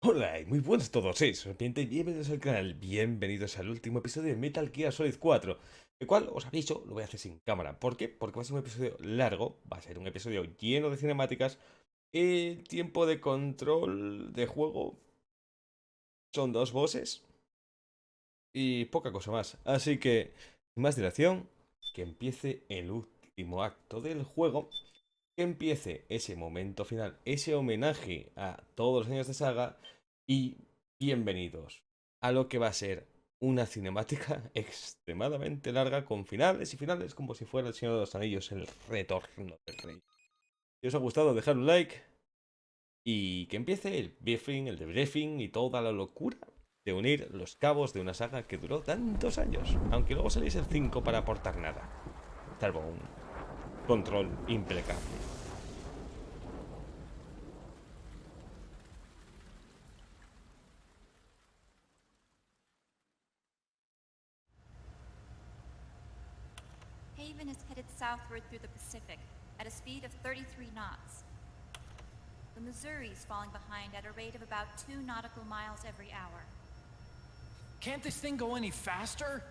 Hola y muy buenos todos, soy Serpientes, bienvenidos al canal, bienvenidos al último episodio de Metal Gear Solid 4, el cual os aviso, lo voy a hacer sin cámara. ¿Por qué? Porque va a ser un episodio largo, va a ser un episodio lleno de cinemáticas, el tiempo de control de juego son 2 bosses y poca cosa más. Así que, sin más dilación, que empiece el último acto del juego, que empiece ese momento final, ese homenaje a todos los años de saga y bienvenidos a lo que va a ser una cinemática extremadamente larga con finales y finales como si fuera el Señor de los Anillos, el retorno del rey. Si os ha gustado, dejad un like y que empiece el briefing, el debriefing y toda la locura de unir los cabos de una saga que duró tantos años, aunque luego saliese el 5 para aportar nada, salvo un control impecable. Haven is headed southward through the Pacific at a speed of 33 knots. The Missouri is falling behind at a rate of about 2 nautical miles every hour. Can't this thing go any faster?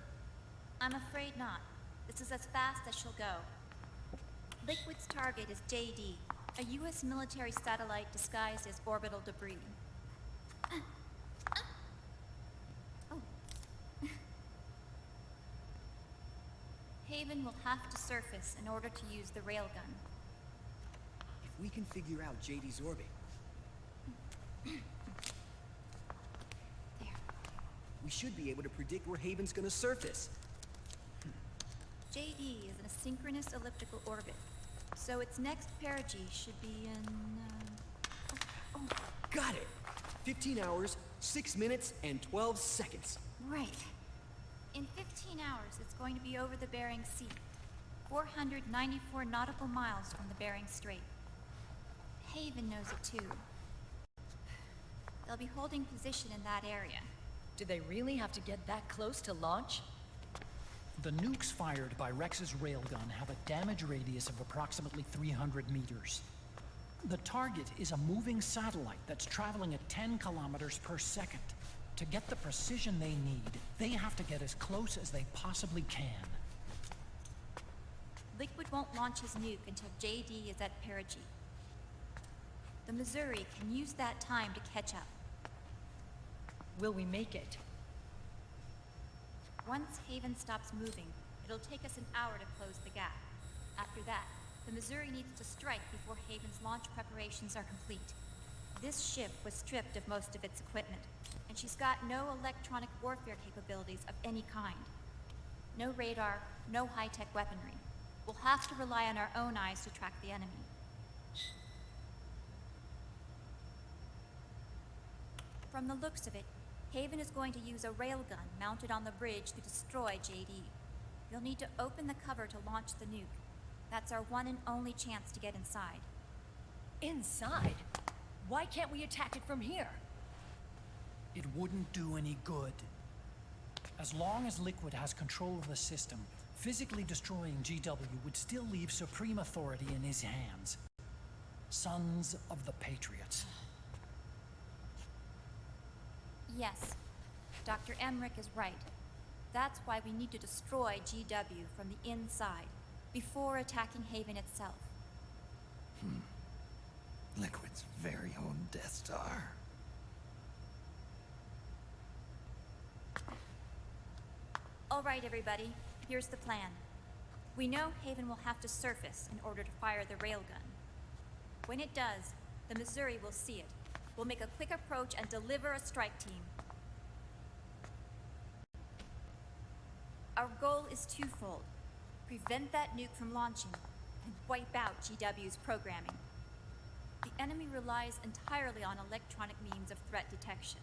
I'm afraid not. This is as fast as she'll go. Liquid's target is JD, a U.S. military satellite disguised as orbital debris. Oh. Haven will have to surface in order to use the railgun. If we can figure out JD's orbit, There. we should be able to predict where Haven's gonna surface. JD is in a synchronous elliptical orbit, so its next perigee should be in, Got it! 15 hours, 6 minutes, and 12 seconds. right. In 15 hours, it's going to be over the Bering Sea, 494 nautical miles from the Bering Strait. Haven knows it too. They'll be holding position in that area. Do they really have to get that close to launch? The nukes fired by Rex's railgun have a damage radius of approximately 300 meters. The target is a moving satellite that's traveling at 10 kilometers per second. To get the precision they need, they have to get as close as they possibly can. Liquid won't launch his nuke until JD is at perigee. The Missouri can use that time to catch up. Will we make it? Once Haven stops moving, it'll take us an hour to close the gap. After that, the Missouri needs to strike before Haven's launch preparations are complete. This ship was stripped of most of its equipment, and she's got no electronic warfare capabilities of any kind. No radar, no high-tech weaponry. We'll have to rely on our own eyes to track the enemy. From the looks of it, Haven is going to use a railgun mounted on the bridge to destroy JD. You'll need to open the cover to launch the nuke. That's our one and only chance to get inside. Inside? Why can't we attack it from here? It wouldn't do any good. As long as Liquid has control of the system, physically destroying GW would still leave supreme authority in his hands. Sons of the Patriots. Yes, Dr. Emmerich is right. That's why we need to destroy GW from the inside, before attacking Haven itself. Liquid's very own Death Star. All right, everybody, here's the plan. We know Haven will have to surface in order to fire the railgun. When it does, the Missouri will see it. We'll make a quick approach and deliver a strike team. Our goal is twofold. Prevent that nuke from launching, and wipe out GW's programming. The enemy relies entirely on electronic means of threat detection,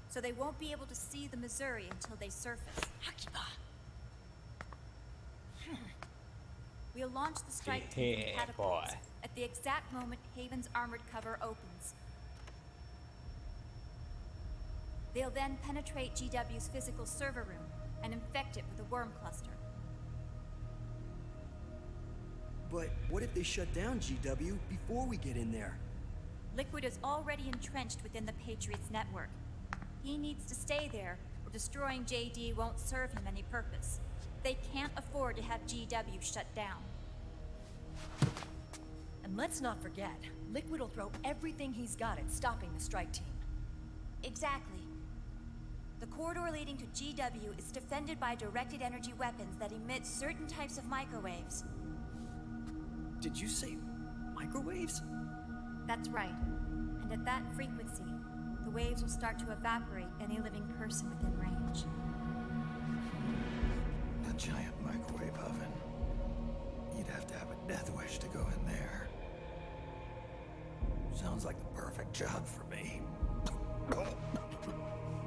so they won't be able to see the Missouri until they surface. We'll launch the strike team from catapults at the exact moment Haven's armored cover opens. They'll then penetrate GW's physical server room and infect it with a worm cluster. But what if they shut down GW before we get in there? Liquid is already entrenched within the Patriots' network. He needs to stay there, or destroying JD won't serve him any purpose. They can't afford to have GW shut down. And let's not forget, Liquid will throw everything he's got at stopping the strike team. Exactly. The corridor leading to GW is defended by directed energy weapons that emit certain types of microwaves. Did you say microwaves? That's right. And at that frequency, the waves will start to evaporate any living person within range. A giant microwave oven. You'd have to have a death wish to go in there. Sounds like the perfect job for me.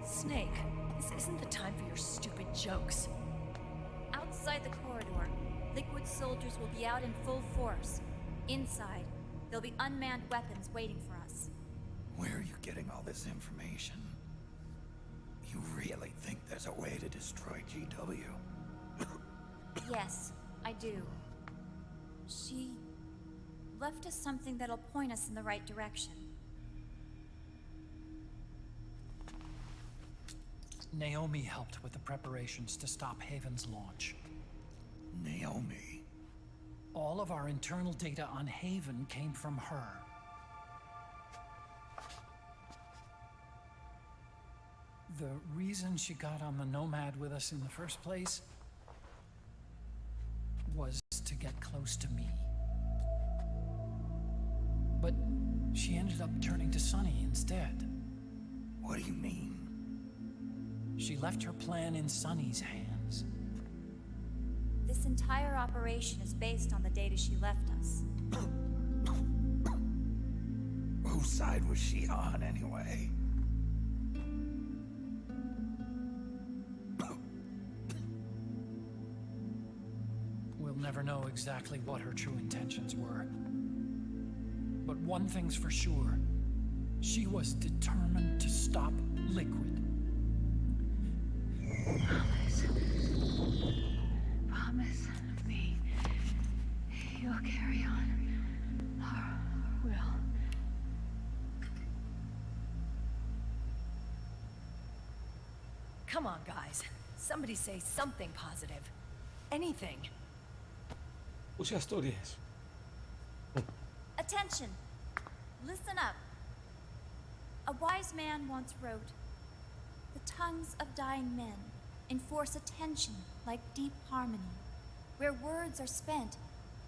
Snake, this isn't the time for your stupid jokes. Outside the corridor, Liquid soldiers will be out in full force. Inside, there'll be unmanned weapons waiting for us. Where are you getting all this information? You really think there's a way to destroy GW? Yes, I do. She left us something that'll point us in the right direction. Naomi helped with the preparations to stop Haven's launch. Naomi? All of our internal data on Haven came from her. The reason she got on the Nomad with us in the first place was to get close to me. But she ended up turning to Sunny instead. What do you mean? She left her plan in Sunny's hands. This entire operation is based on the data she left us. Whose side was she on, anyway? We'll never know exactly what her true intentions were. But one thing's for sure. She was determined to stop Liquid. Promise me you'll carry on our will. Come on, guys. Somebody say something positive. Anything. Use Asturias. Attention! Listen up. A wise man once wrote, "The tongues of dying men enforce attention like deep harmony. Where words are spent,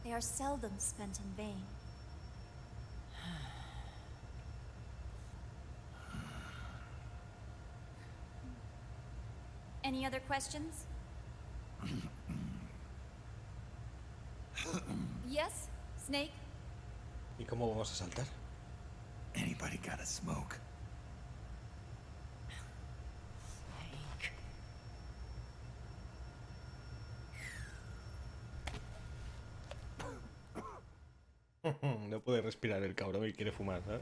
they are seldom spent in vain." Any other questions? Yes, Snake? ¿Y cómo vamos a saltar? Anybody got a smoke? No puede respirar el cabrón y quiere fumar, ¿sabes?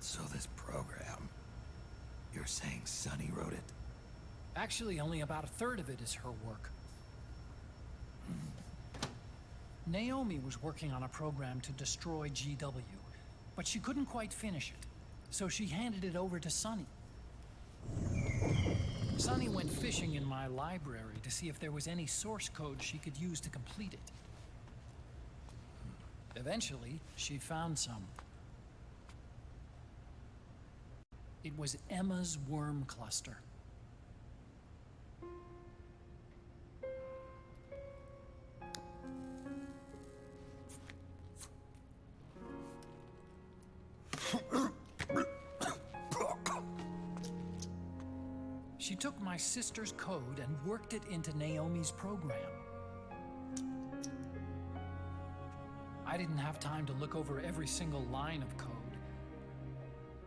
So this program, you're saying Sunny wrote it? Actually, only about a third of it is her work. Naomi was working on a program to destroy GW, but she couldn't quite finish it, so she handed it over to Sunny. Sunny went fishing in my library to see if there was any source code she could use to complete it. Eventually, she found some. It was Emma's worm cluster. She took my sister's code and worked it into Naomi's program. I didn't have time to look over every single line of code,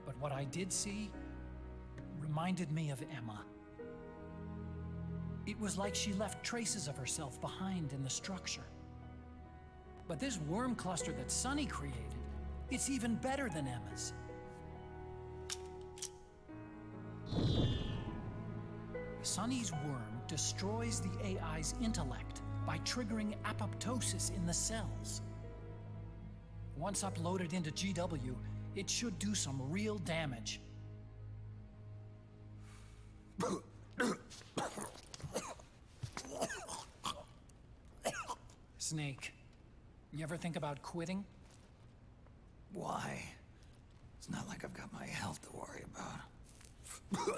but what I did see reminded me of Emma. It was like she left traces of herself behind in the structure. But this worm cluster that Sunny created, it's even better than Emma's. Sonny's worm destroys the AI's intellect by triggering apoptosis in the cells. Once uploaded into GW, it should do some real damage. Snake, you ever think about quitting? Why? It's not like I've got my health to worry about.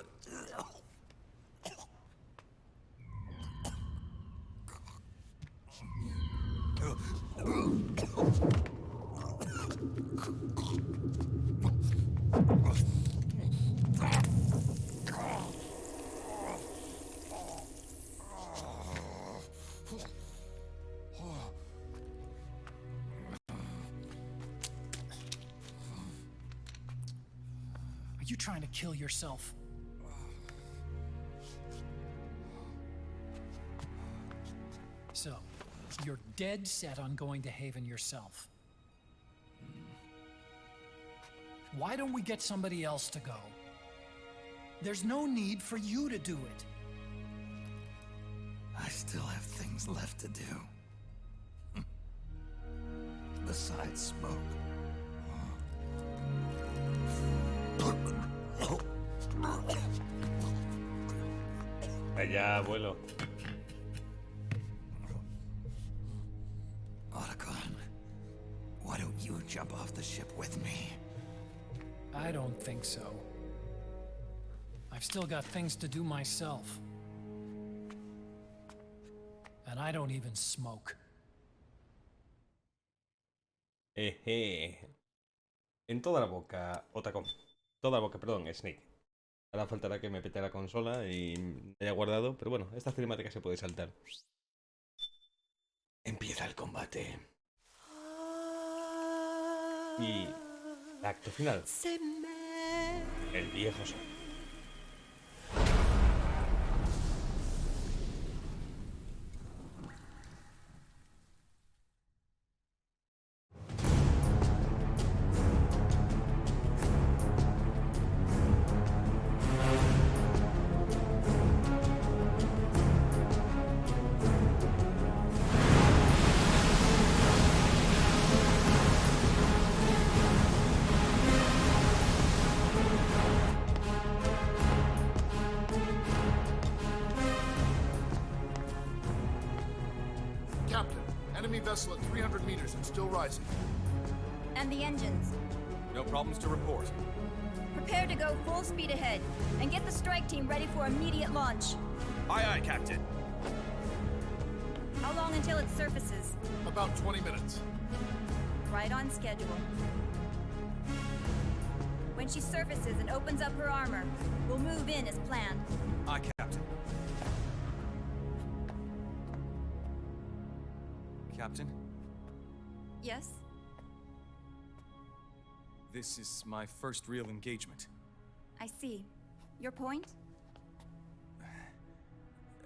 Are you trying to kill yourself? So, you're dead set on going to Haven yourself. Why don't we get somebody else to go? There's no need for you to do it. I still have things left to do. Besides smoke. Allá, abuelo. Otacon, why don't you jump off the ship with me? I don't think so. I've still got things to do myself. And I don't even smoke. En toda la boca, Otacon. Toda la boca, perdón, Snake. Ahora faltará que me pete la consola y me haya guardado, pero bueno, esta cinemática se puede saltar. Empieza el combate. Y el acto final. El viejo sol. Enemy vessel at 300 meters and still rising. And the engines. No problems to report. Prepare to go full speed ahead and get the strike team ready for immediate launch. Aye, aye, Captain. How long until it surfaces? About 20 minutes. Right on schedule. When she surfaces and opens up her armor, we'll move in as planned. Aye, Captain. Captain, Yes? this is my first real engagement. I see. Your point?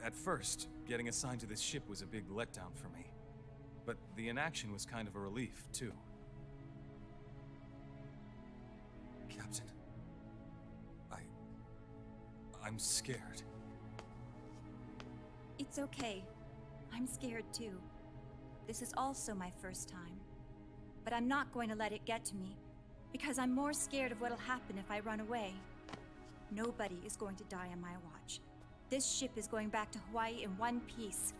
At first, getting assigned to this ship was a big letdown for me. But the inaction was kind of a relief, too. Captain, I'm scared. It's okay. I'm scared too. This is also my first time. But I'm not going to let it get to me, because I'm more scared of what'll happen if I run away. Nobody is going to die on my watch. This ship is going back to Hawaii in one piece.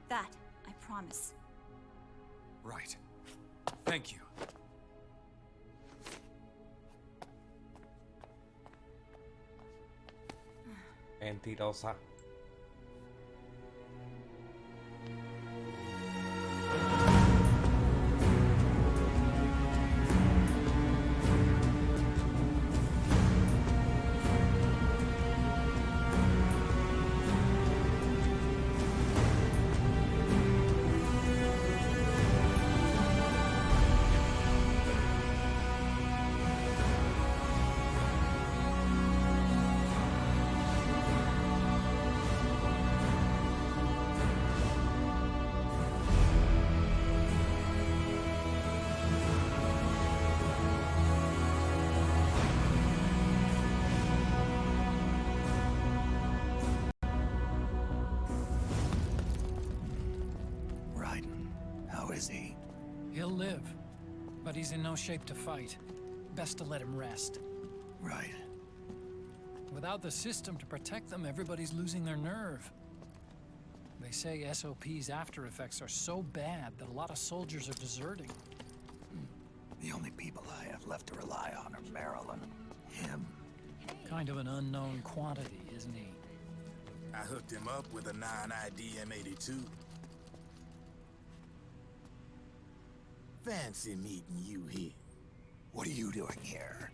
That, I promise. Right. Thank you. Mentirosa. Poseidon. How is he? He'll live, but he's in no shape to fight. Best to let him rest. Right. Without the system to protect them, everybody's losing their nerve. They say SOP's after effects are so bad that a lot of soldiers are deserting. The only people I have left to rely on are Marilyn, him. Kind of an unknown quantity, isn't he? I hooked him up with a non-ID M82. Fancy meeting you here. What are you doing here?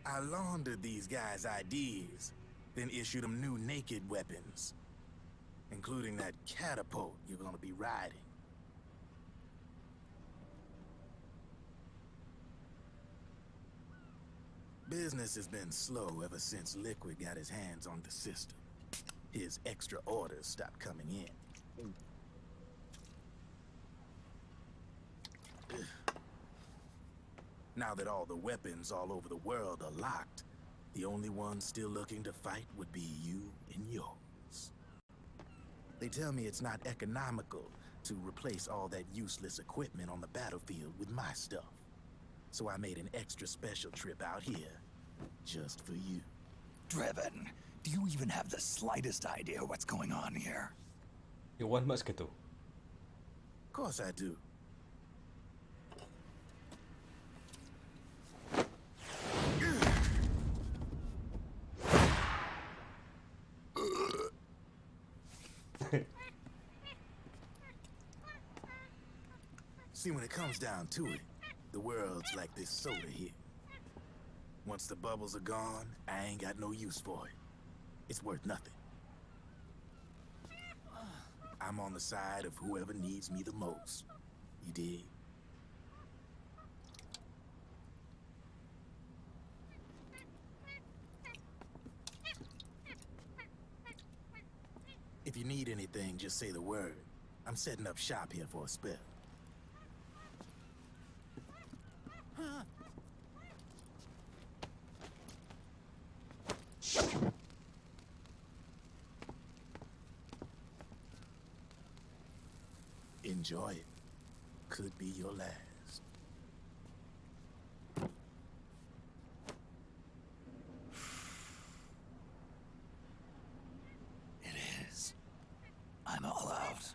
I laundered these guys' IDs, then issued them new naked weapons, including that catapult you're gonna be riding. Business has been slow ever since Liquid got his hands on the system. His extra orders stopped coming in. Now that all the weapons all over the world are locked, the only ones still looking to fight would be you and yours. They tell me it's not economical to replace all that useless equipment on the battlefield with my stuff. So I made an extra special trip out here, just for you. Driven, do you even have the slightest idea what's going on here? Igual más que tú. Of course I do. See, when it comes down to it, the world's like this soda here. Once the bubbles are gone, I ain't got no use for it. It's worth nothing. I'm on the side of whoever needs me the most. You dig? If you need anything, just say the word. I'm setting up shop here for a spell. Enjoy it. Could be your last. It is. I'm all out.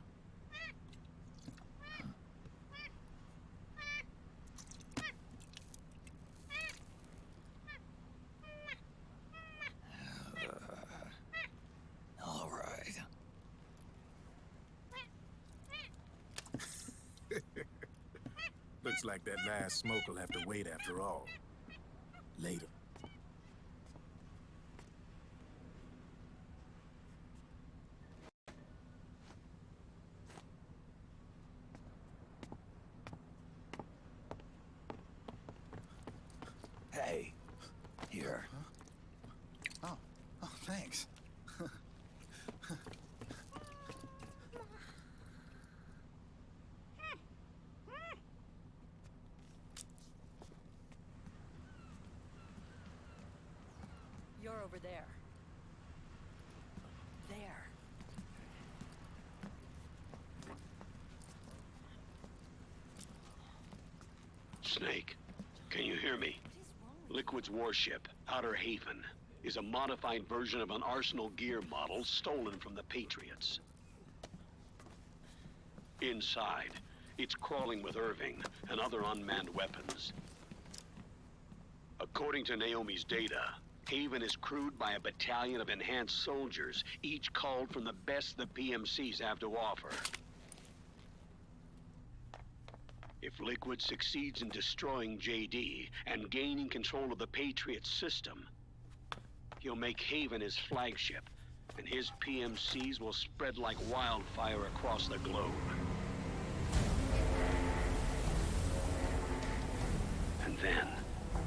All right. Looks like that last smoke will have to wait after all. Later. Hey, here. Oh, thanks. You're over there. There. Snake, can you hear me? Liquid's warship, Outer Haven, is a modified version of an Arsenal gear model stolen from the Patriots. Inside, it's crawling with Irving and other unmanned weapons. According to Naomi's data, Haven is crewed by a battalion of enhanced soldiers, each culled from the best the PMCs have to offer. If Liquid succeeds in destroying JD and gaining control of the Patriot system, he'll make Haven his flagship, and his PMCs will spread like wildfire across the globe. And then,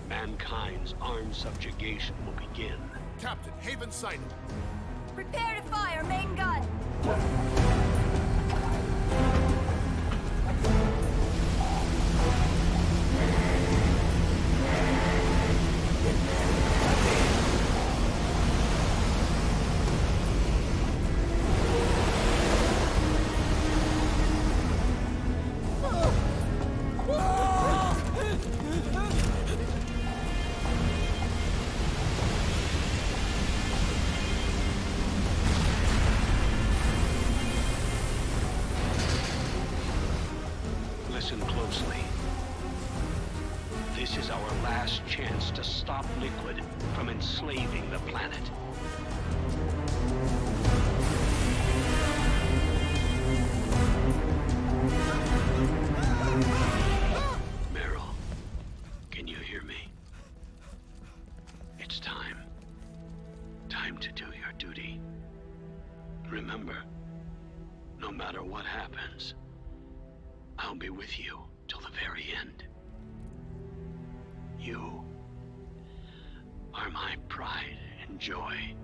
mankind's armed subjugation will begin. Captain, Haven sighted. Prepare to fire, main gun! Listen closely. This is our last chance to stop Liquid from enslaving the planet. Meryl, can you hear me? It's time. Time to do your duty. Remember, no matter what happens, I'll be with you till the very end. You are my pride and joy.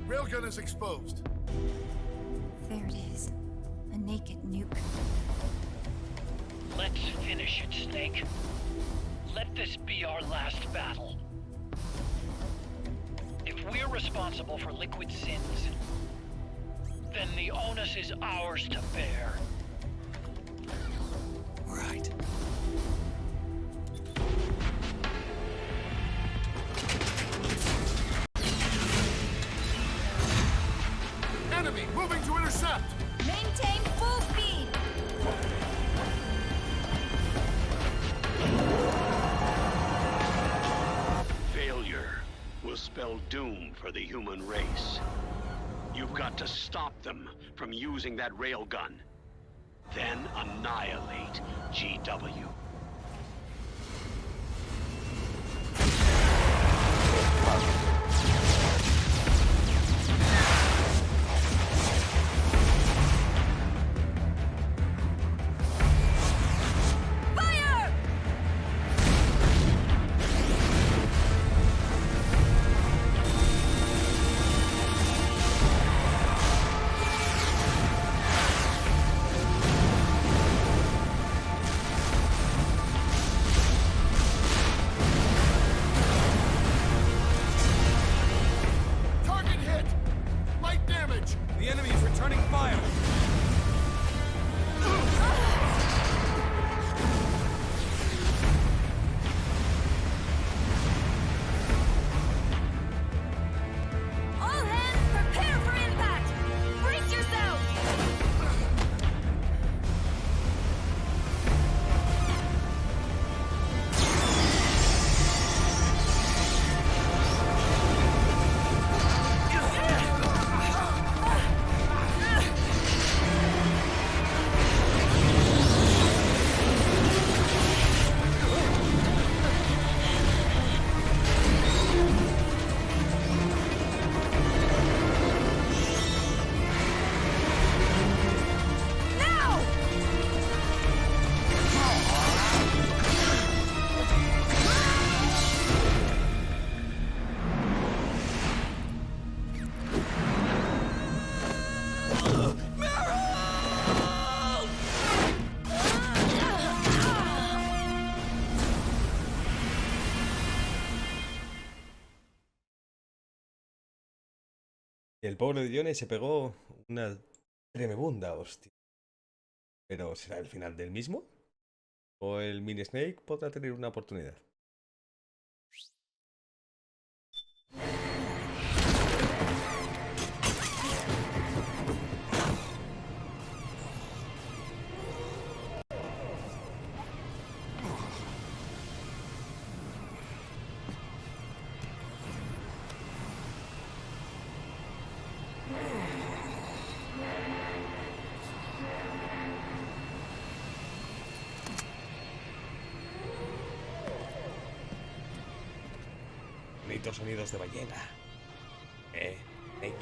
Railgun is exposed. There it is. A naked nuke. Let's finish it, Snake. Let this be our last battle. If we're responsible for Liquid's sins, then the onus is ours to bear. Right. Enemy moving to intercept! Maintain full speed! Failure will spell doom for the human race. You've got to stop them from using that railgun. Then annihilate GW. El pobre de Johnny se pegó una tremenda hostia. ¿Pero será el final del mismo? ¿O el Mini Snake podrá tener una oportunidad? Bonitos sonidos de ballena. Snake.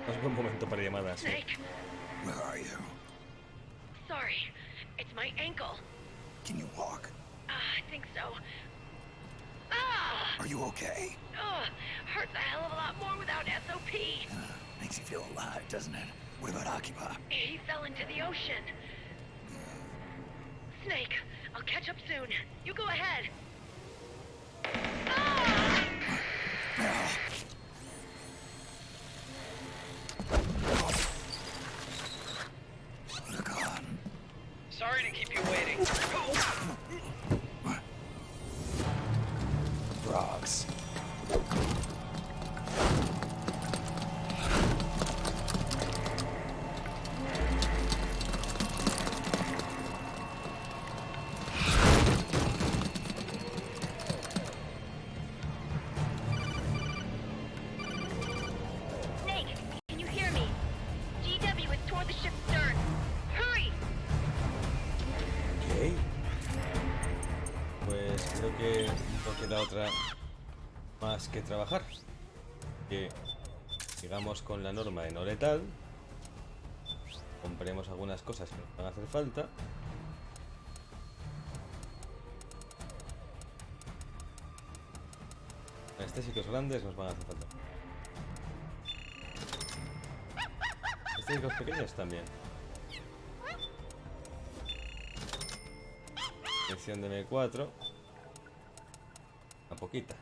No es buen momento para llamadas. Snake, Where are you? Sorry, it's my ankle. Can you walk? I think so. Ah! Are you okay? Hurts a hell of a lot more without SOP. Makes you feel alive, doesn't it? What about Occupy? He fell into the ocean. Snake, I'll catch up soon. You go ahead. Ah! Look on. Sorry to keep you waiting. Frogs. Snake, can you hear me? GW is toward the ship's stern. Hurry! Ok. Pues creo que no queda otra más que trabajar. Que sigamos con la norma de no letal. Compremos algunas cosas que nos van a hacer falta. Anestésicos grandes nos van a hacer falta. Anestésicos pequeños también. Sección de M4. Una poquita.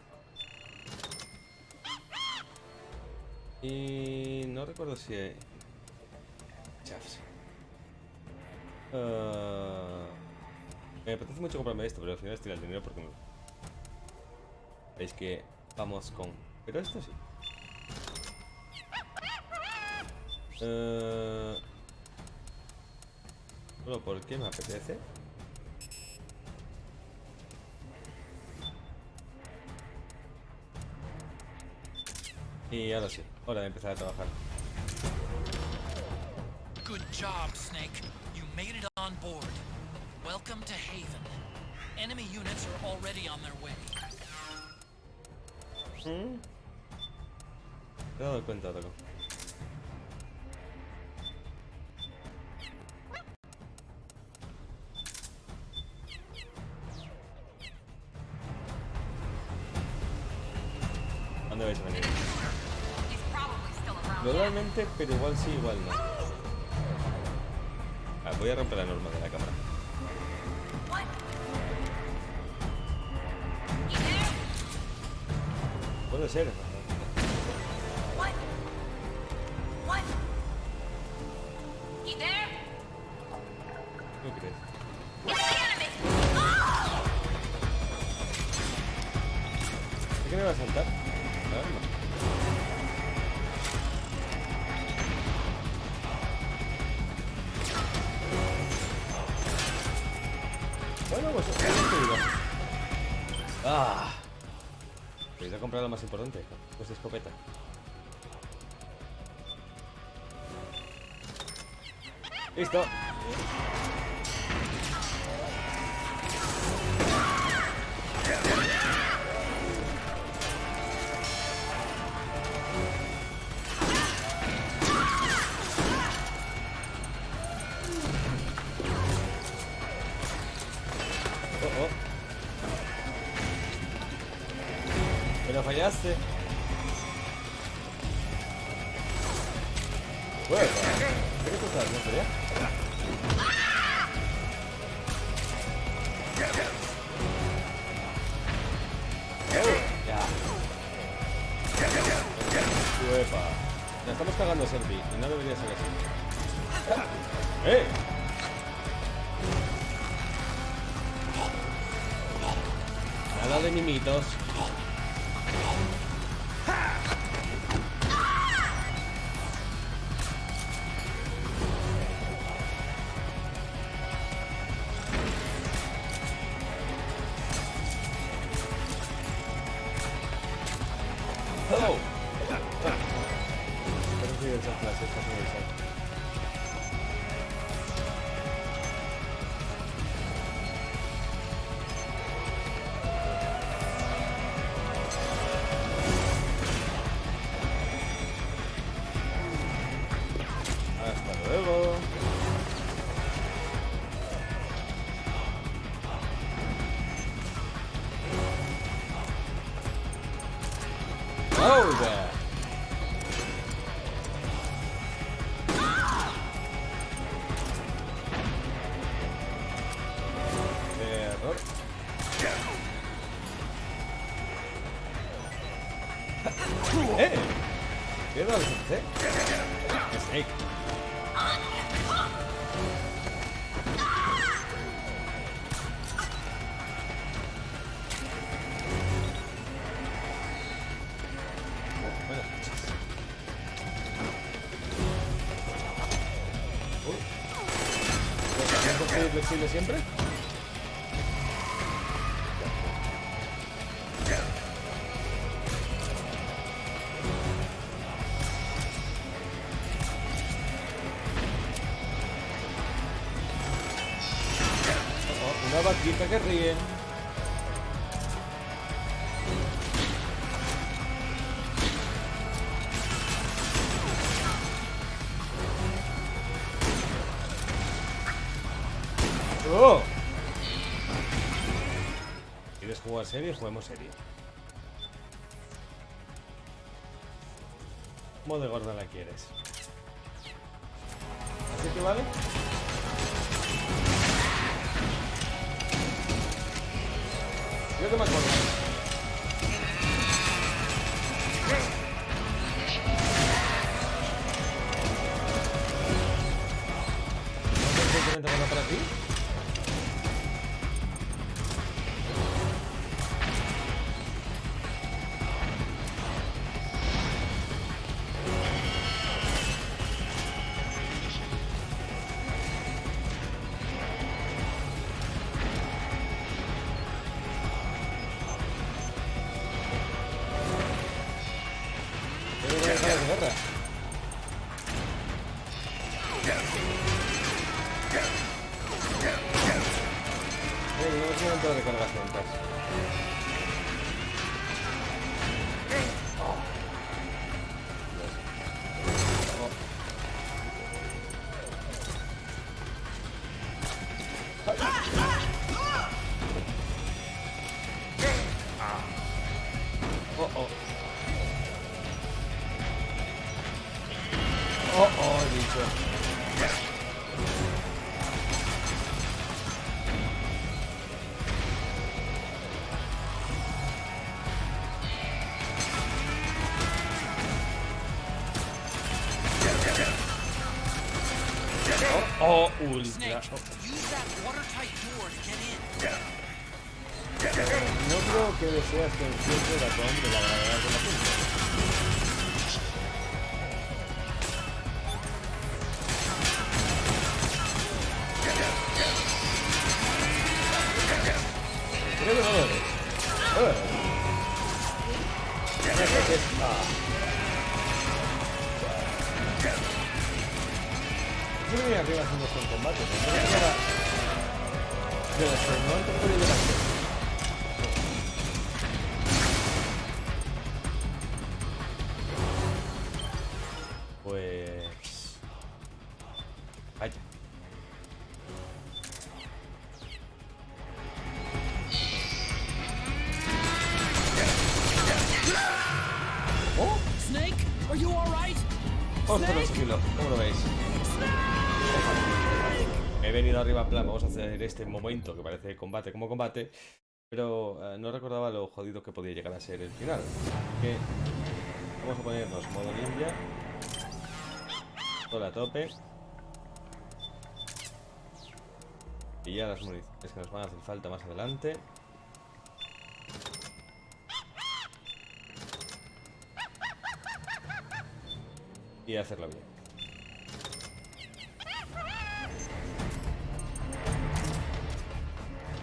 Y no recuerdo si hay... Chafs. Me apetece mucho comprarme esto, pero al final estoy al dinero porque veis que vamos con... Pero esto sí. Solo porque me apetece. Y ahora sí, hora de empezar a trabajar. Good job, Snake. You made it on board. Welcome to Haven. Enemy units are already on their way. Te he dado cuenta, Toco. ¿Dónde vais a venir? Normalmente, pero igual sí, igual no. Voy a romper la norma de la cámara. Puede ser. ¿Qué crees? ¿Por qué me va a saltar? No. Bueno, pues voy a comprar lo más importante, pues escopeta. Listo. Pero fallaste. Bueno, ¿qué te estás haciendo ya? Ya. Uepa. Ya estamos cagando Serpi y no debería ser así. ¡Eh! Nada de mimitos. ¡Oh! Hasta luego. Snake. ¿Flexible siempre? Una vaquita que ríe. ¡Oh! ¿Quieres jugar serie? Juguemos serie. ¿Cómo de gorda la quieres? ¿Así que vale? Creo que más gorda. ¿No te para ti? Oh, ultra. No creo que deseas que enciende el ratón de la gravedad de la punta. Creo que no lo ves. Yo me voy arriba haciendo esto en combate, pero no era... Pero no interfiere de la acción. Pues... Vaya. Oh, Snake, are you all right? Ostras, kilo, ¿cómo lo veis? He venido arriba en plan, vamos a hacer este momento que parece combate como combate, pero no recordaba lo jodido que podía llegar a ser el final. Que vamos a ponernos modo ninja, todo a tope, y ya las municiones que nos van a hacer falta más adelante. Y hacerlo bien.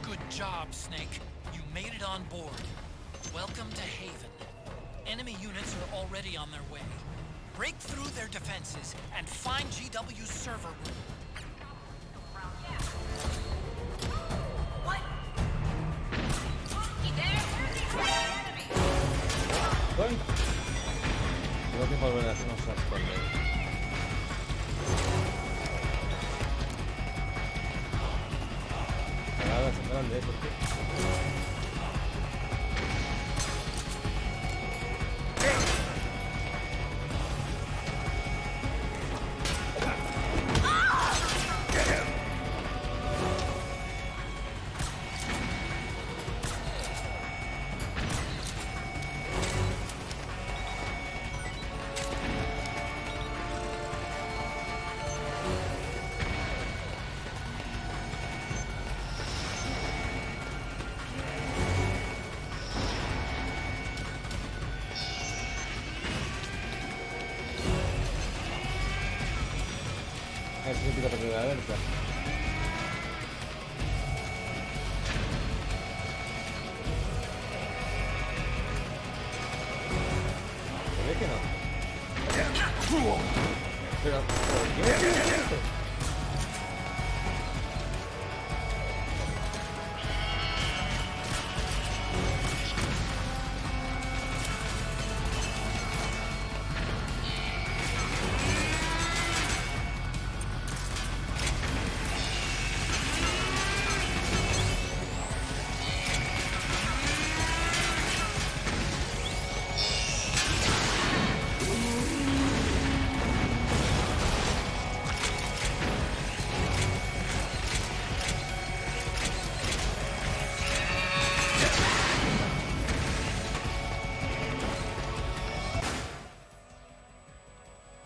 Good job, Snake. You made it on board. Welcome to Haven. Enemy units are already on their way. Break through their defenses and find GW's server room. What? You there? Enemy! Bueno, tengo que volver a hacernos a esconder. Nada, es grande, ¿por qué? ver si se empieza a perder la alerta. Se ve que no. Pero ¿qué me tiene esto?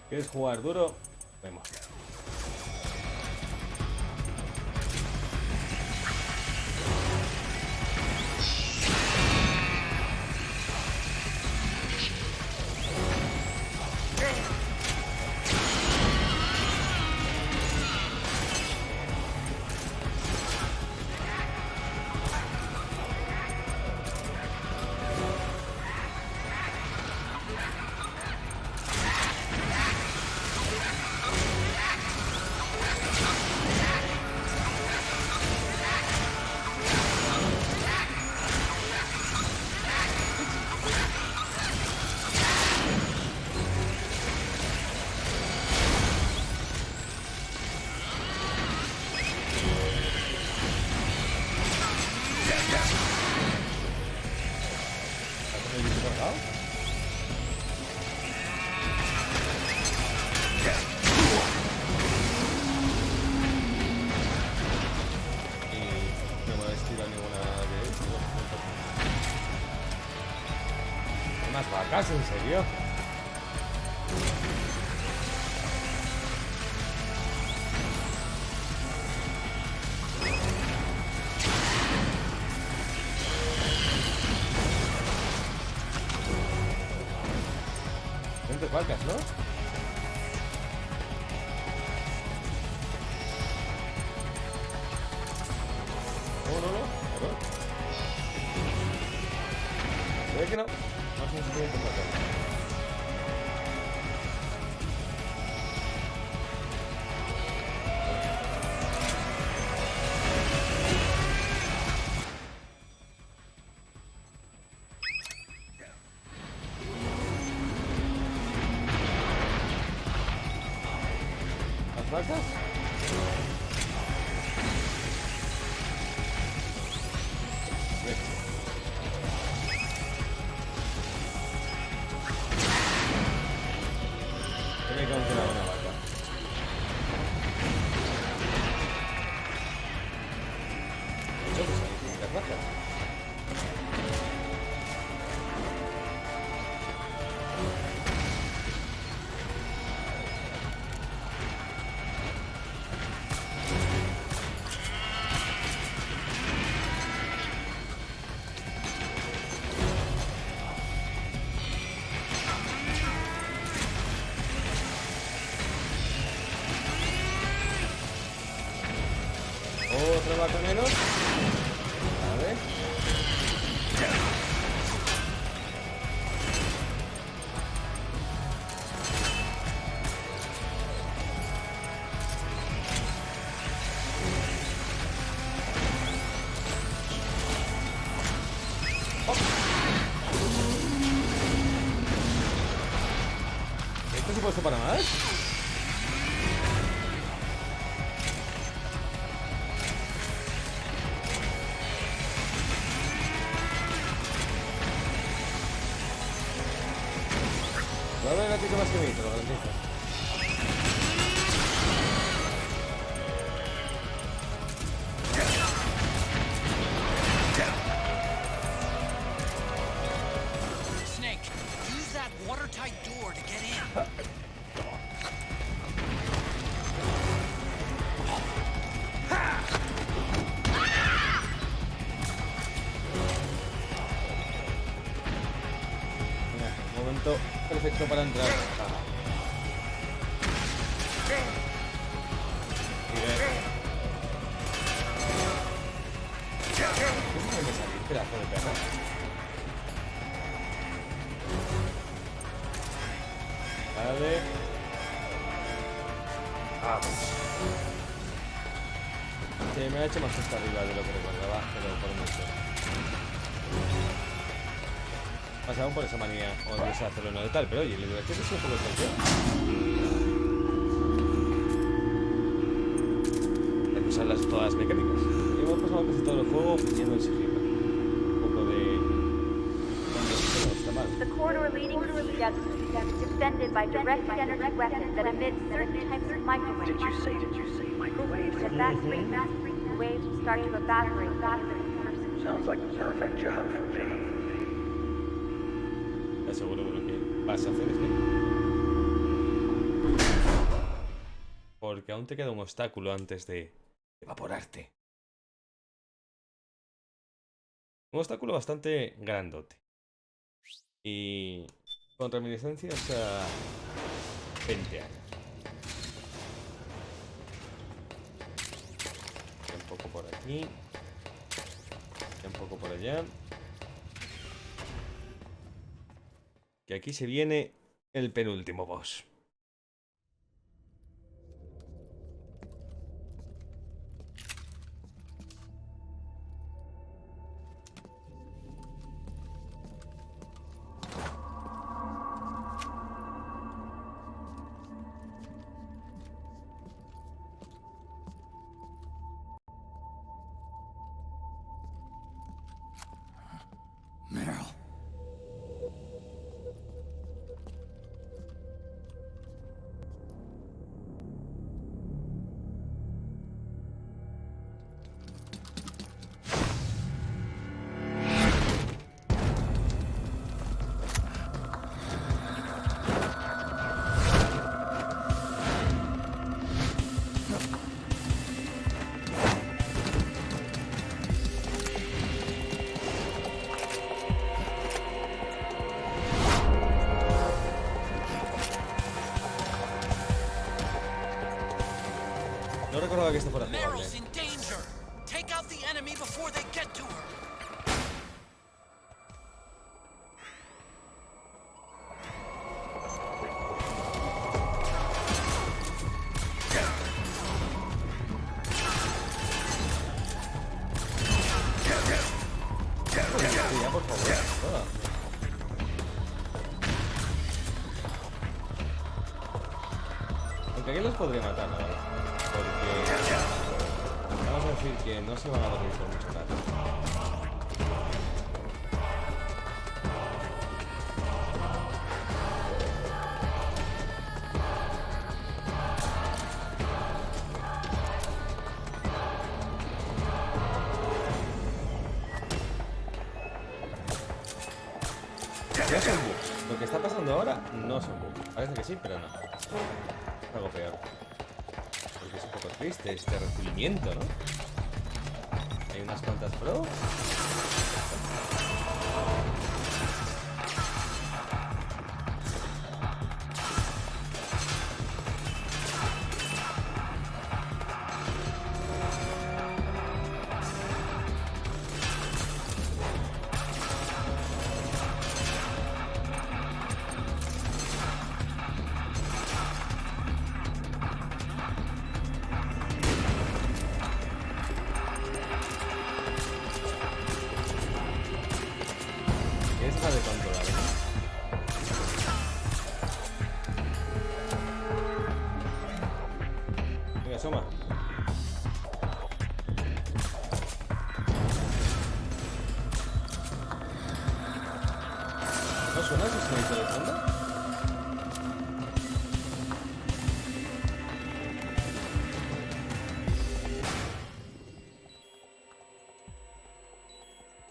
¿Quieres jugar duro? Vemos. ¿En serio? No te faltas, ¿no? No. ¿Ve que no? No se puede encontrar. ¿Las vacas? Otro vaca menos. A ver. Oh. ¿Esto se puede separar más? Va a haber gatito más que mí, te lo garantizo. Snake, use that watertight door to get in. Momento perfecto para entrar. pedazo de perra. Vale. Vamos. Se me ha hecho más hasta arriba de lo que recordaba, pero por mucho. Pasamos por esa manía o no sé hacerlo no de tal, pero oye, le divertido es un poco de usar todas las mecánicas. Y hemos pasado casi todo el juego yendo en sigilo. Un poco de... No está mal. The corridor leading to the depths is defended by direct energy weapons that emit certain types of microwaves. Did you say microwaves? At that rate, the waves will start to evaporate. Sounds like the perfect job for me. ¿Estás seguro de lo que vas a hacer, es bien? Porque aún te queda un obstáculo antes de evaporarte. Un obstáculo bastante grandote. Y con reminiscencias a 20 años. Un poco por aquí. Un poco por allá. Que aquí se viene el penúltimo boss. No recordaba que esto fuera jugable. Ya, por favor. Aunque aquí los podría matar, la verdad. Porque vamos a decir que no se van a dormir por mucho rato. No son bugs. Lo que está pasando ahora no son bugs. Parece que sí, pero no. Es algo peor. Porque es un poco triste este recibimiento, ¿no? Hay unas cuantas pro. De controlar, ¿eh? Venga, asoma. ¿No suena ese sonido de fondo?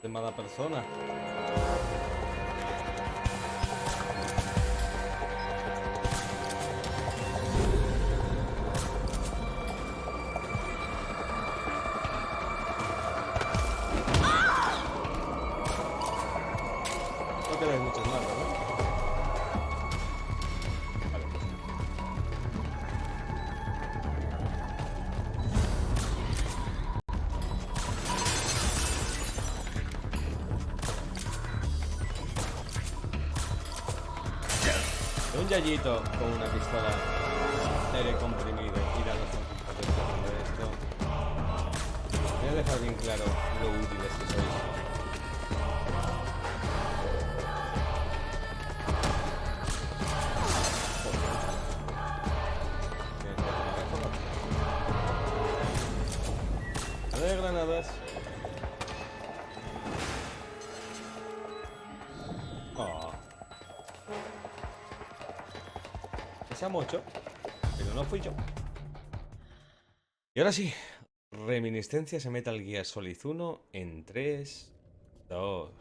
De mala persona. Hay muchas más, ¿verdad? Vale. yayito con una pistola aire comprimido y darnos un de esto. Voy a dejar bien claro lo útiles que sois. De granadas. Oh. Esa mocho, pero no fui yo. Y ahora sí, reminiscencias a Metal Gear Solid 1 en 3, 2.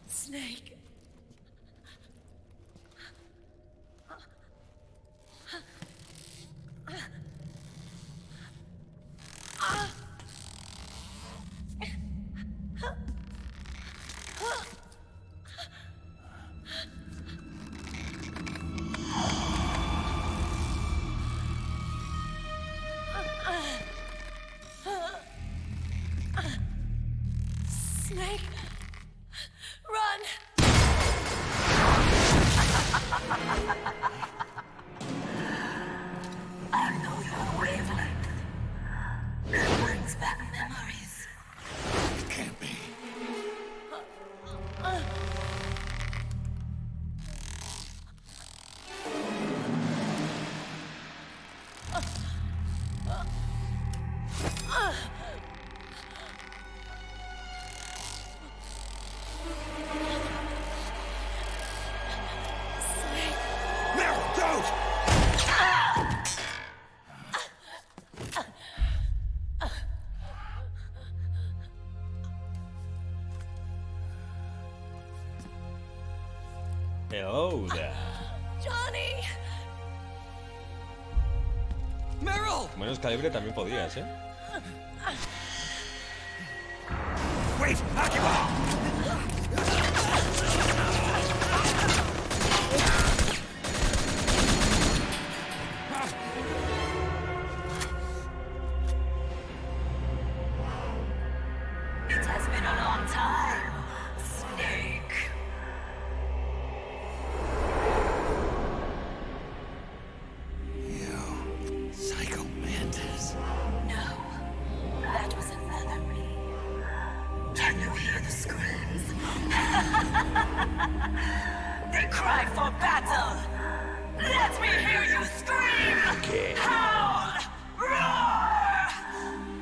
Snake. Snake, run! I know your wavelength. It brings back memories. It can't be. Hello there. Johnny! Meryl! Menos calibre también podías, ¿eh? Wait, occupy! It has been a long time, Snake. You psycho mantis. No, that was another me. Can you hear the screams? They cry for battle. Let me hear you scream! Howl! Roar!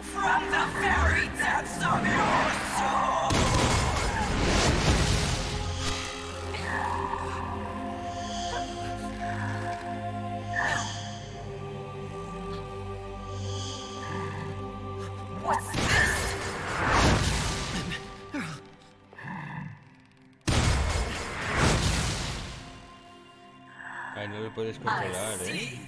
From the very depths of your soul! What's this? Ay, no lo puedes controlar, ¿eh?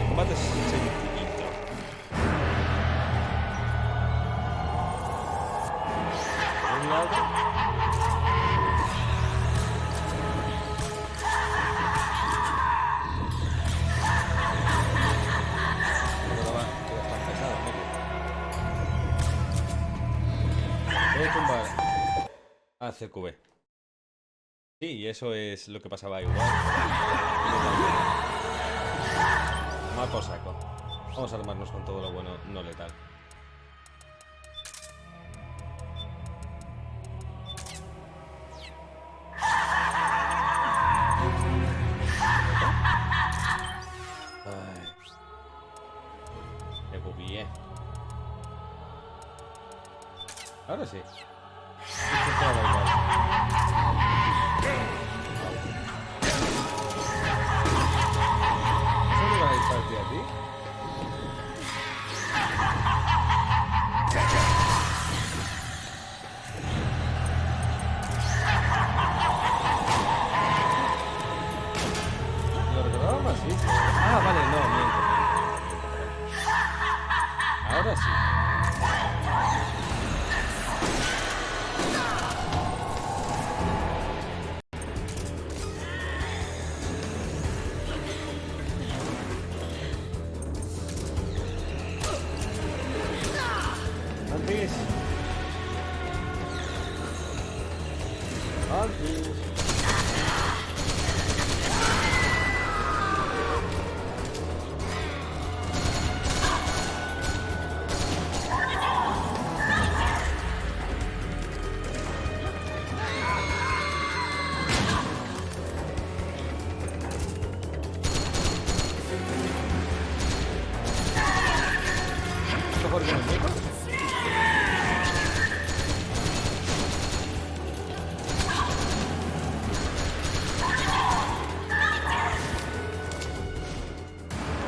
El combate es sencillito. Por un lado, puedo tumbar a Cqk. Sí, y eso es lo que pasaba igual. Mal por saco. Vamos a armarnos con todo lo bueno, no letal. Ay. Me bugueé. Ahora sí. Esto todo igual. ¿Eso me va a dispararte a ti? Lo recordaba más, sí. Ah, vale, no, miento.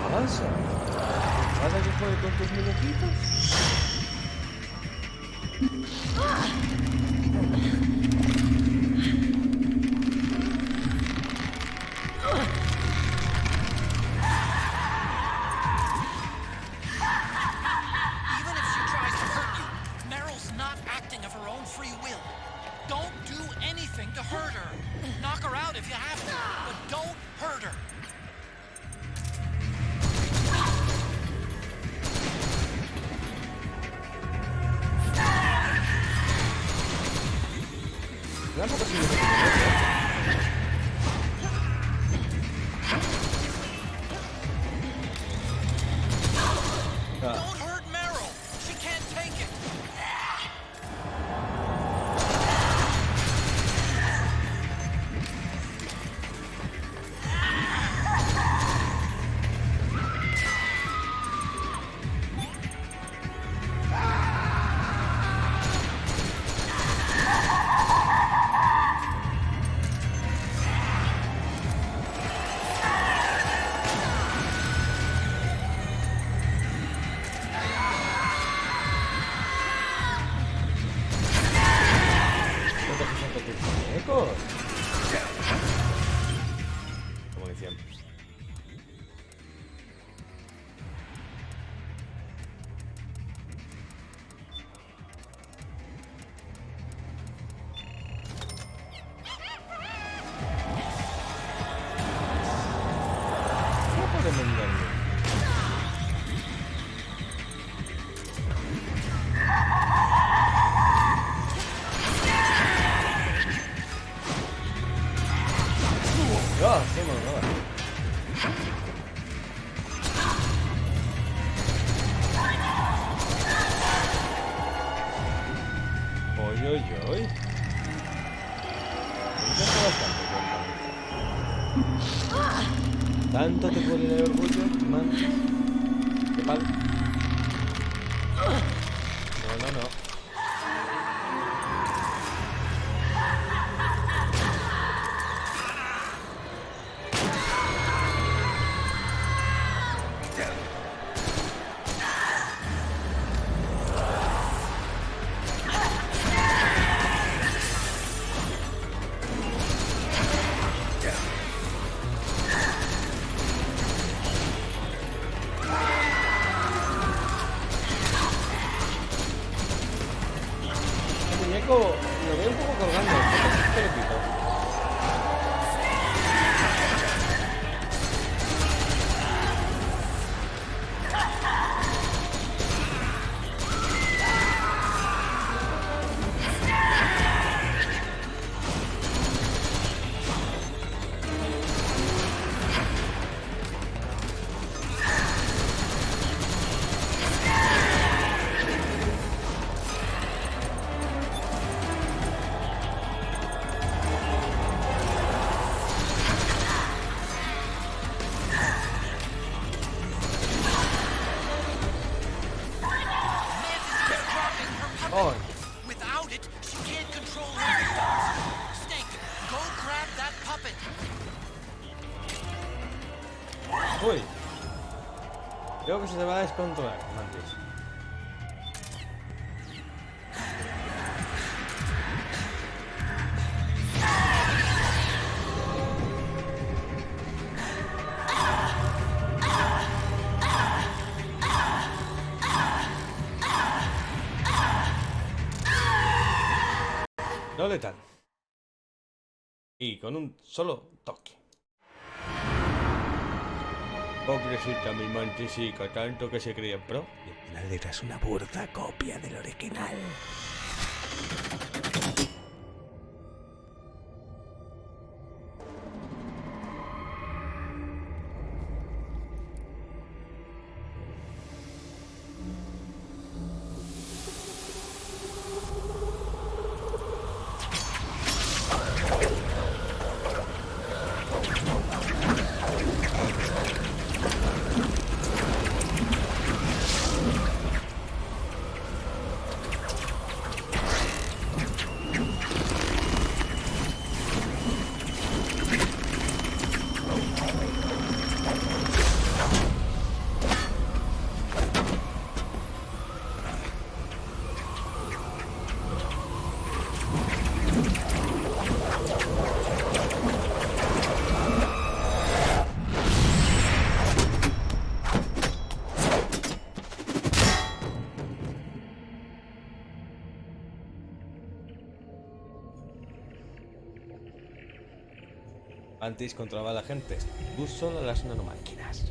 Avanza. ¿Nada que juegue con tus muñequitos? Como decían. ¿Cómo podemos engañar? ¿Tanto te puede dar orgullo, man? ¿Qué pal? No. Lo veo un poco colgando, te lo quito. Without it, she can't control her thoughts. Snake, go grab that puppet. Uy. Creo que se va a descontrolar, antes. No letal. Y con un solo toque. Pobrecita mi manchisica, tanto que se creía pro. Y al final eras una burda copia del original. Antes controlaba a la gente, tú solo las nanomáquinas.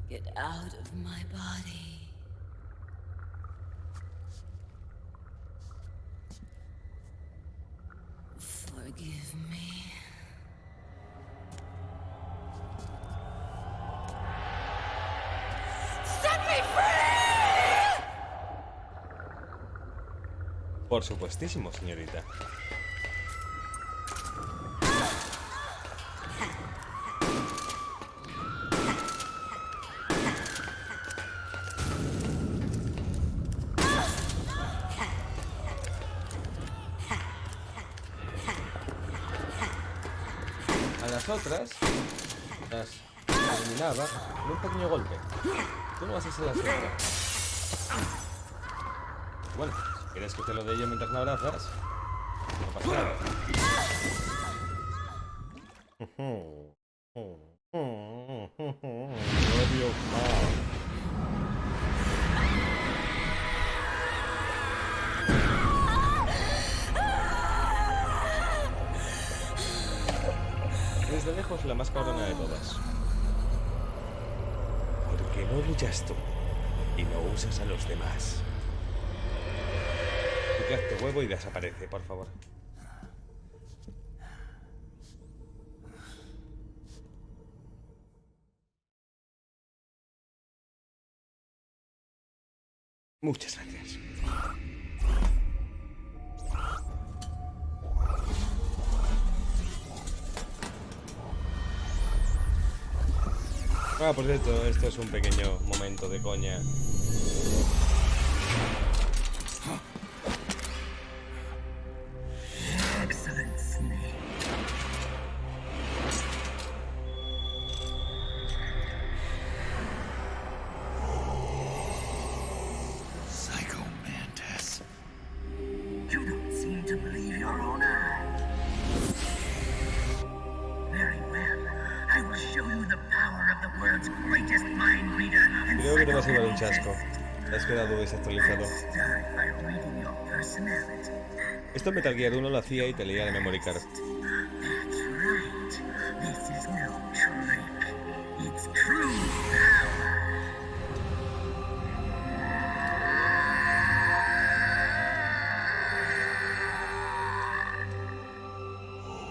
Get out of my body. Forgive me. Set me free! Por supuestísimo, señorita. Otras las eliminaba con un pequeño golpe. Tú no vas a ser la segunda. Bueno, si quieres que te lo dé yo mientras me abrazas, no pasa nada. la más cabrona de todas. ¿Por qué no luchas tú y no usas a los demás? Picas tu huevo y desaparece, por favor. Muchas gracias. Ah, por cierto, esto es un pequeño momento de coña. Excellent snake. Psycho Mantis. You don't seem to believe your own eyes. Very well. I will show you the power of the world's greatest mind reader and Creo que te vas a llevar un chasco. Te has quedado desactualizado. start by reading your personality. Esto Metal Gear 1 lo hacía y te leía la memory card. That's right. This is no trick. It's true power.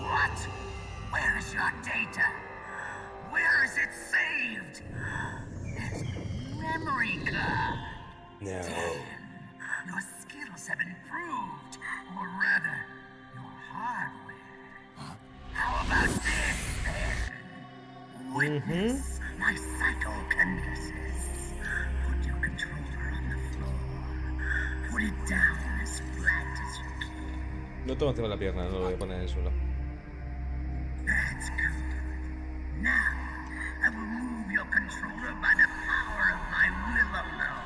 What? Where is your data? Where is it saved? There's no memory card. No. Your skills have improved, or rather, your hardware. How about this, then? Witness my psychokinesis. Put your controller on the floor. Put it down as flat as you can. No tomas la pierna, no lo voy a poner en el suelo. That's good. Now, I will move your controller by the power of my will alone.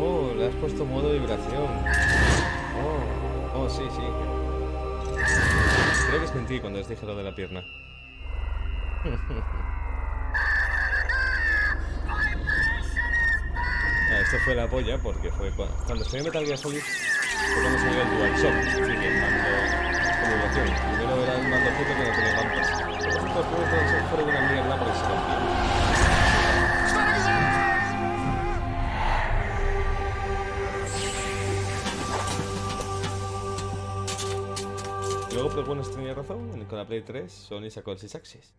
Oh, le has puesto modo vibración. Oh, sí, sí. Creo que es mentira cuando os dije lo de la pierna. Esto fue la polla porque fue cuando salió Metal Gear Solid, fue cuando salió el DualShock, así que el mando de vibración. Primero era el mando puto que no tenía mandos. Los otros juegos fueron una mierda porque se rompían. Luego, pues bueno, tenía razón, con la Play 3 Sony sacó el 6-axis.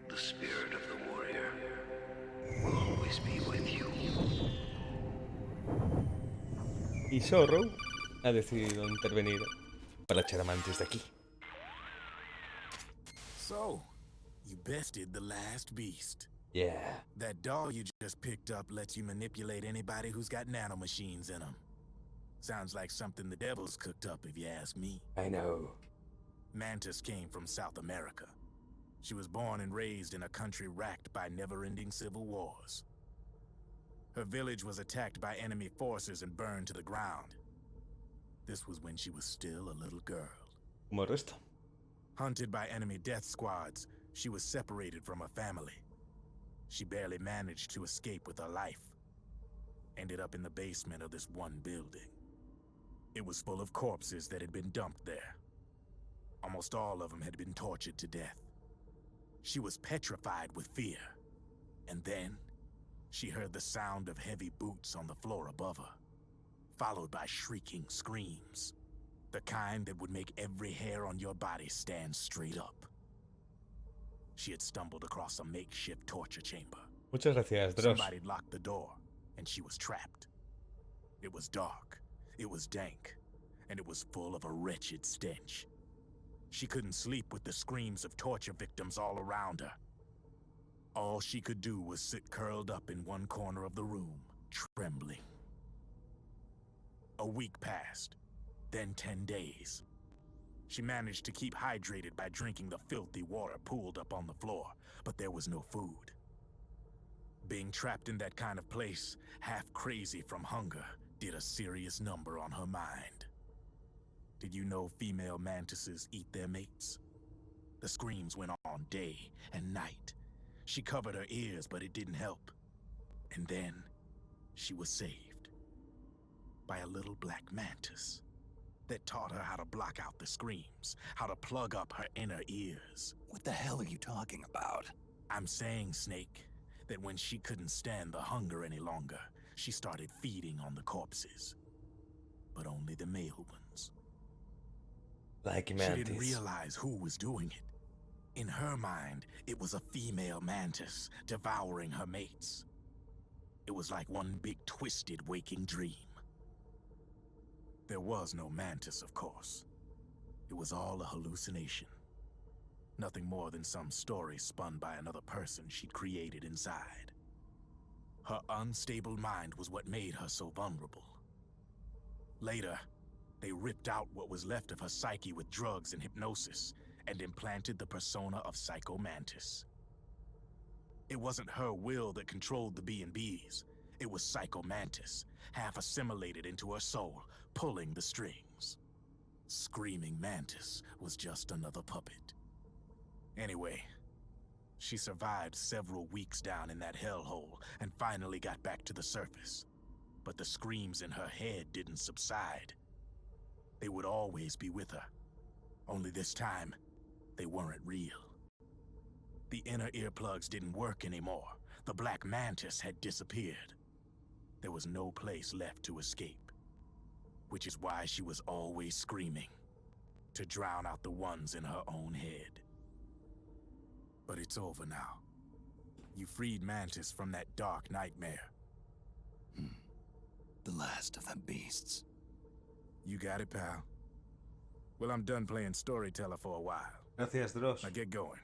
The spirit of the warrior will always be with you. Y Zorro ha decidido intervenir para echar amantes de aquí. So, you bested the last beast. Yeah. That doll you just picked up lets you manipulate anybody who's got nanomachines in them. Sounds like something the devil's cooked up, if you ask me. I know. Mantis came from South America. She was born and raised in a country racked by never-ending civil wars. Her village was attacked by enemy forces and burned to the ground. This was when she was still a little girl. Como el resto. Hunted by enemy death squads, she was separated from her family. She barely managed to escape with her life. Ended up in the basement of this one building. It was full of corpses that had been dumped there. Almost all of them had been tortured to death. She was petrified with fear. And then, she heard the sound of heavy boots on the floor above her, followed by shrieking screams. The kind that would make every hair on your body stand straight up. She had stumbled across a makeshift torture chamber. Muchas gracias, Dross. Somebody locked the door, and she was trapped. It was dark, it was dank, and it was full of a wretched stench. She couldn't sleep with the screams of torture victims all around her. All she could do was sit curled up in one corner of the room, trembling. A week passed, then 10 days. She managed to keep hydrated by drinking the filthy water pooled up on the floor, but there was no food. Being trapped in that kind of place, half crazy from hunger, did a serious number on her mind. Did you know female mantises eat their mates? The screams went on day and night. She covered her ears, but it didn't help. And then, she was saved by a little black mantis. that taught her how to block out the screams, how to plug up her inner ears. What the hell are you talking about? I'm saying, Snake, that when she couldn't stand the hunger any longer, she started feeding on the corpses. But only the male ones. Like She mantis. didn't realize who was doing it. In her mind, it was a female mantis devouring her mates. It was like one big twisted waking dream. There was no mantis, of course. It was all a hallucination. Nothing more than some story spun by another person she'd created inside. Her unstable mind was what made her so vulnerable. Later, they ripped out what was left of her psyche with drugs and hypnosis and implanted the persona of Psycho Mantis. It wasn't her will that controlled the B&Bs. It was Psycho Mantis, half assimilated into her soul, pulling the strings. Screaming Mantis was just another puppet. Anyway, she survived several weeks down in that hellhole and finally got back to the surface. But the screams in her head didn't subside. They would always be with her. Only this time, they weren't real. The inner earplugs didn't work anymore. The black mantis had disappeared. There was no place left to escape. Which is why she was always screaming, to drown out the ones in her own head. But it's over now. You freed Mantis from that dark nightmare. The last of them beasts. You got it, pal. Well, I'm done playing storyteller for a while. Gracias, Dross. Now get going.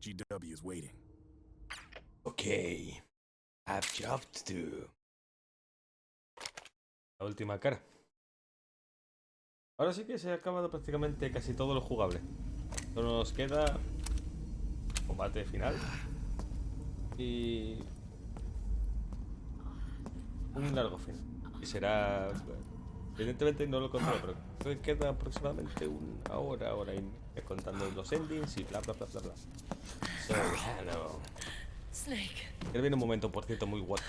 GW is waiting. Okay. I've job to do. La última cara. Ahora sí que se ha acabado prácticamente casi todo lo jugable. Solo nos queda combate final y un largo fin. Y será, evidentemente no lo controlo, pero queda aproximadamente una hora, hora y contando los endings y bla bla bla bla bla. So, hello. Snake. Que viene un momento, por cierto, muy guapo.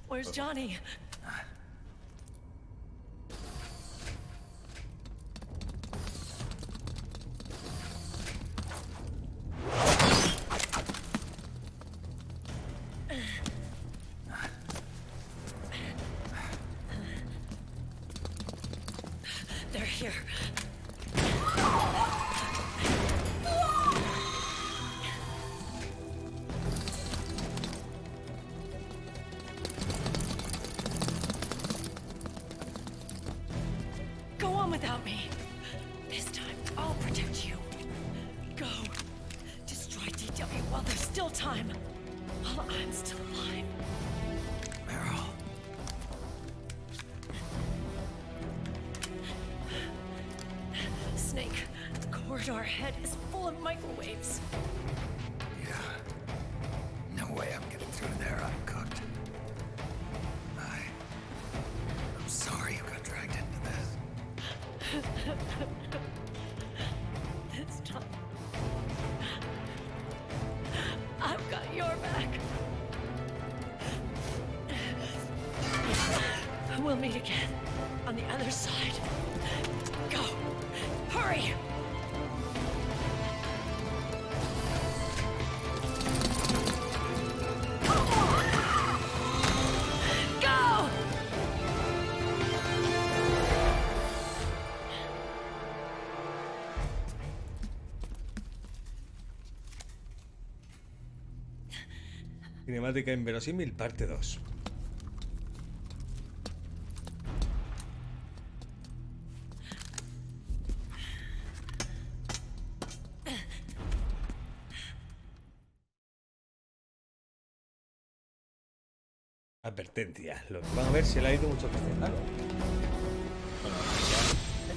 Where's Johnny? They're here. Go on without me. This time, I'll protect you. Go. Destroy DW while there's still time. While I'm still alive. Meryl. Snake, the corridor ahead is full of microwaves. Yeah. No way I'm getting through there uncooked. I'm sorry you got dragged into this. This time, I've got your back. We'll meet again on the other side. Go! Hurry! Go! Cinemática inverosímil, parte 2. Advertencia, lo que van a ver se le ha ido mucho castellano. Bueno,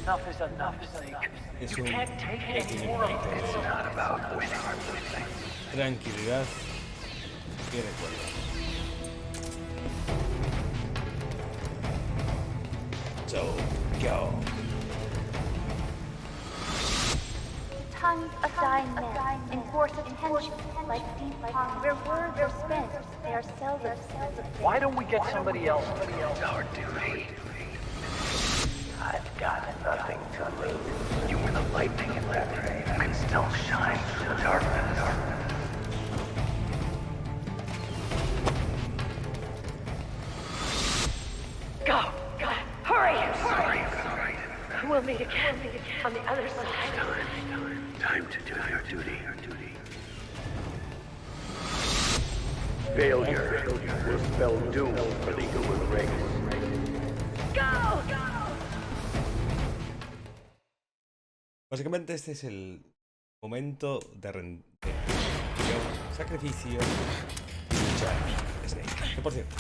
Enough is enough, Snake. es You un can't take any more of this. It's not about winning or losing. tranquilidad y recuerda. So, go. Tongues of dying men enforce attention like deep ponds where words are spent. They are seldom. Why don't we get somebody else? It's our duty. I've got nothing to lose. You were the lightning in that ray that can still shine through the darkness. Go! Hurry! Sorry. We'll meet again on the other side. Time to do your duty. Failure will spell doom for the human race. Go! Básicamente este es el momento de sacrificio de Snake. Que por cierto,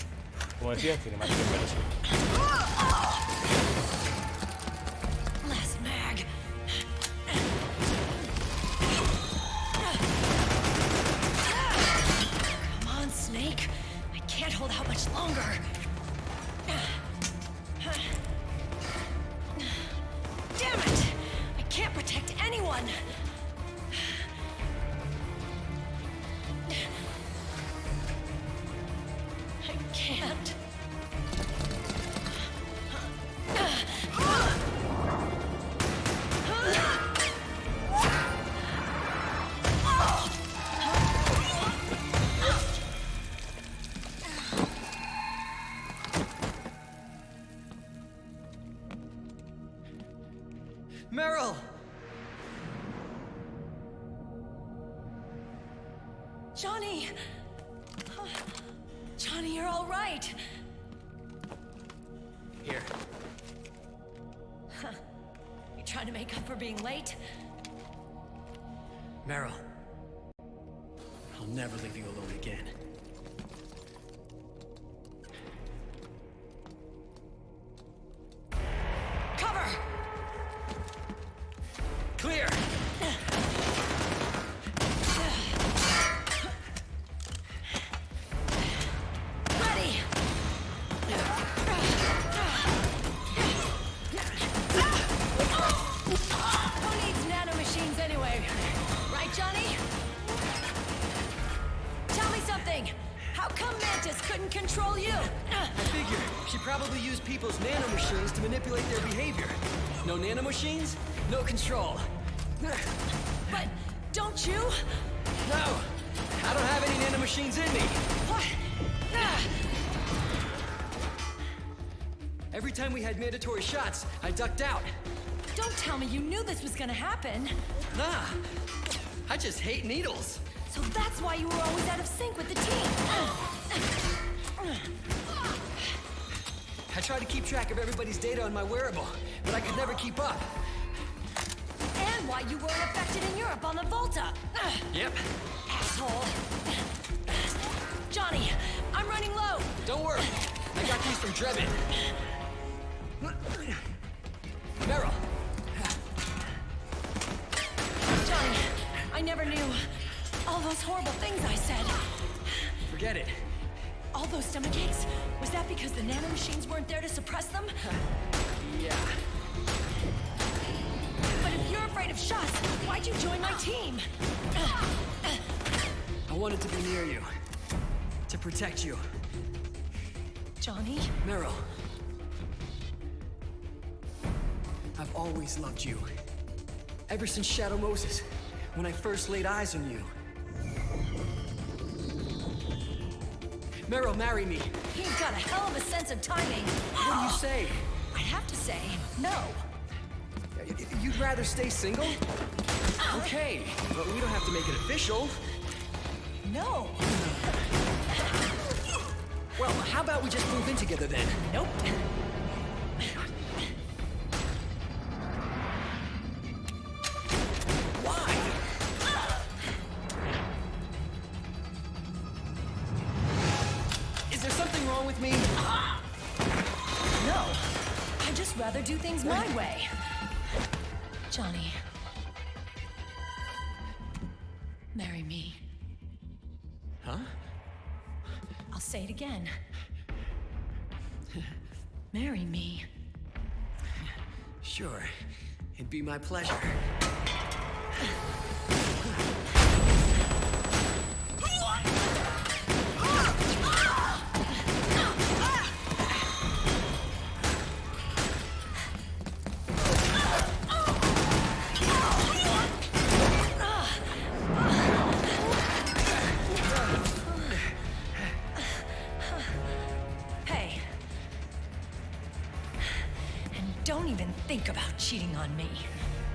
como decía, cinemática en versión. Last mag. Come on, Snake. I can't hold out much longer. Damn it! I can't protect anyone. I can't. Meryl! Johnny! Johnny, you're all right. Here. You trying to make up for being late? Meryl. I'll never leave you alone again. Cover! Clear! Ready! Who needs nanomachines anyway? Right, Johnny? Tell me something! How come Mantis couldn't control you? I figure she probably used people's nanomachines to manipulate their behavior. No nanomachines, no control. But don't you? No! I don't have any nanomachines in me! What? Every time we had mandatory shots, I ducked out. Don't tell me you knew this was gonna happen. Nah, I just hate needles. So that's why you were always out of sync with the team. I tried to keep track of everybody's data on my wearable, but I could never keep up. And why you weren't affected in Europe on the Volta. Yep. Asshole. Johnny, I'm running low. Don't worry, I got these from Drebin. Meryl. Johnny, I never knew all those horrible things I said. Forget it. All those stomach aches, was that because the nanomachines weren't there to suppress them? Yeah. But if you're afraid of shots, why'd you join my team? I wanted to be near you. To protect you. Johnny? Meryl. I've always loved you. Ever since Shadow Moses, when I first laid eyes on you. Meryl, marry me. You've got a hell of a sense of timing. What do you say? I'd have to say no. You'd rather stay single? Okay, but we don't have to make it official. No. Well, how about we just move in together then? Nope. Why? Is there something wrong with me? No. I'd just rather do things my way. Johnny. Marry me. Huh? I'll say it again. Marry me. Sure. It'd be my pleasure. Don't even think about cheating on me.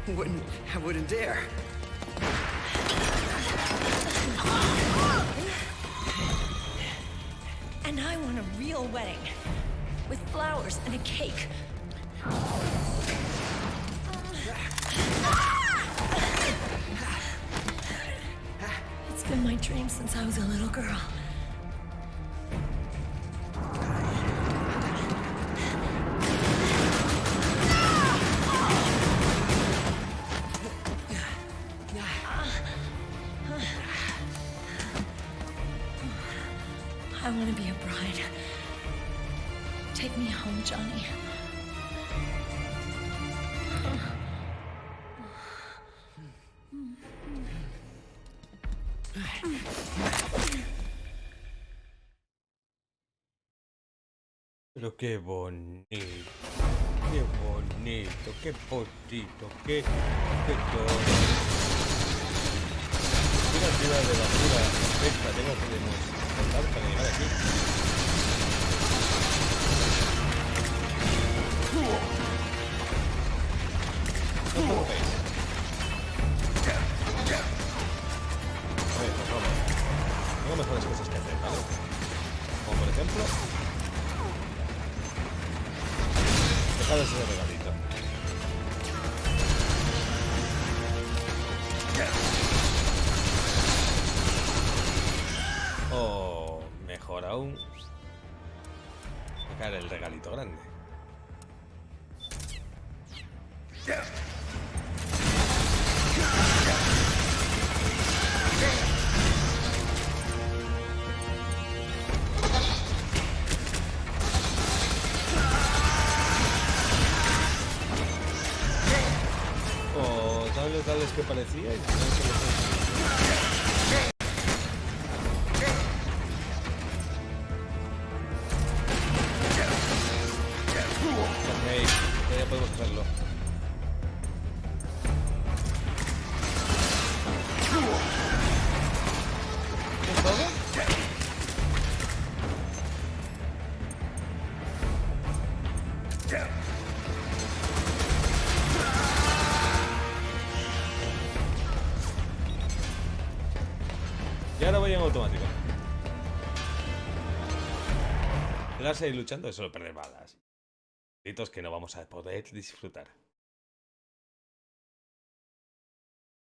I wouldn't dare. And I want a real wedding. With flowers and a cake. It's been my dream since I was a little girl. I want to be a bride. Take me home, Johnny. Pero qué bonito, qué bonito, qué potito, qué todo. Una ciudad de basura perfecta, tengo que demostrar para llegar aquí. No os preocupéis. A ver, pues vamos. Tengo mejores cosas que hacer, ¿vale? Como por ejemplo... dejar ese regalito. O mejor aún, sacar el regalito grande. O tales que parecía y ya podemos hacerlo. ¿Es todo? Y ahora voy en automático. Quedarse ahí luchando es solo perder balas. Gritos que no vamos a poder disfrutar.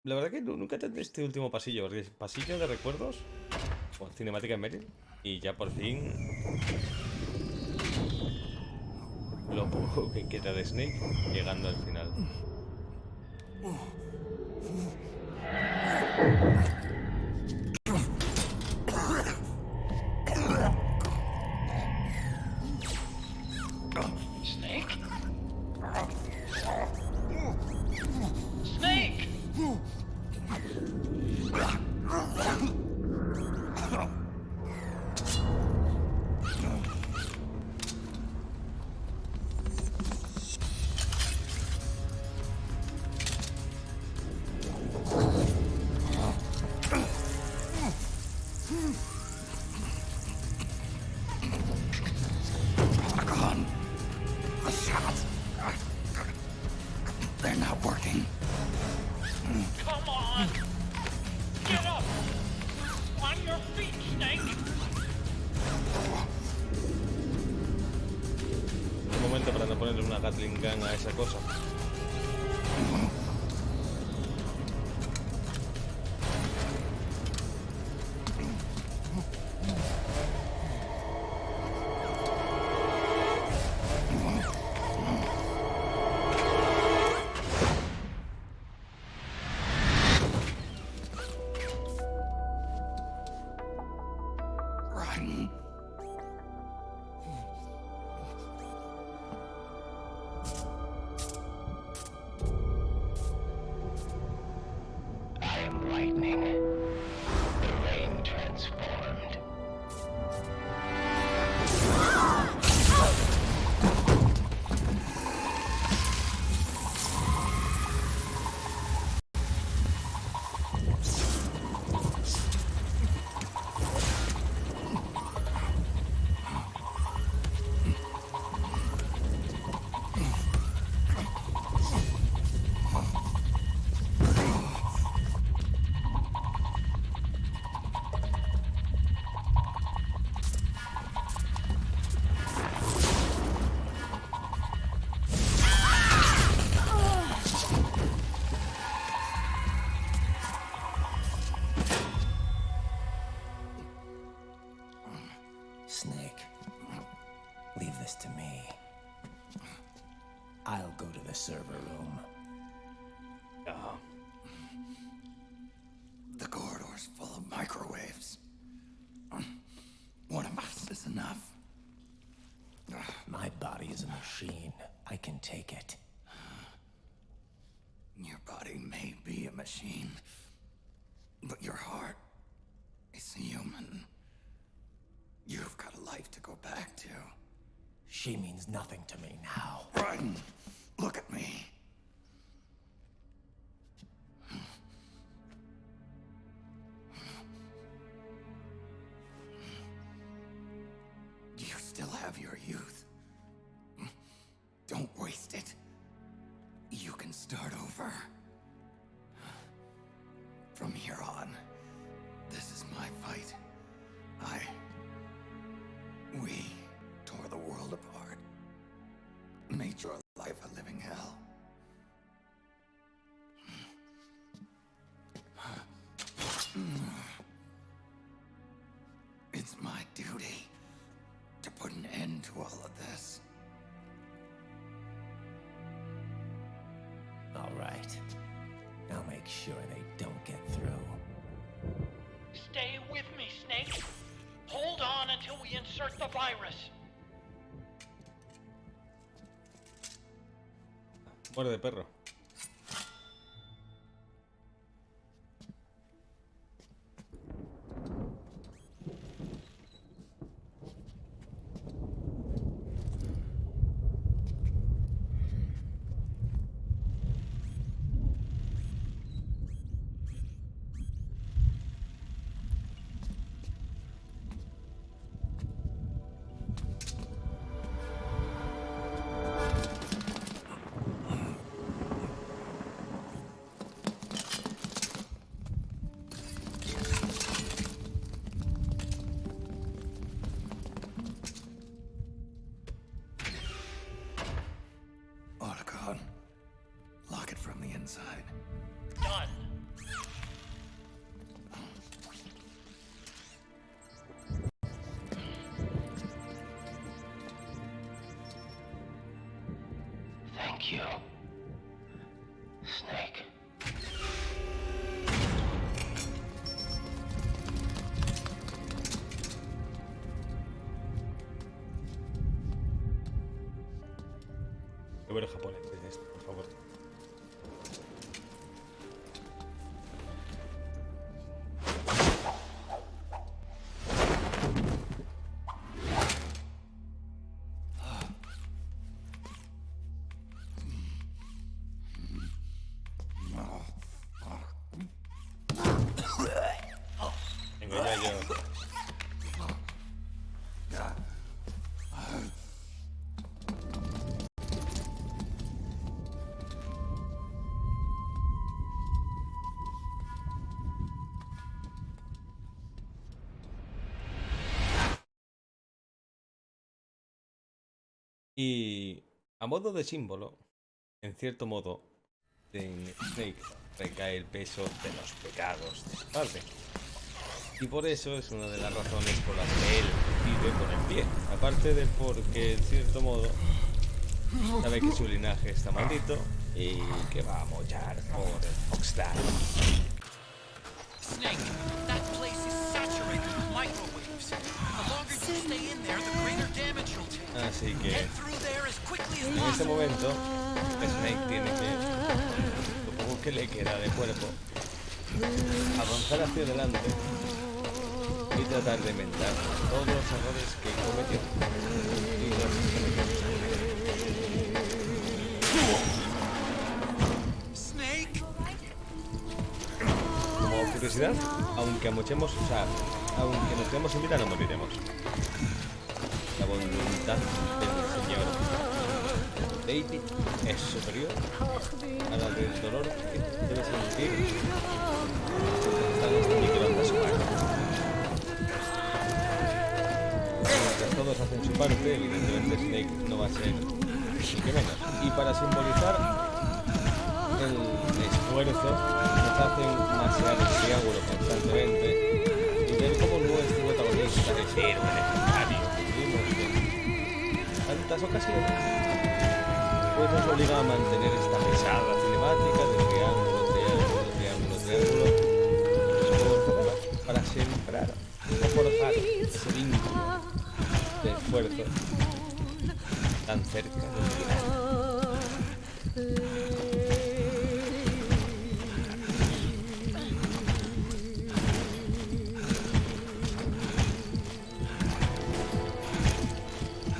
La verdad que nunca tendré este último pasillo, porque es pasillo de recuerdos o cinemática en Meryl. Y ya por fin lo poco que queda de Snake llegando al final. Para no ponerle una Gatling Gun a esa cosa. Leave this to me. I'll go to the server room. The corridor's full of microwaves. One of us is enough. My body is a machine. I can take it. Your body may be a machine, but your heart is human. You've got a life to go back to. She means nothing to me now. Run! Look at me. You still have your youth. Don't waste it. You can start over. From here on, this is my fight. We tore the world apart. Made your life a living hell. It's my duty to put an end to all of this. All right. I'll make sure they don't get through. Stay with me, Snake. Hold on until we insert the virus. Muerde, perro. Lock it from the inside. Done. Thank you, Snake. Yo ver el japonés de esto, por favor. Venga, ya yo. Y a modo de símbolo, en cierto modo, en Snake recae el peso de los pecados de su padre. Y por eso es una de las razones por las que él vive con el pie. Aparte de porque, en cierto modo, sabe que su linaje está maldito y que va a mollar por Rockstar. Snake, that place is saturated with microwaves. The longer you stay in there, the greater damage you'll take. Así que Get through there as quickly as en este possible. momento Snake tiene que, lo poco que le queda de cuerpo, avanzar hacia adelante y tratar de enmendar todos los errores que cometió y los que cometió. Snake. Como curiosidad, aunque amochemos usar, aunque nos quedemos sin vida, no moriremos. La voluntad del Señor David es superior a la del dolor que debe sentir están estas microondas humanas. Mientras todos hacen su parte, evidentemente Snake no va a ser ni que menos. Y para simbolizar el esfuerzo, nos hacen masear el triángulo constantemente y ver cómo nuestro protagonista es héroe legendario. ciertas ocasiones, pues nos obliga a mantener esta pesada cinemática de triángulo, triángulo, triángulo, triángulo, para sembrar o forjar ese vínculo de esfuerzo tan cerca del final.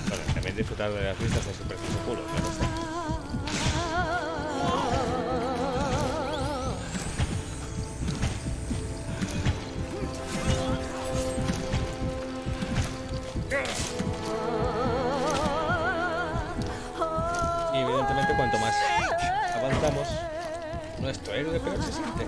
Bueno, también disfrutar de las vistas es un precioso culo, claro está. Y evidentemente cuanto más avanzamos, nuestro héroe peor se siente.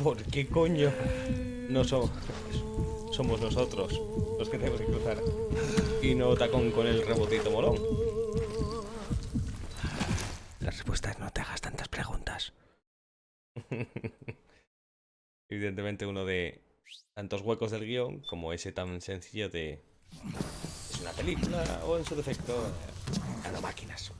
¿Por qué coño no somos nosotros los que tenemos que cruzar y no Tacón con el rebotito molón? La respuesta es no te hagas tantas preguntas. Evidentemente uno de tantos huecos del guión como ese tan sencillo de es una película o en su defecto nanomáquinas.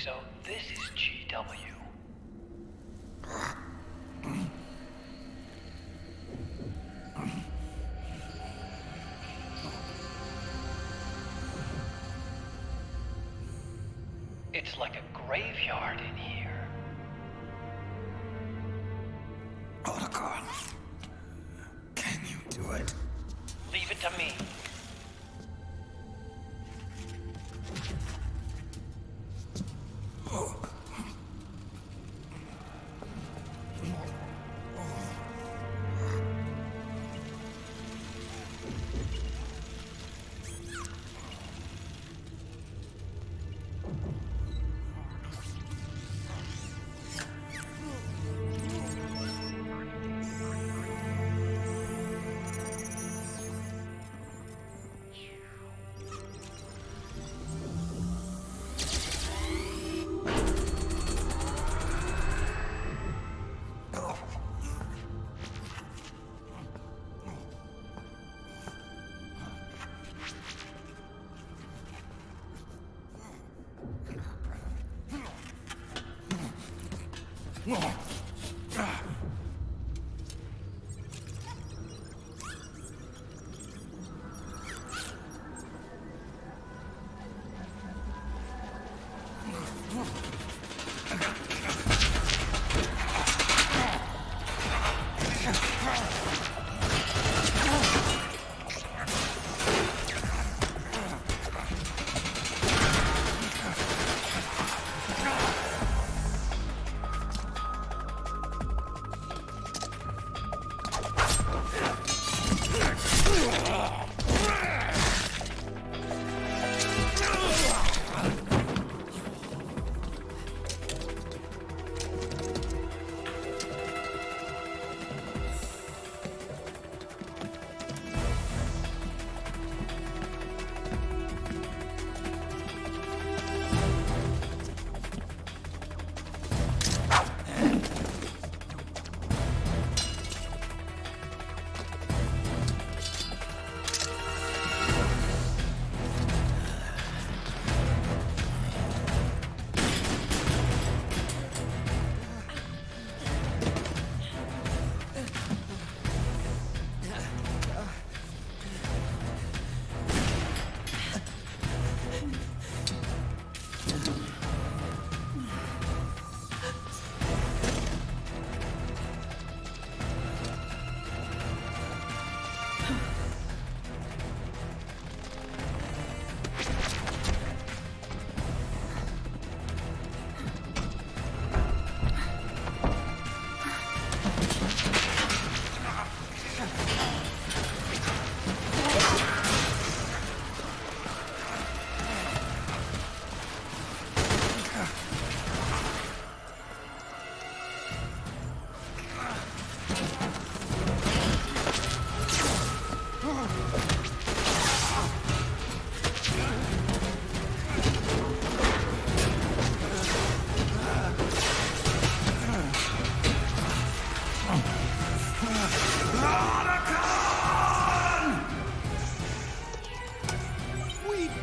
So this is GW. It's like a graveyard in here. Otacon, can you do it? Leave it to me.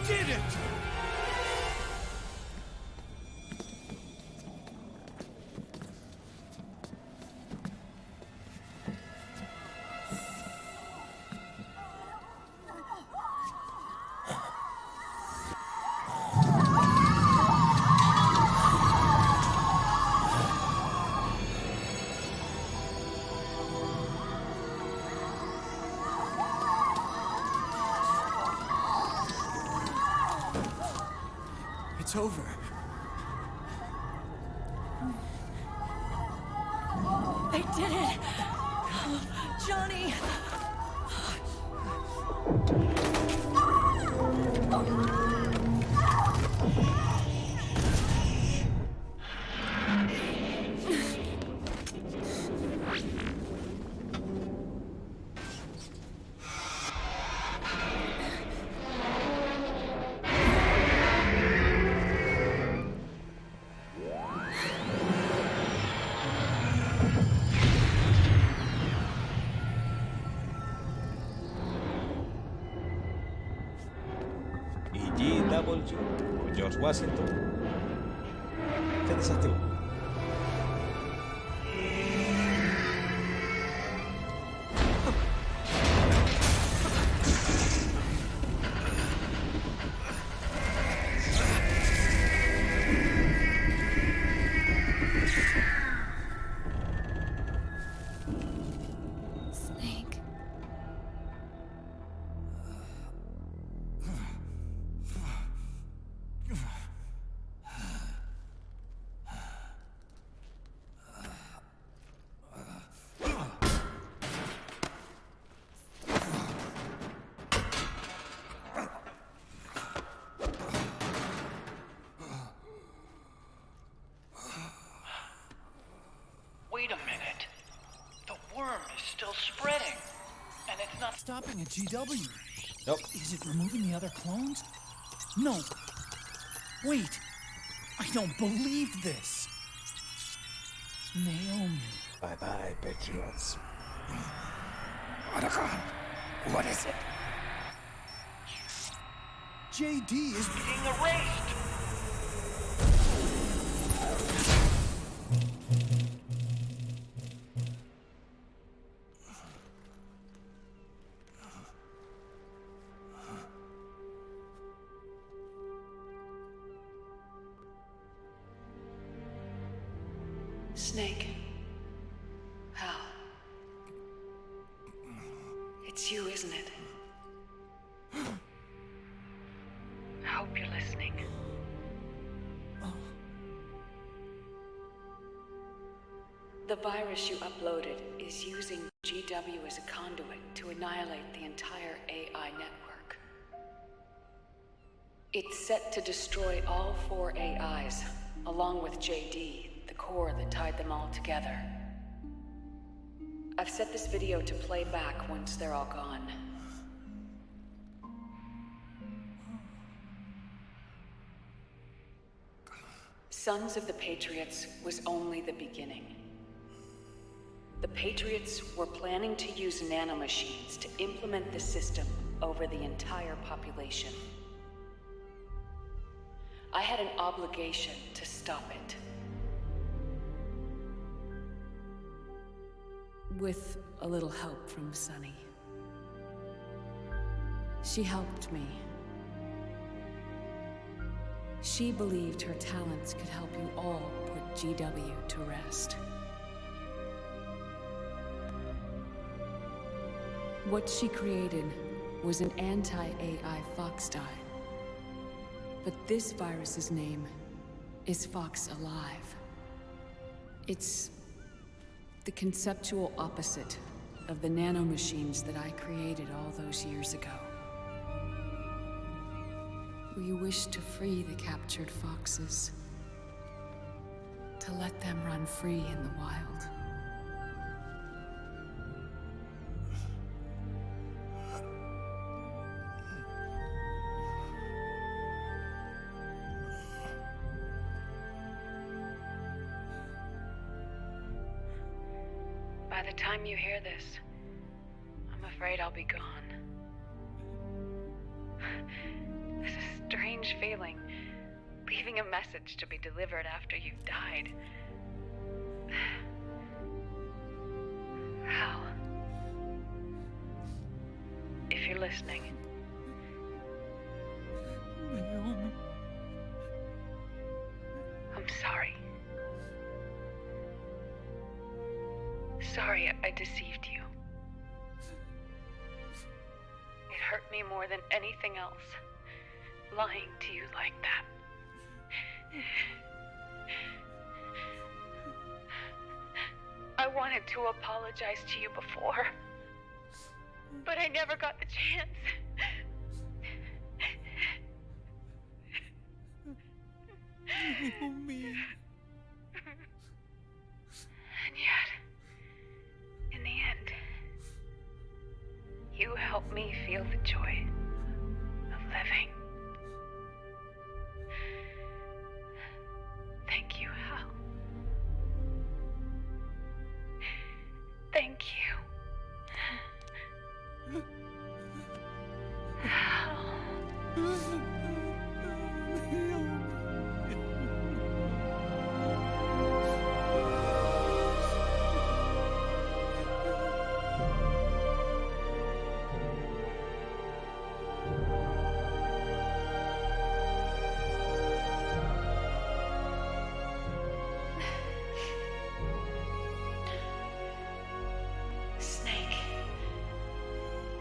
did it! It's over. They did it! Johnny! George Washington se desactivó. Wait a minute. The worm is still spreading, and it's not stopping at GW. Nope. Is it removing the other clones? No. Wait. I don't believe this. Naomi. Bye-bye, Patriots. Otacon, what is it? JD is being erased. Snake. Hal. It's you, isn't it? I hope you're listening. The virus you uploaded is using GW as a conduit to annihilate the entire AI network. It's set to destroy all 4 AIs, along with JD, the core that tied them all together. I've set this video to play back once they're all gone. Sons of the Patriots was only the beginning. The Patriots were planning to use nanomachines to implement the system over the entire population. I had an obligation to stop it. With a little help from Sunny. She helped me. She believed her talents could help you all put GW to rest. What she created was an anti-AI fox dye. But this virus's name is Fox Alive. It's the conceptual opposite of the nanomachines that I created all those years ago. We wish to free the captured foxes, to let them run free in the wild. By the time you hear this, I'm afraid I'll be gone. This is strange feeling, leaving a message to be delivered after you've died. Hal, if you're listening, I'm sorry. Sorry I deceived you. It hurt me more than anything else, lying to you like that. I wanted to apologize to you before, but I never got the chance. And yet, in the end, you helped me feel the joy of living. Thank you, Hal. Thank you. Hal. Snake,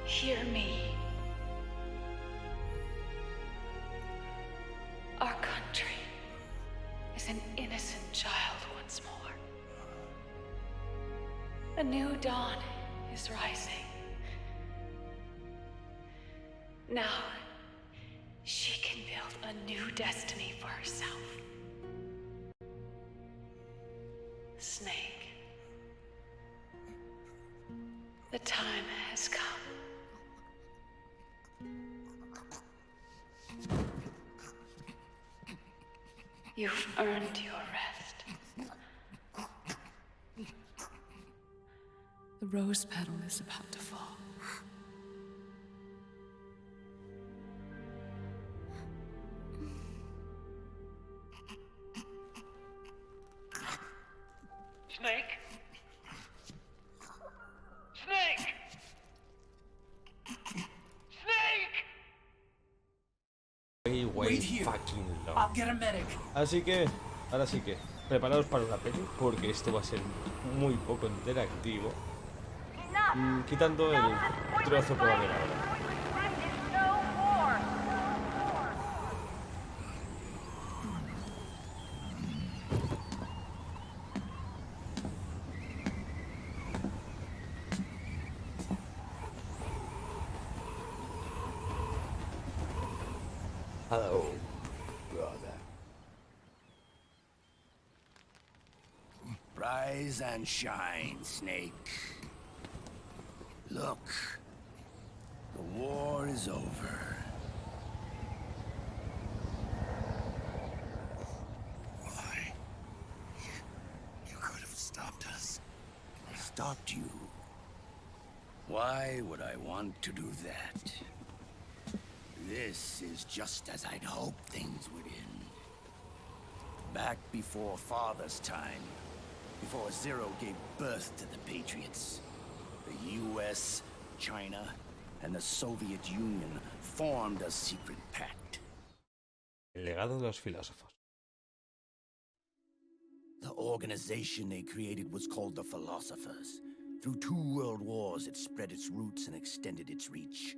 hear me. Our country is an innocent child once more. A new dawn is rising. Now, she can build a new destiny for herself. Snake, the time has come. You've earned your rest. The rose petal is about to fall. Snake? Snake! Snake! Way fucking long. I'll get a medic. Así que, ahora sí que, preparaos para una peli, porque esto va a ser muy poco interactivo. Quitando el trozo que va a haber ahora. Hello, brother. Rise and shine, Snake. Look, the war is over. Why? You could have stopped us. Stopped you? Why would I want to do that? This is just as I'd hoped things would end. Back before Father's time, before Zero gave birth to the Patriots, the US, China, and the Soviet Union formed a secret pact. El legado de los filósofos. The organization they created was called the Philosophers. Through 2 world wars, it spread its roots and extended its reach.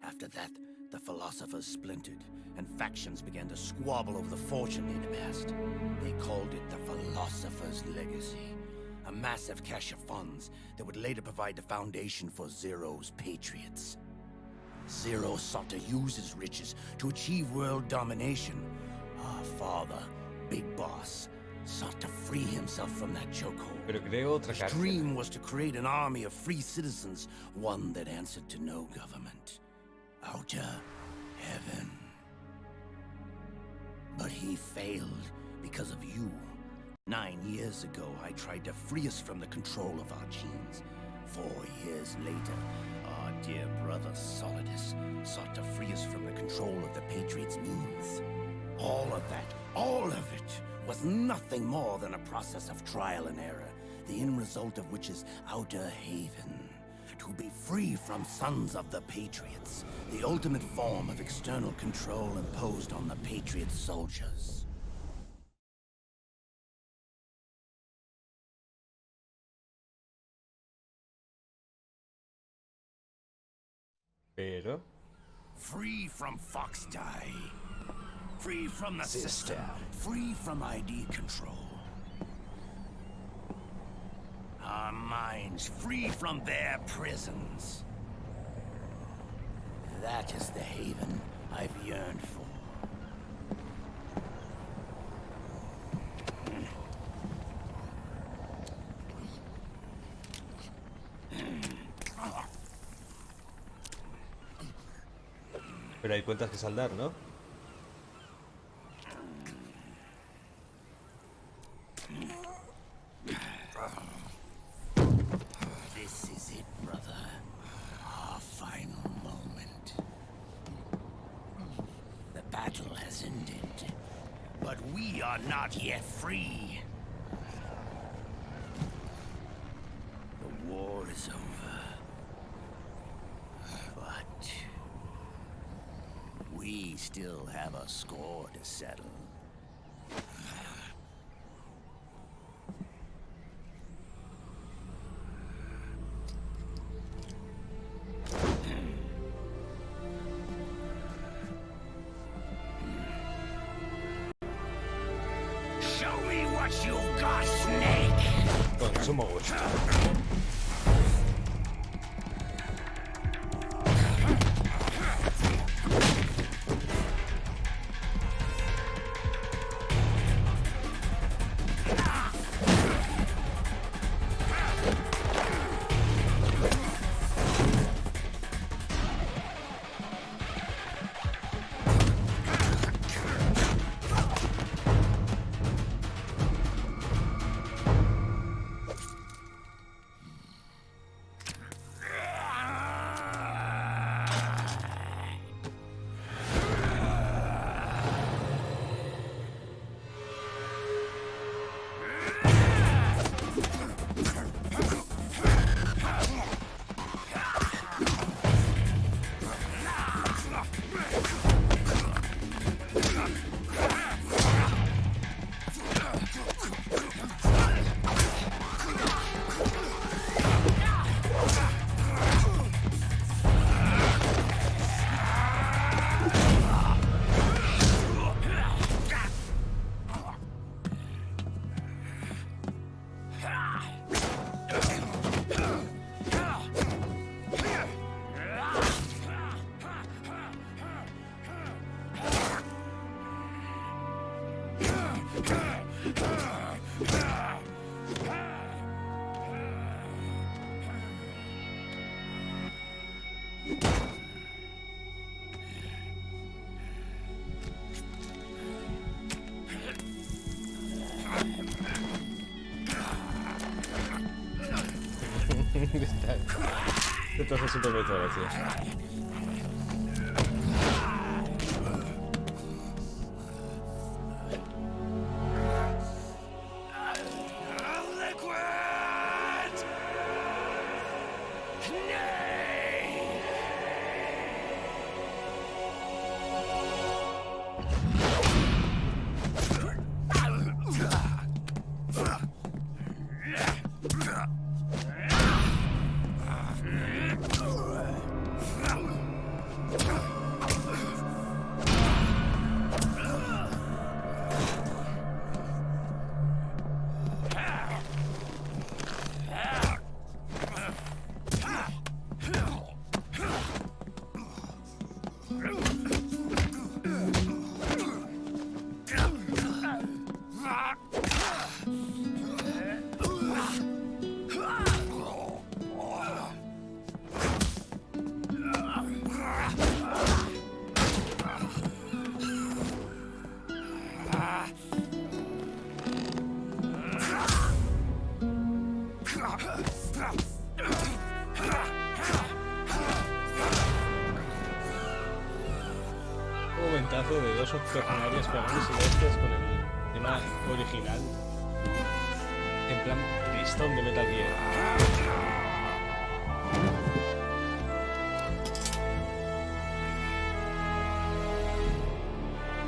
After that, the Philosophers splintered, and factions began to squabble over the fortune they'd amassed. They called it the Philosopher's Legacy, a massive cache of funds that would later provide the foundation for Zero's Patriots. Zero sought to use his riches to achieve world domination. Our father, Big Boss, sought to free himself from that chokehold. Pero creó otra His dream was to create an army of free citizens, one that answered to no government. Outer heaven. But he failed because of you. 9 years ago, I tried to free us from the control of our genes. 4 years later, our dear brother Solidus sought to free us from the control of the Patriots' means. All of it, was nothing more than a process of trial and error, the end result of which is Outer Haven. To be free from sons of the Patriots, the ultimate form of external control imposed on the Patriot soldiers. Pero... Free from Foxdie. Free from the system. Free from ID control. Our minds free from their prisons. That is the haven I've yearned for. Pero hay cuentas que saldar, ¿no? This is it, brother. Our final moment. The battle has ended, but we are not yet free. The war is over, but we still have a score to settle. Show me what you've got, Snake! Con eso me gusta. Entonces siempre me hizo gracia. Un momentazo de dos octogenarios pegando silencios con el tema original. En plan tristón de Metal Gear.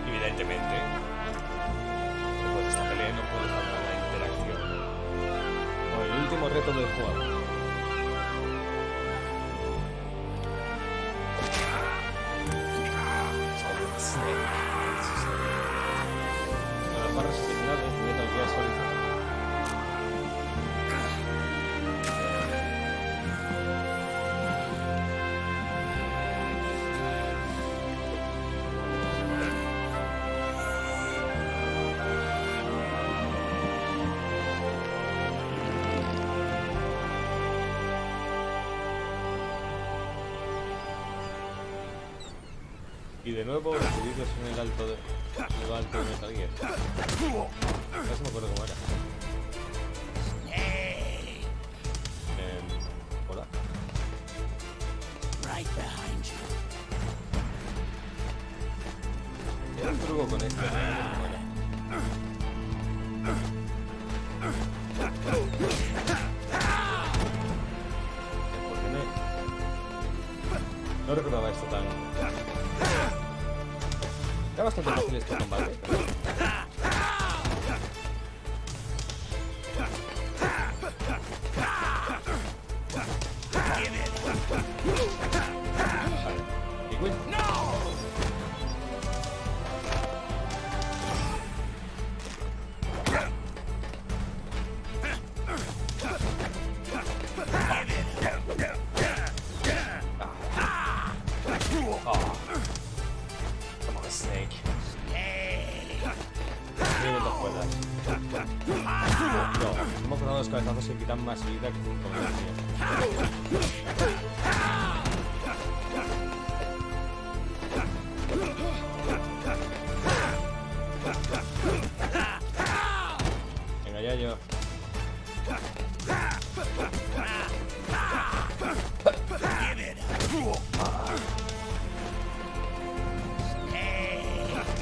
Evidentemente, después de esta pelea no puede faltar la interacción con el último reto del juego. Las barras originales de Metal Gear Solid. Y de nuevo recibidos en el alto de Metal Gear. No se me acuerdo cómo era. Hola. Hay un truco con esto, no me acuerdo cómo era. No recordaba esto tan... Está bastante fácil este combate. ¿Y Will? Los cabezazos se quitan más vida que un comercio. Venga, ya yo.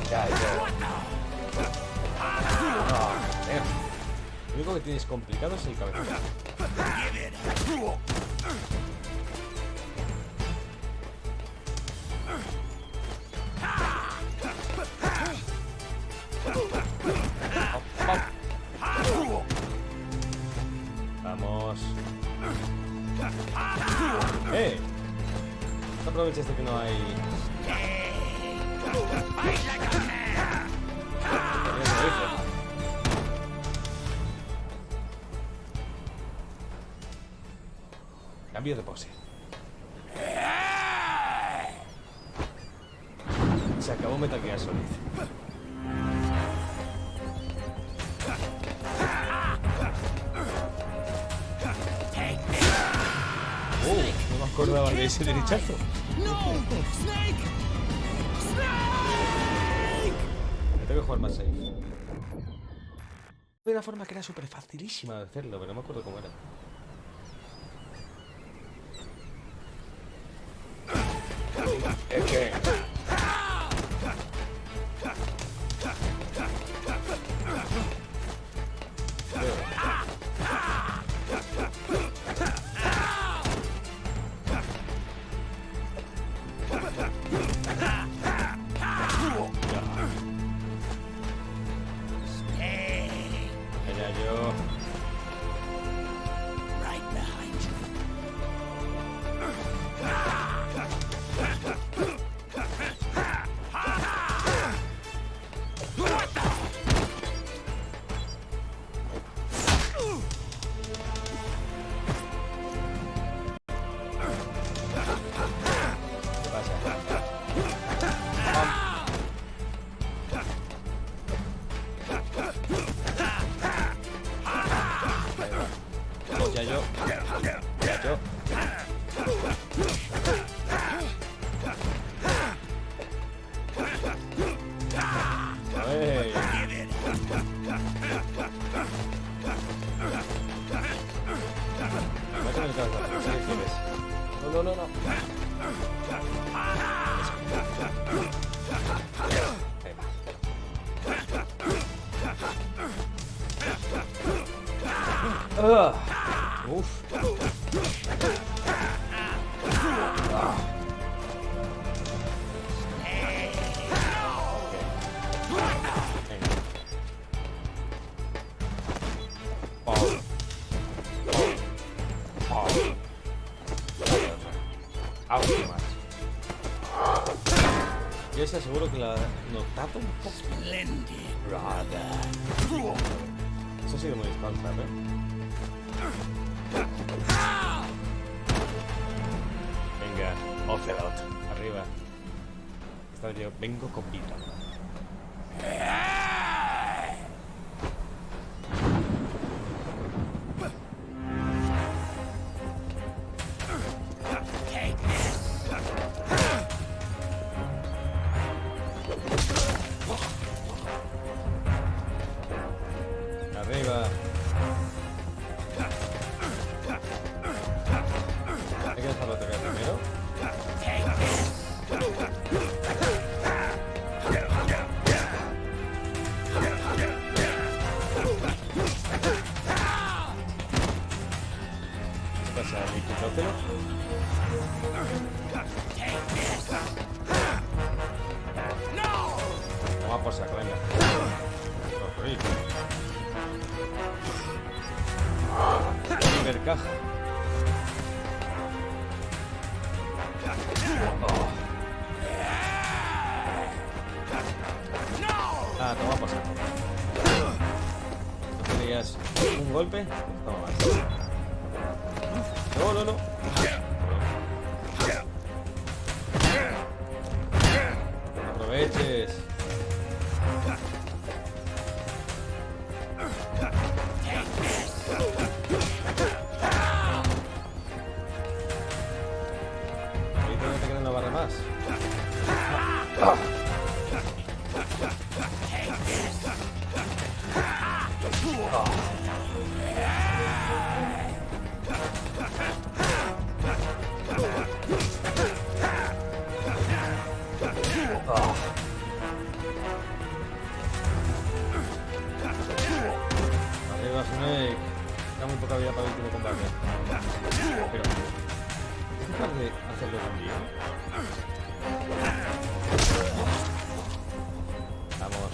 Ya yo. Lo único que tienes complicado es el cabezazo. Vamos. No aproveches de que no hay... Cambio de pose. Se acabó Metal Gear Solid. No me acordaba de ese derechazo. Me tengo que jugar más safe. De una forma que era súper facilísima de hacerlo, pero no me acuerdo cómo era. Es que... No. Uf. Yo se aseguro que la notado un poco. Eso ha sido muy espantoso, Venga, Ocelot, arriba. Esta vez yo vengo con vida. Arriba. Hay que dejarlo atacar primero. ¿Qué pasa? ¿Mi quitócelo? Vamos por saco, venga. Primer caja. Ah, toma por saco. ¿No tenías un golpe? Toma más. No, no, no. No aproveches. Arriba, Snake. Queda muy poca vida para el último combate. Pero, ¿es capaz de hacerlo también? Vamos.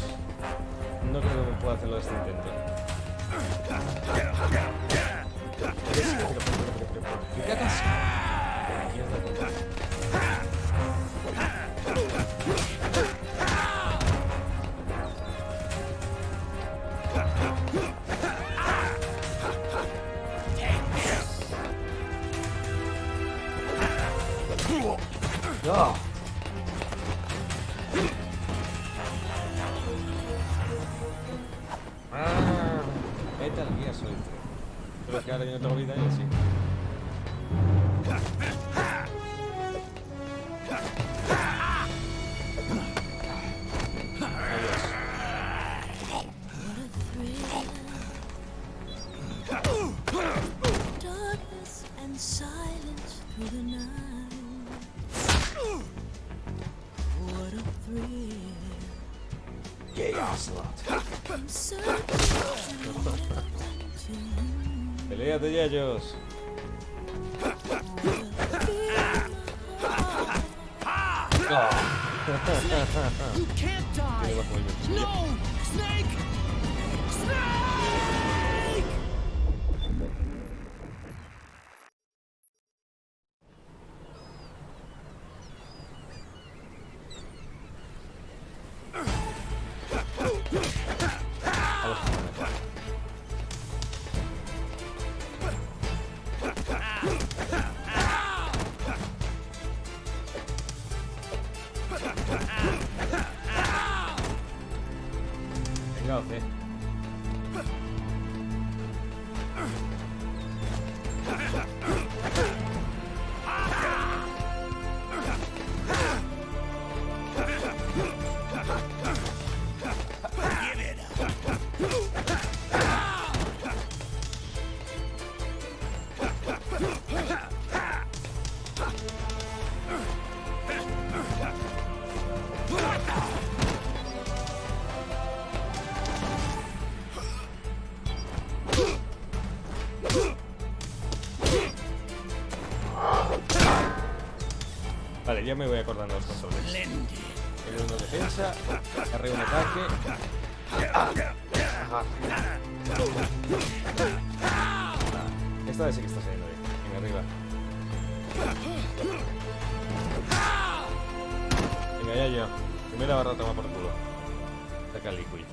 No creo que pueda hacerlo este intento. ¿Qué te hagas? No. Metal Gear Solid 3. Pero es que ahora yo no tengo vida y así. Pelea de yayos. You can't die. No, Snake! Snake! Venga, Oce. ya me voy acordando los controles. L1 defensa, R1 ataque. Ajá. Esta vez sí que está saliendo bien. Venga, arriba. Venga, ya yo. Primera barra toma por culo. Saca el liquid.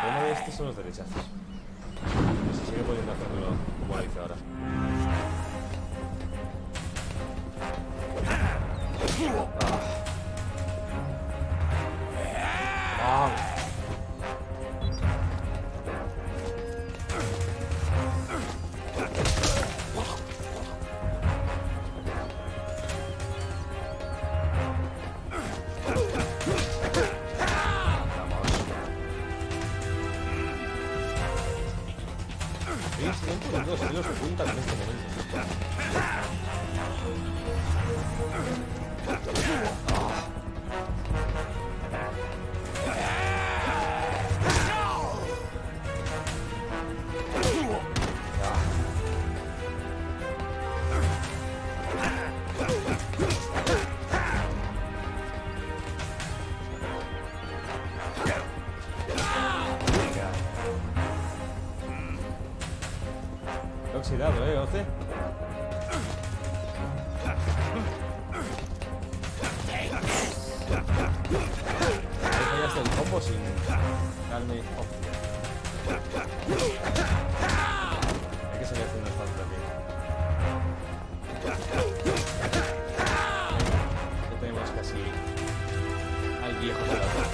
Uno de estos son los derechazos. No sé si sigue pudiendo hacerlo como lo hice ahora. Los apuntan en este momento. Oxidado, Oce. Ahí fallaste el combo sin darme opción. Hay que seguir haciendo esto también. Ya tenemos casi al viejo de la otra.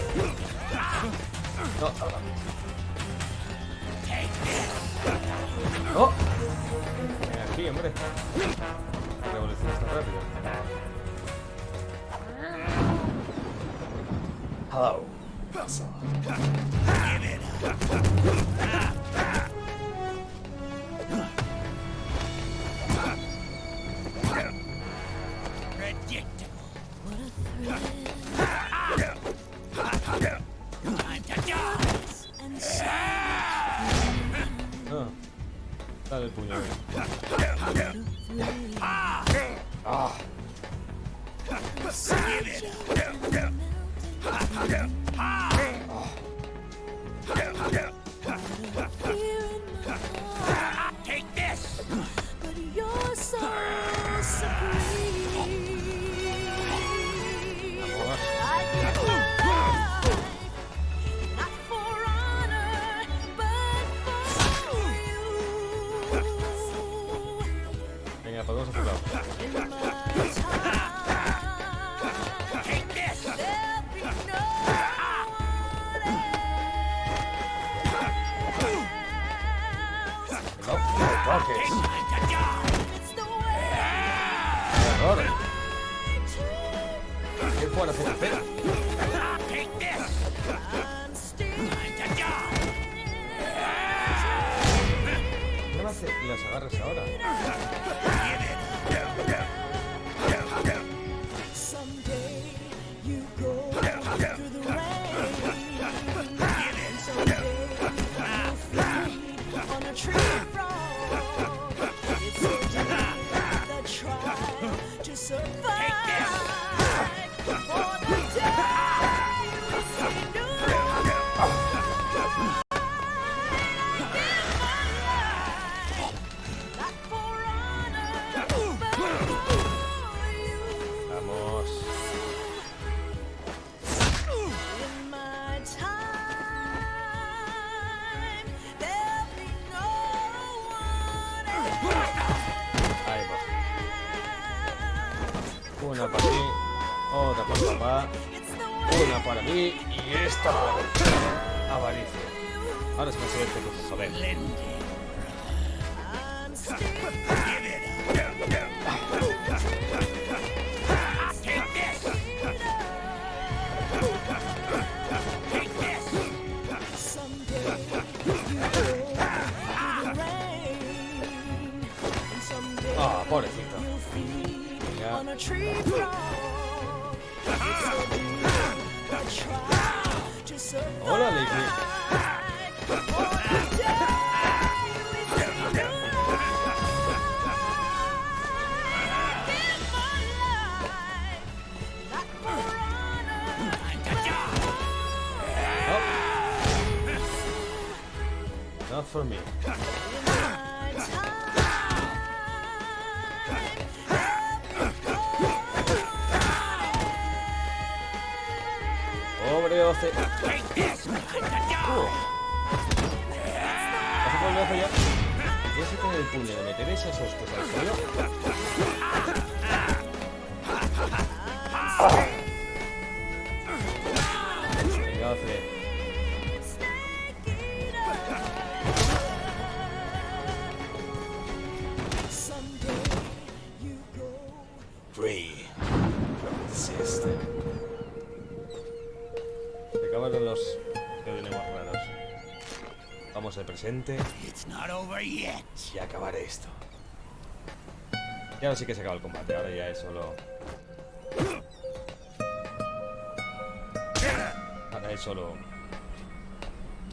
No, ahora. ¡Oh! Aquí, hombre. La revolución está rápida. Hello. Dale el puño. Take this! But you're so supreme. I give my life, not for honor, but for you. Venga, podemos hacerlo. Take this! There'll be no toques. Error. ¿Qué puedo hacer? Espera. ¿Qué me hace las agarras ahora? Una para ti, otra para papá, una para mí y esta para avaricia. Ahora es más suerte, pues joder. Ah, pobrecito. Hola, Liquid. for me. Pobre Oce. ¿Vas a poner Oce ya? Tienes que tener el puño de meter esas hostias al suelo. Venga, Oce. Free. ¿Qué es esto? Se acabaron los tenemos raros. Vamos al presente. Y acabar esto. Y ahora sí que se acaba el combate. Ahora ya es solo... Ahora es solo...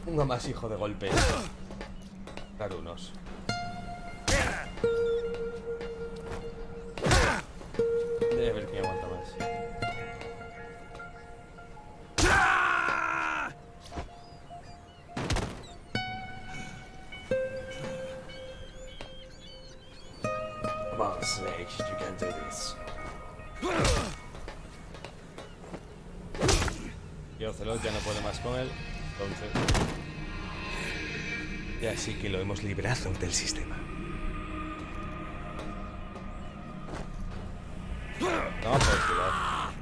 un más hijo de golpes. Dar unos. Debe ver quién aguanta más. Come on, Snake, you can do this. Y Ocelot ya no puede más con él, entonces... Y así que lo hemos librado del sistema. No, por cuidado.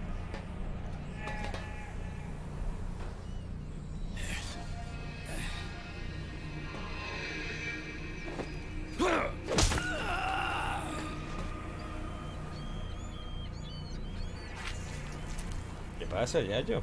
¿Qué pasa, Yayo?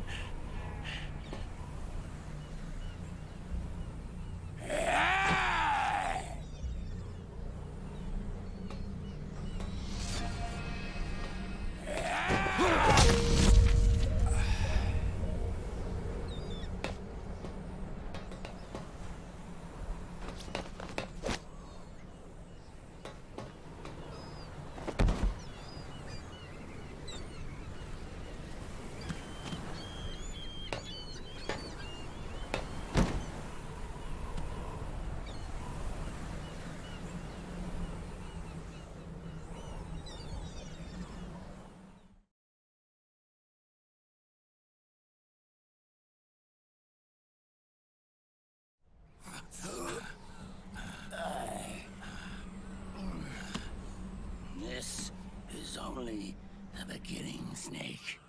This is only the beginning, Snake.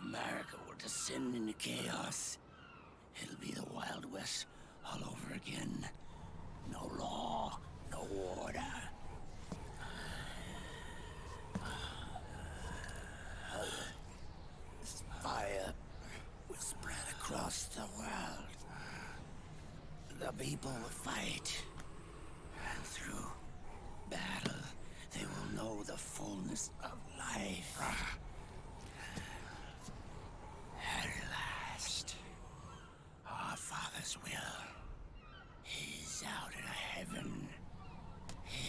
America will descend into chaos. It'll be the Wild West all over again. No law, no order. Fire will spread across the world. The people will fight. And through battle, they will know the fullness of life. At last, our Father's will is out of heaven,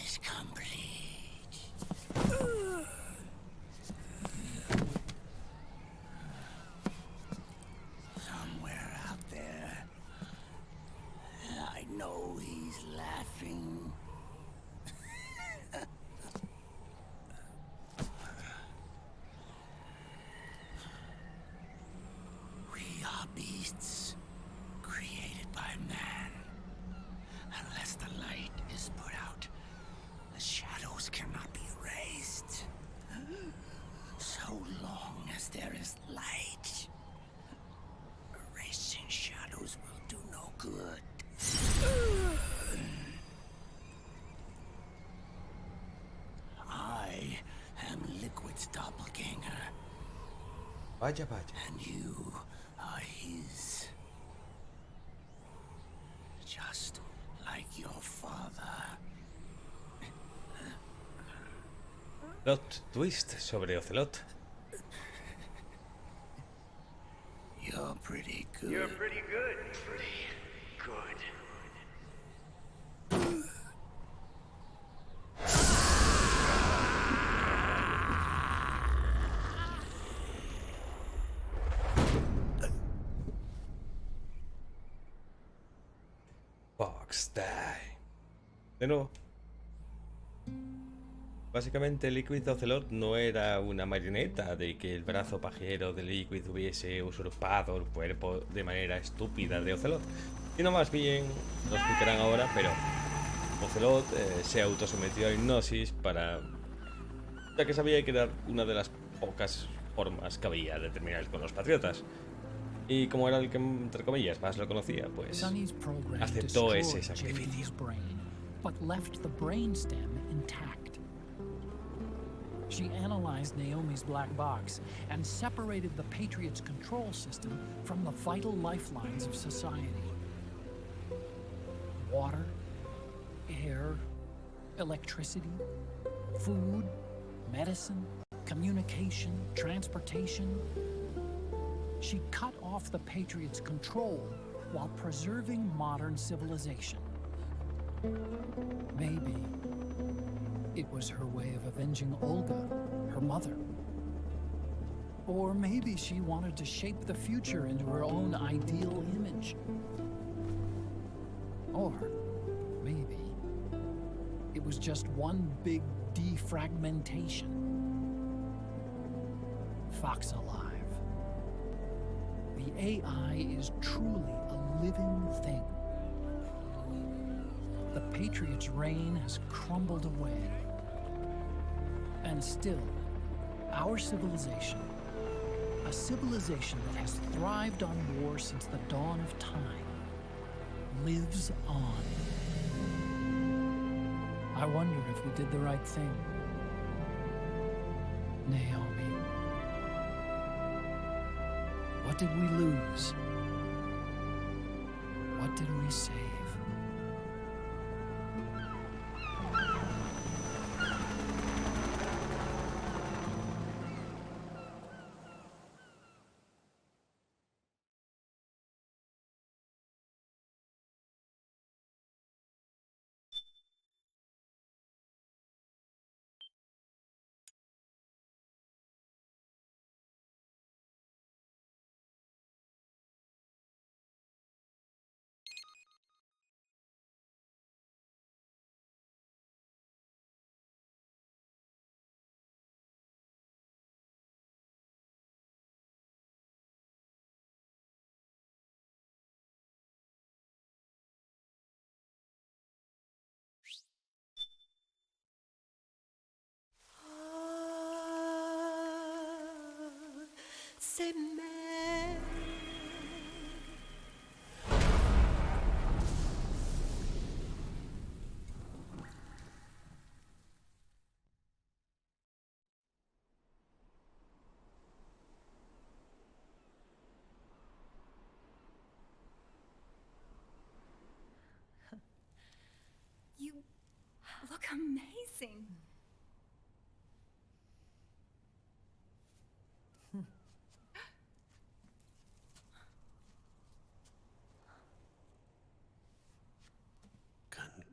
is complete. Somewhere out there, I know he's laughing. We are beasts created by man. Unless the light is put out, the shadows cannot be erased. So long as there is light, erasing shadows will do no good. I am Liquid's doppelganger. Vaya, vaya. And you are his. Just like your father. Plot twist sobre Ocelot. You're pretty good. You're pretty good. Pretty good. Fox Die. De nuevo. Básicamente Liquid Ocelot no era una marioneta de que el brazo pajero de Liquid hubiese usurpado el cuerpo de manera estúpida de Ocelot, sino más bien, lo explicarán ahora, pero Ocelot se autosometió a hipnosis ya que sabía que era una de las pocas formas que había de terminar con los patriotas. Y como era el que, entre comillas, más lo conocía, pues aceptó ese sacrificio. She analyzed Naomi's black box and separated the Patriot's control system from the vital lifelines of society. Water, air, electricity, food, medicine, communication, transportation. She cut off the Patriot's control while preserving modern civilization. Maybe it was her way of avenging Olga, her mother. Or maybe she wanted to shape the future into her own ideal image. Or maybe it was just one big defragmentation. Fox alive. The AI is truly a living thing. The Patriot's reign has crumbled away. And still, our civilization, a civilization that has thrived on war since the dawn of time, lives on. I wonder if we did the right thing. Naomi. What did we lose? What did we save? You look amazing.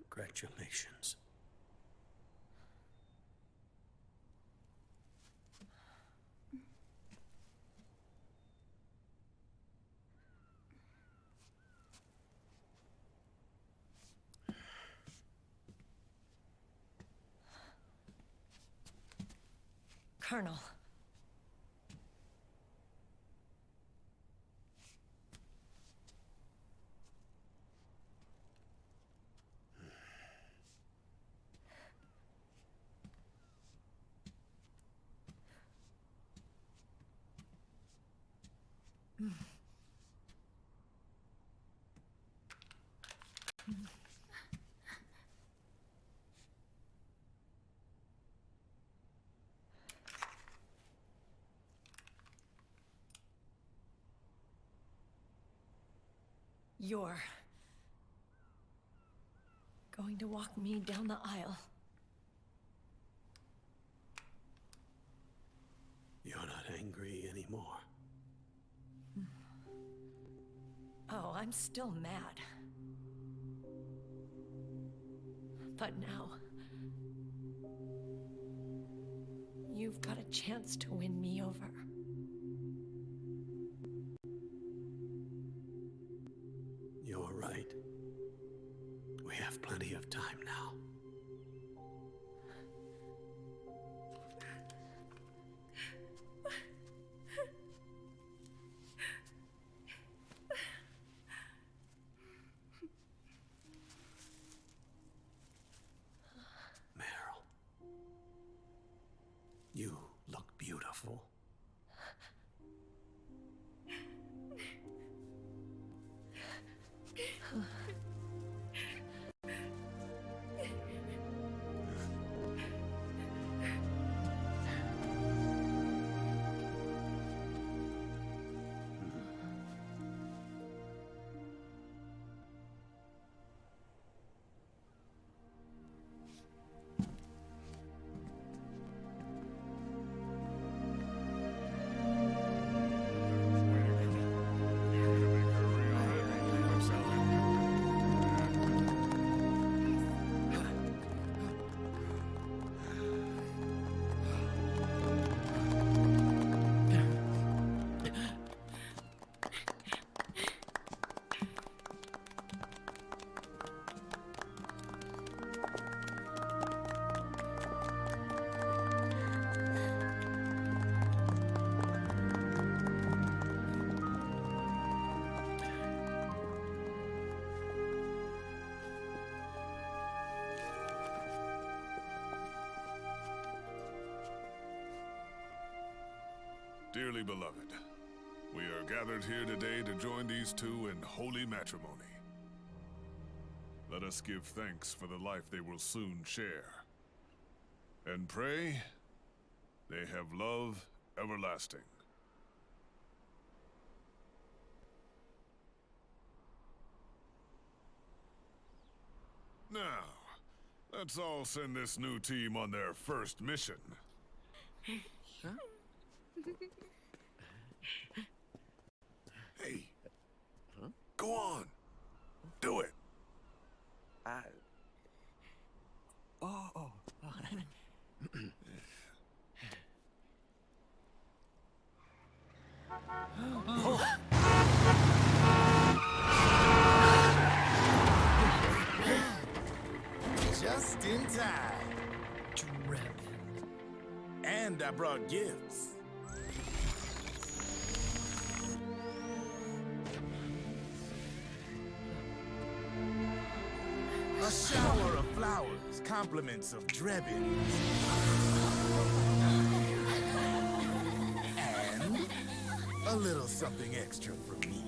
Congratulations. Colonel. You're going to walk me down the aisle. You're not angry anymore. Oh, I'm still mad. But now, you've got a chance to win me over. You're right. time now. You look beautiful. Dearly beloved, we are gathered here today to join these two in holy matrimony. Let us give thanks for the life they will soon share, and pray they have love everlasting. Now, let's all send this new team on their first mission. Huh? Hey, go on, do it. Just in time. And I brought gifts. A shower of flowers, compliments of Drebin. And a little something extra from me.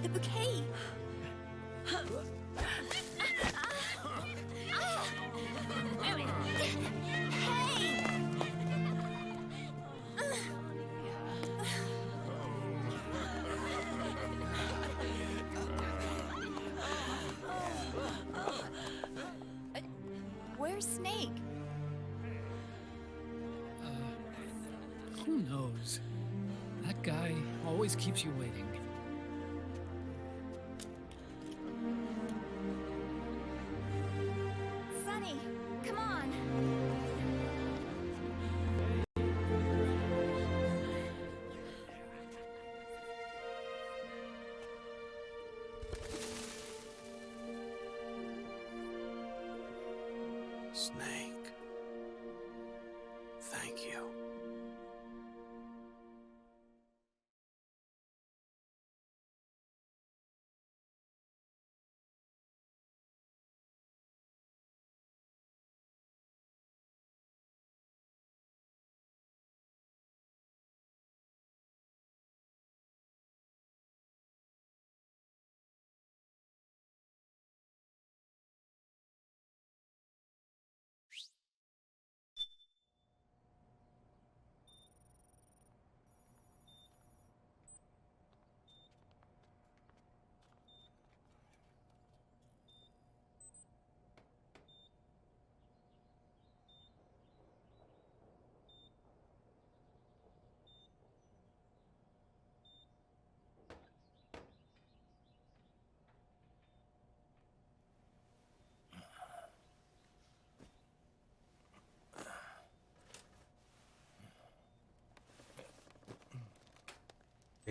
The bouquet! Where's Snake? Who knows? That guy always keeps you waiting. Sunny, come on! Snake. Thank you.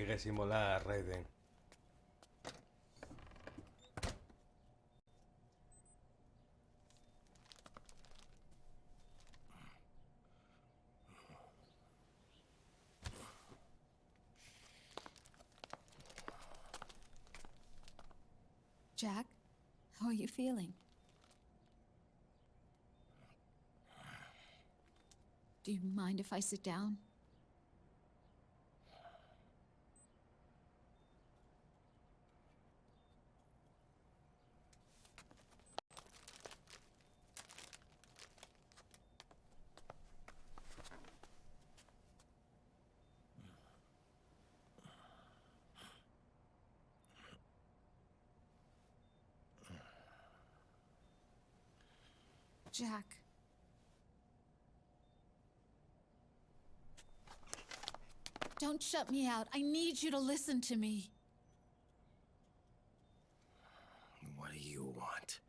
sigue sin molar, Raiden. Jack, how are you feeling? Do you mind if I sit down? Jack. Don't shut me out. I need you to listen to me. What do you want?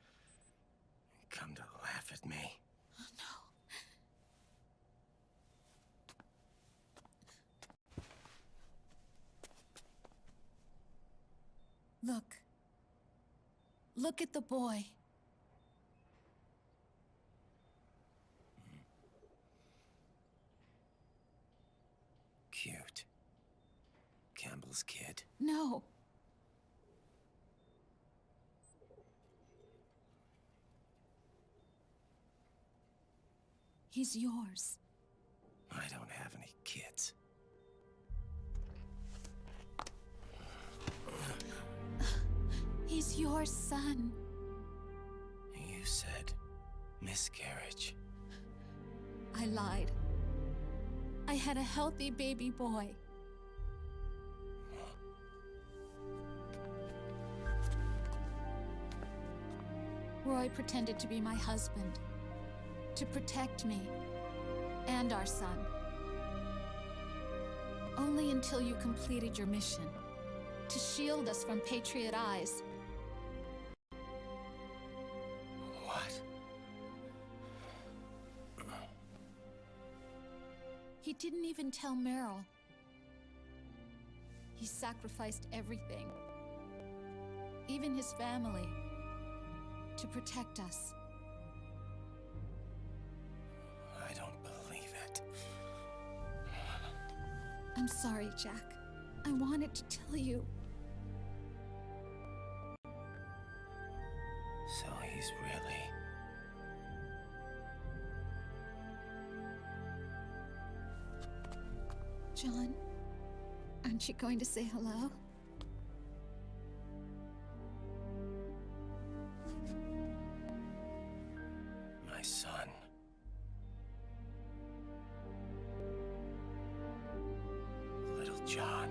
Come to laugh at me? No. Look. Look at the boy. Cute. Campbell's kid. No. He's yours. I don't have any kids. He's your son. You said miscarriage. I lied. I had a healthy baby boy. Roy pretended to be my husband, to protect me and our son. Only until you completed your mission, to shield us from Patriot eyes. What? He didn't even tell Meryl. He sacrificed everything, even his family, to protect us. I don't believe it. I'm sorry, Jack. I wanted to tell you. So he's really... John, aren't you going to say hello? My son. Little John.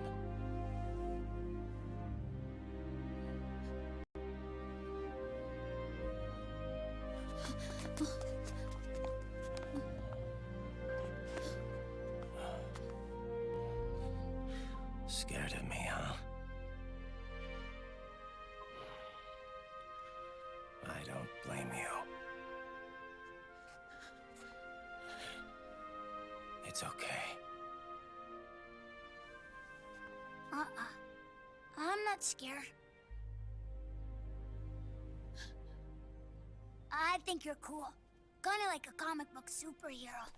Scared of me, huh? I don't blame you. It's okay. I'm not scared. I think you're cool. Kinda like a comic book superhero.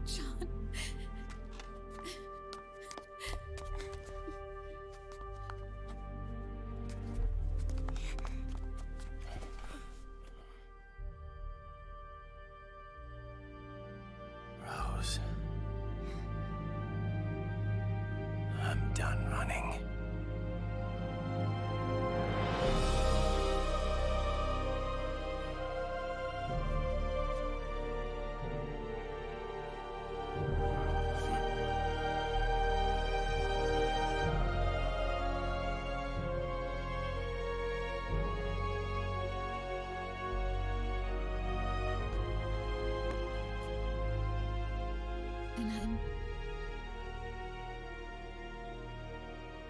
John. Rose. I'm done running. And I'm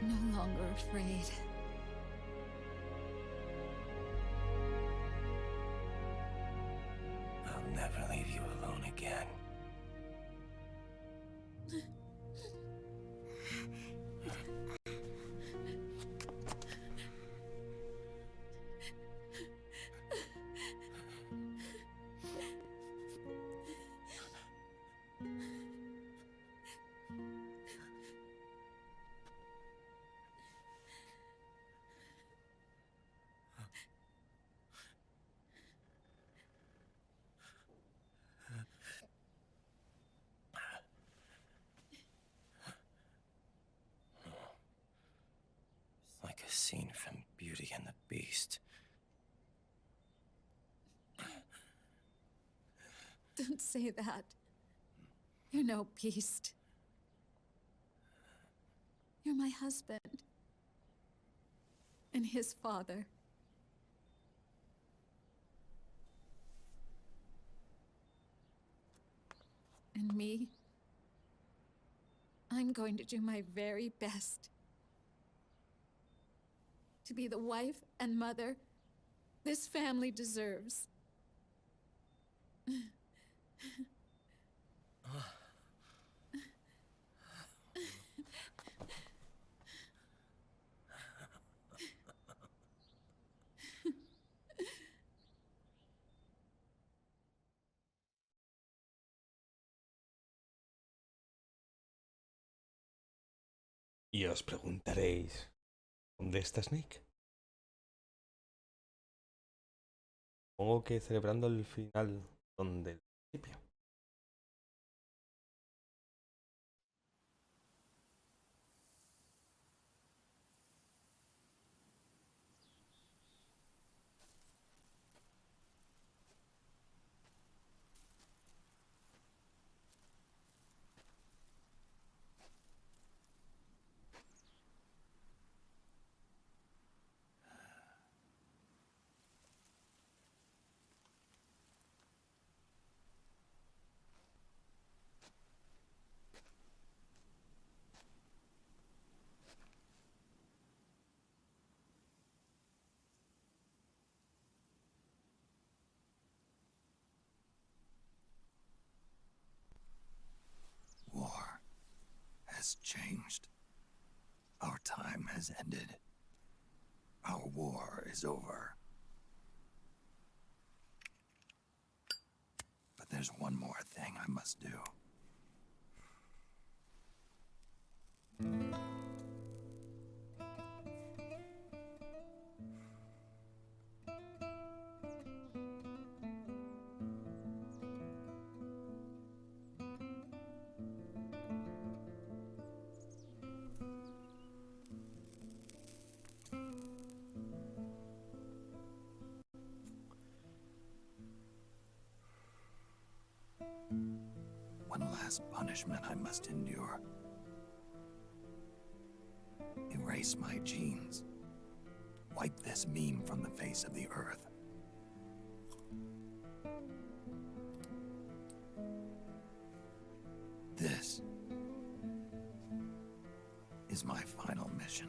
no longer afraid. scene from Beauty and the Beast. Don't say that. You're no beast. You're my husband. And his father. And me, I'm going to do my very best to be the wife and mother this family deserves. Y os preguntaréis, ¿dónde está Snake? Supongo que celebrando el final donde el principio. War has changed. Our time has ended. Our war is over. But there's one more thing I must do. One last punishment I must endure. Erase my genes. Wipe this meme from the face of the earth. This is my final mission.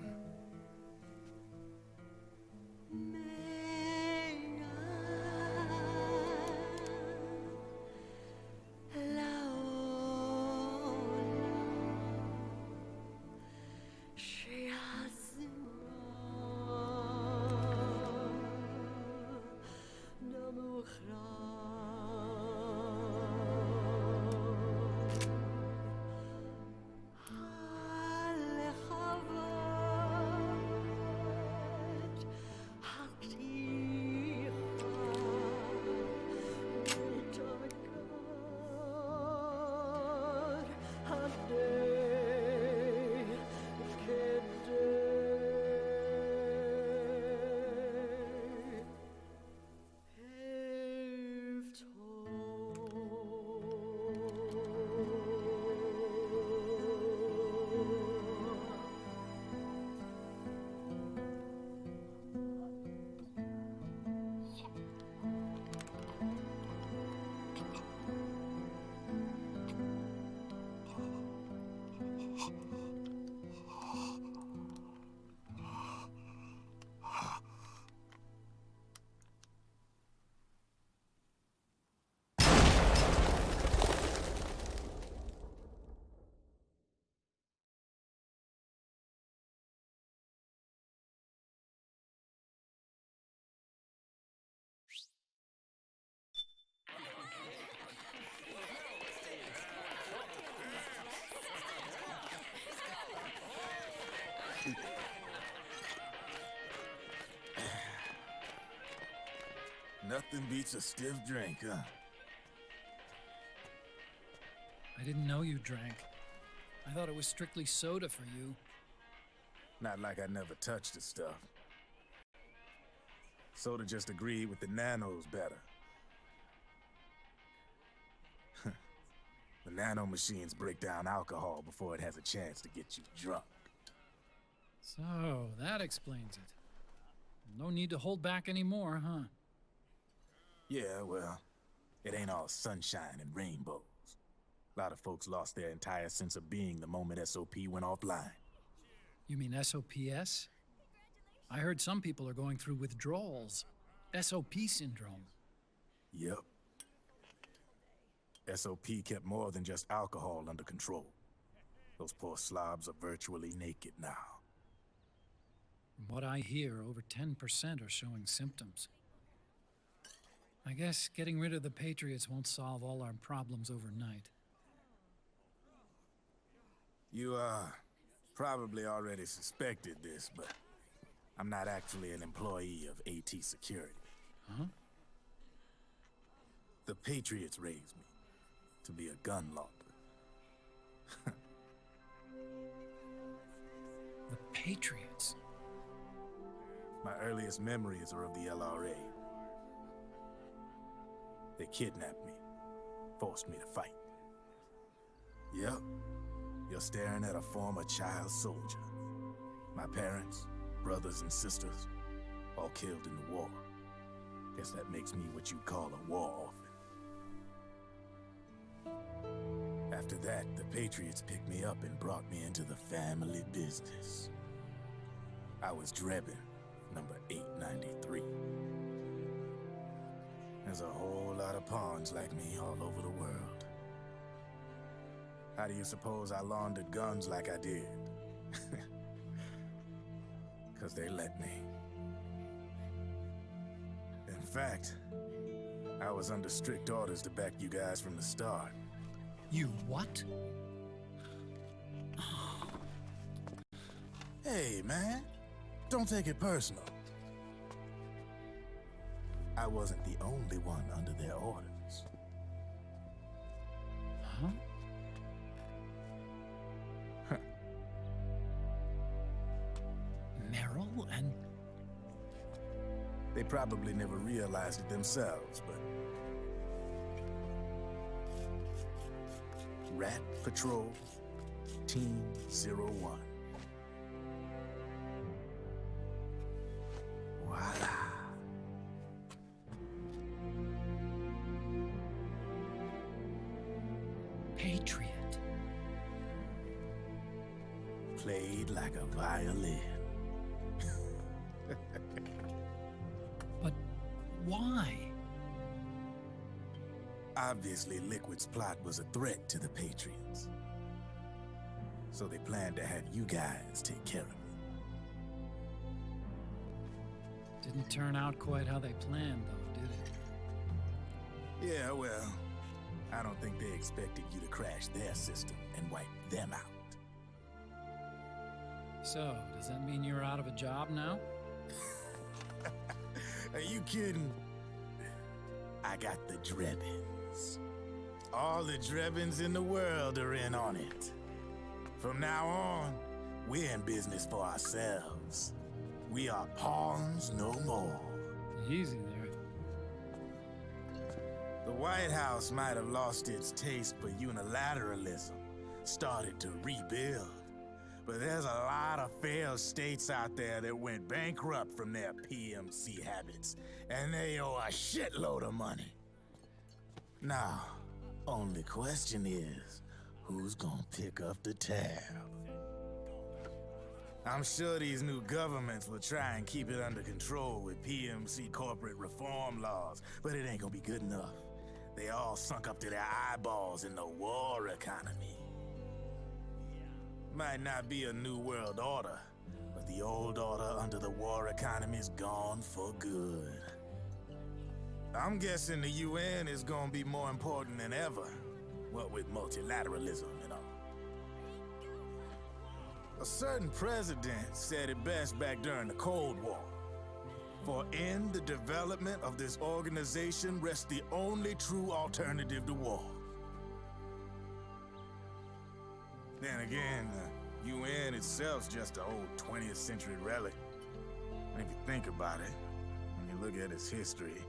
Nothing beats a stiff drink, huh? I didn't know you drank. I thought it was strictly soda for you. Not like I never touched the stuff. Sorta just agreed with the nanos better. The nano machines break down alcohol before it has a chance to get you drunk. So, that explains it. No need to hold back anymore, huh? Yeah, well, it ain't all sunshine and rainbows. A lot of folks lost their entire sense of being the moment SOP went offline. You mean SOPS? I heard some people are going through withdrawals. SOP syndrome. Yep. SOP kept more than just alcohol under control. Those poor slobs are virtually naked now. From what I hear, over 10% are showing symptoms. I guess getting rid of the Patriots won't solve all our problems overnight. You, probably already suspected this, but I'm not actually an employee of AT Security. Huh? The Patriots raised me to be a gun launder. The Patriots? My earliest memories are of the LRA. They kidnapped me, forced me to fight. Yep, you're staring at a former child soldier. My parents, brothers and sisters, all killed in the war. Guess that makes me what you'd call a war orphan. After that, the Patriots picked me up and brought me into the family business. I was Drebin, number 893. There's a whole lot of pawns like me all over the world. How do you suppose I laundered guns like I did? 'Cause they let me. In fact, I was under strict orders to back you guys from the start. You what? Hey, man. Don't take it personal. I wasn't the only one under their orders. Huh? Merrill and... They probably never realized it themselves, but... Rat Patrol, Team 01. Voila. Patriot. Played like a violin. But why? Obviously, Liquid's plot was a threat to the Patriots. So they planned to have you guys take care of it. Didn't turn out quite how they planned, though, did it? Yeah, well, I don't think they expected you to crash their system and wipe them out. So, does that mean you're out of a job now? Are you kidding? I got the Drebins. All the Drebins in the world are in on it. From now on, we're in business for ourselves. We are pawns no more. Easy there. The White House might have lost its taste for unilateralism, started to rebuild. But there's a lot of failed states out there that went bankrupt from their PMC habits, and they owe a shitload of money. Now, only question is, who's gonna pick up the tab? I'm sure these new governments will try and keep it under control with PMC corporate reform laws, but it ain't gonna be good enough. They all sunk up to their eyeballs in the war economy. Might not be a new world order, but the old order under the war economy's gone for good. I'm guessing the UN is gonna be more important than ever, what with multilateralism and all. A certain president said it best back during the Cold War. For in the development of this organization rests the only true alternative to war. Then again, UN itself's just an old 20th century relic. And if you think about it, when you look at its history,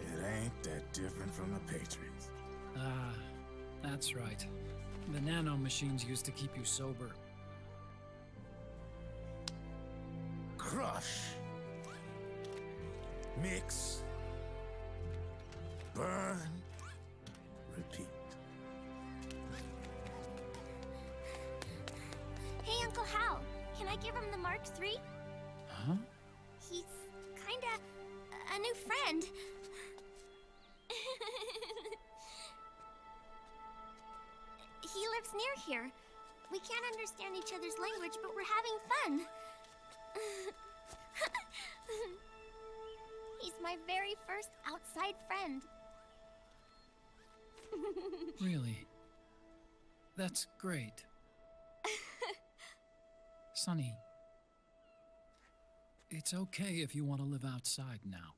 it ain't that different from the Patriots. Ah, that's right. The nano machines used to keep you sober. Crush. Mix. Burn. Repeat. Hey, Uncle Hal, can I give him the Mark III? Huh? He's kinda a new friend. He lives near here. We can't understand each other's language, but we're having fun. He's my very first outside friend. Really? That's great. Sonny, it's okay if you want to live outside now.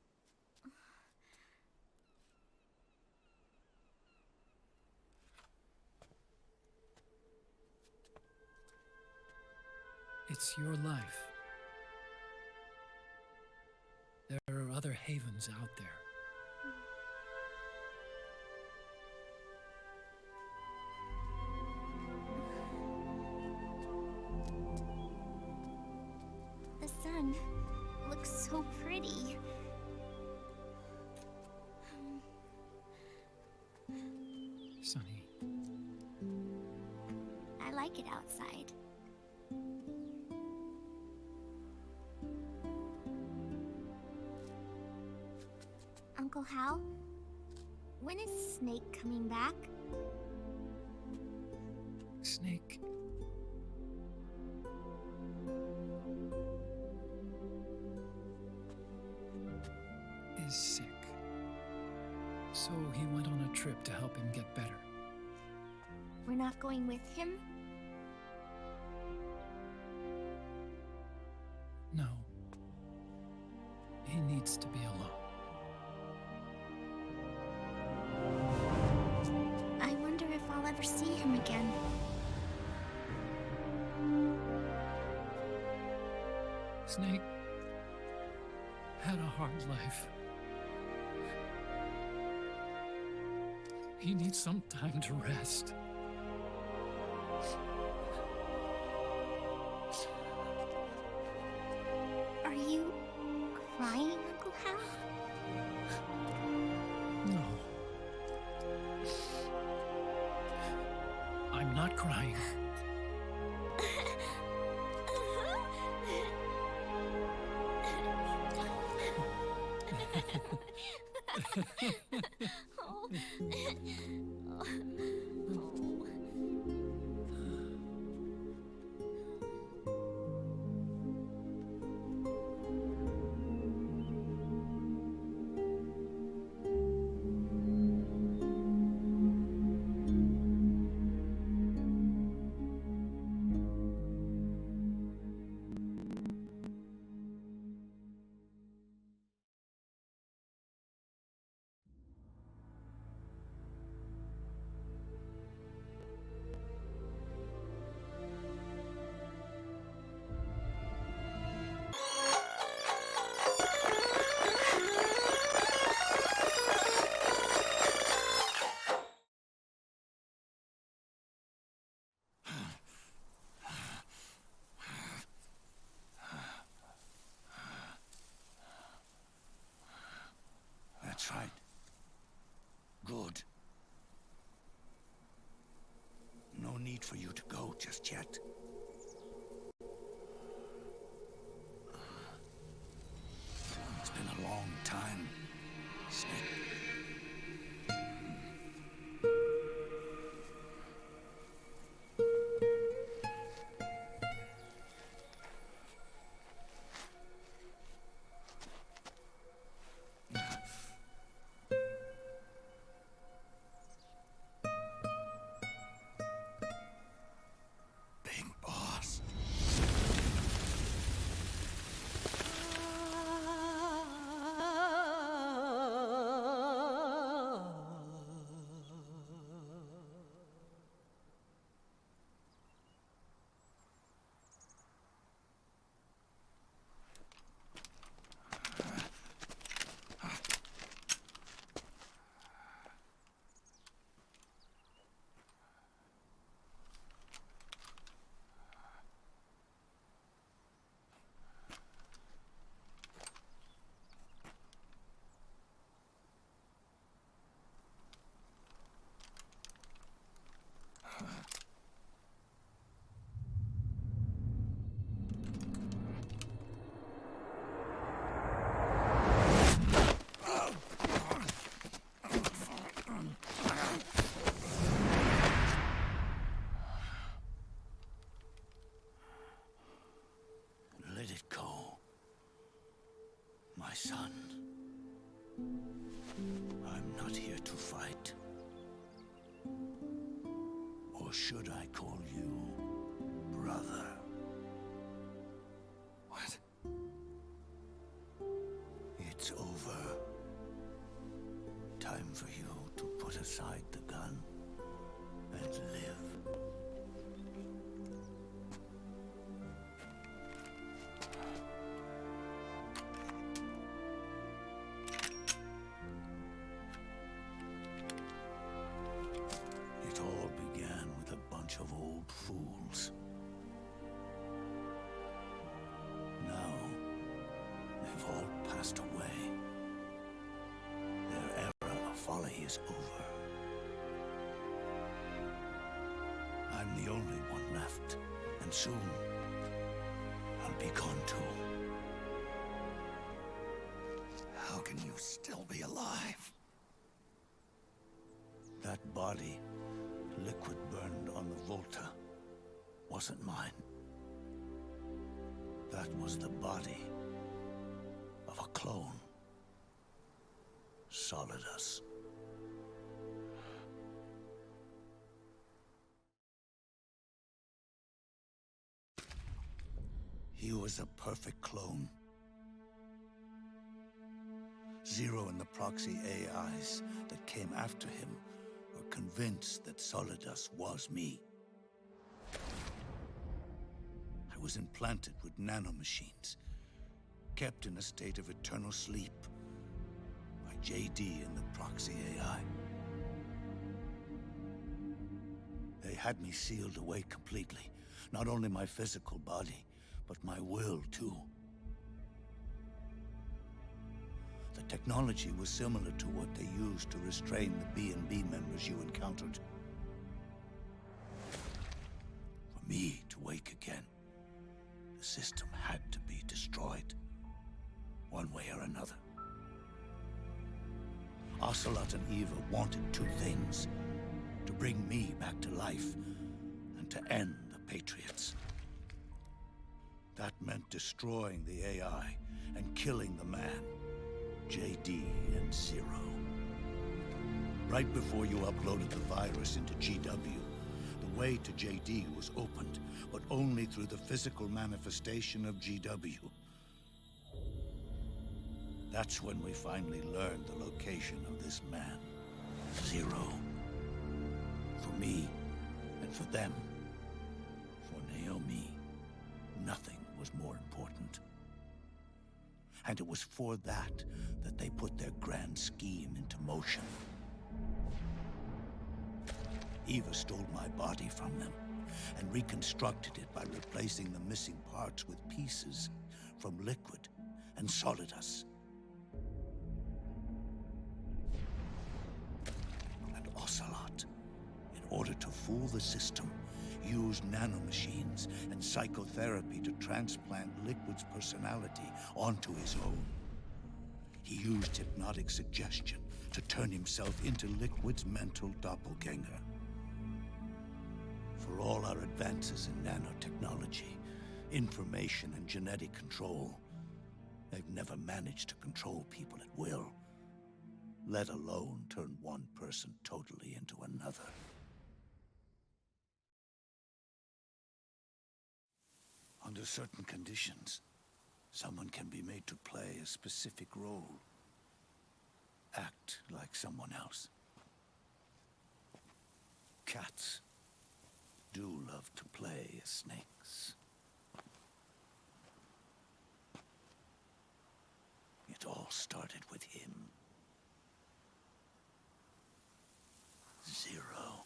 It's your life. There are other havens out there. The sun looks so pretty. Sonny. I like it outside. Uncle Hal, when is Snake coming back? Snake. Is sick. So he went on a trip to help him get better. We're not going with him? No. He needs to be alone. I wonder if I'll ever see him again. Snake had a hard life. He needs some time to rest. Are you crying, Uncle Hal? No. I'm not crying. That's right. Good. No need for you to go just yet. It's been a long time, Snake. My son, I'm not here to fight. Or should I call you brother? What? It's over. Time for you to put aside the gun and live. It all began with a bunch of old fools. Now, they've all passed away. Their era of folly is over. I'm the only one left, and soon I'll be gone too. How can you still be alive? That body, liquid burned on the Volta, wasn't mine. That was the body of a clone. Solidus. He was a perfect clone. Zero and the proxy AIs that came after him were convinced that Solidus was me. I was implanted with nanomachines, kept in a state of eternal sleep by JD and the proxy AI. They had me sealed away completely, not only my physical body, but my will too. The technology was similar to what they used to restrain the B&B members you encountered. For me to wake again, the system had to be destroyed, one way or another. Ocelot and Eva wanted two things: to bring me back to life, and to end the Patriots. That meant destroying the AI and killing the man, JD and Zero. Right before you uploaded the virus into GW, the way to JD was opened, but only through the physical manifestation of GW. That's when we finally learned the location of this man, Zero. For me, and for them, for Naomi, nothing was more important. And it was for that they put their grand scheme into motion. Eva stole my body from them and reconstructed it by replacing the missing parts with pieces from Liquid and Solidus. And Ocelot, in order to fool the system, used nanomachines and psychotherapy to transplant Liquid's personality onto his own. He used hypnotic suggestion to turn himself into Liquid's mental doppelganger. For all our advances in nanotechnology, information and genetic control, they've never managed to control people at will, let alone turn one person totally into another. Under certain conditions, someone can be made to play a specific role. Act like someone else. Cats do love to play as snakes. It all started with him. Zero.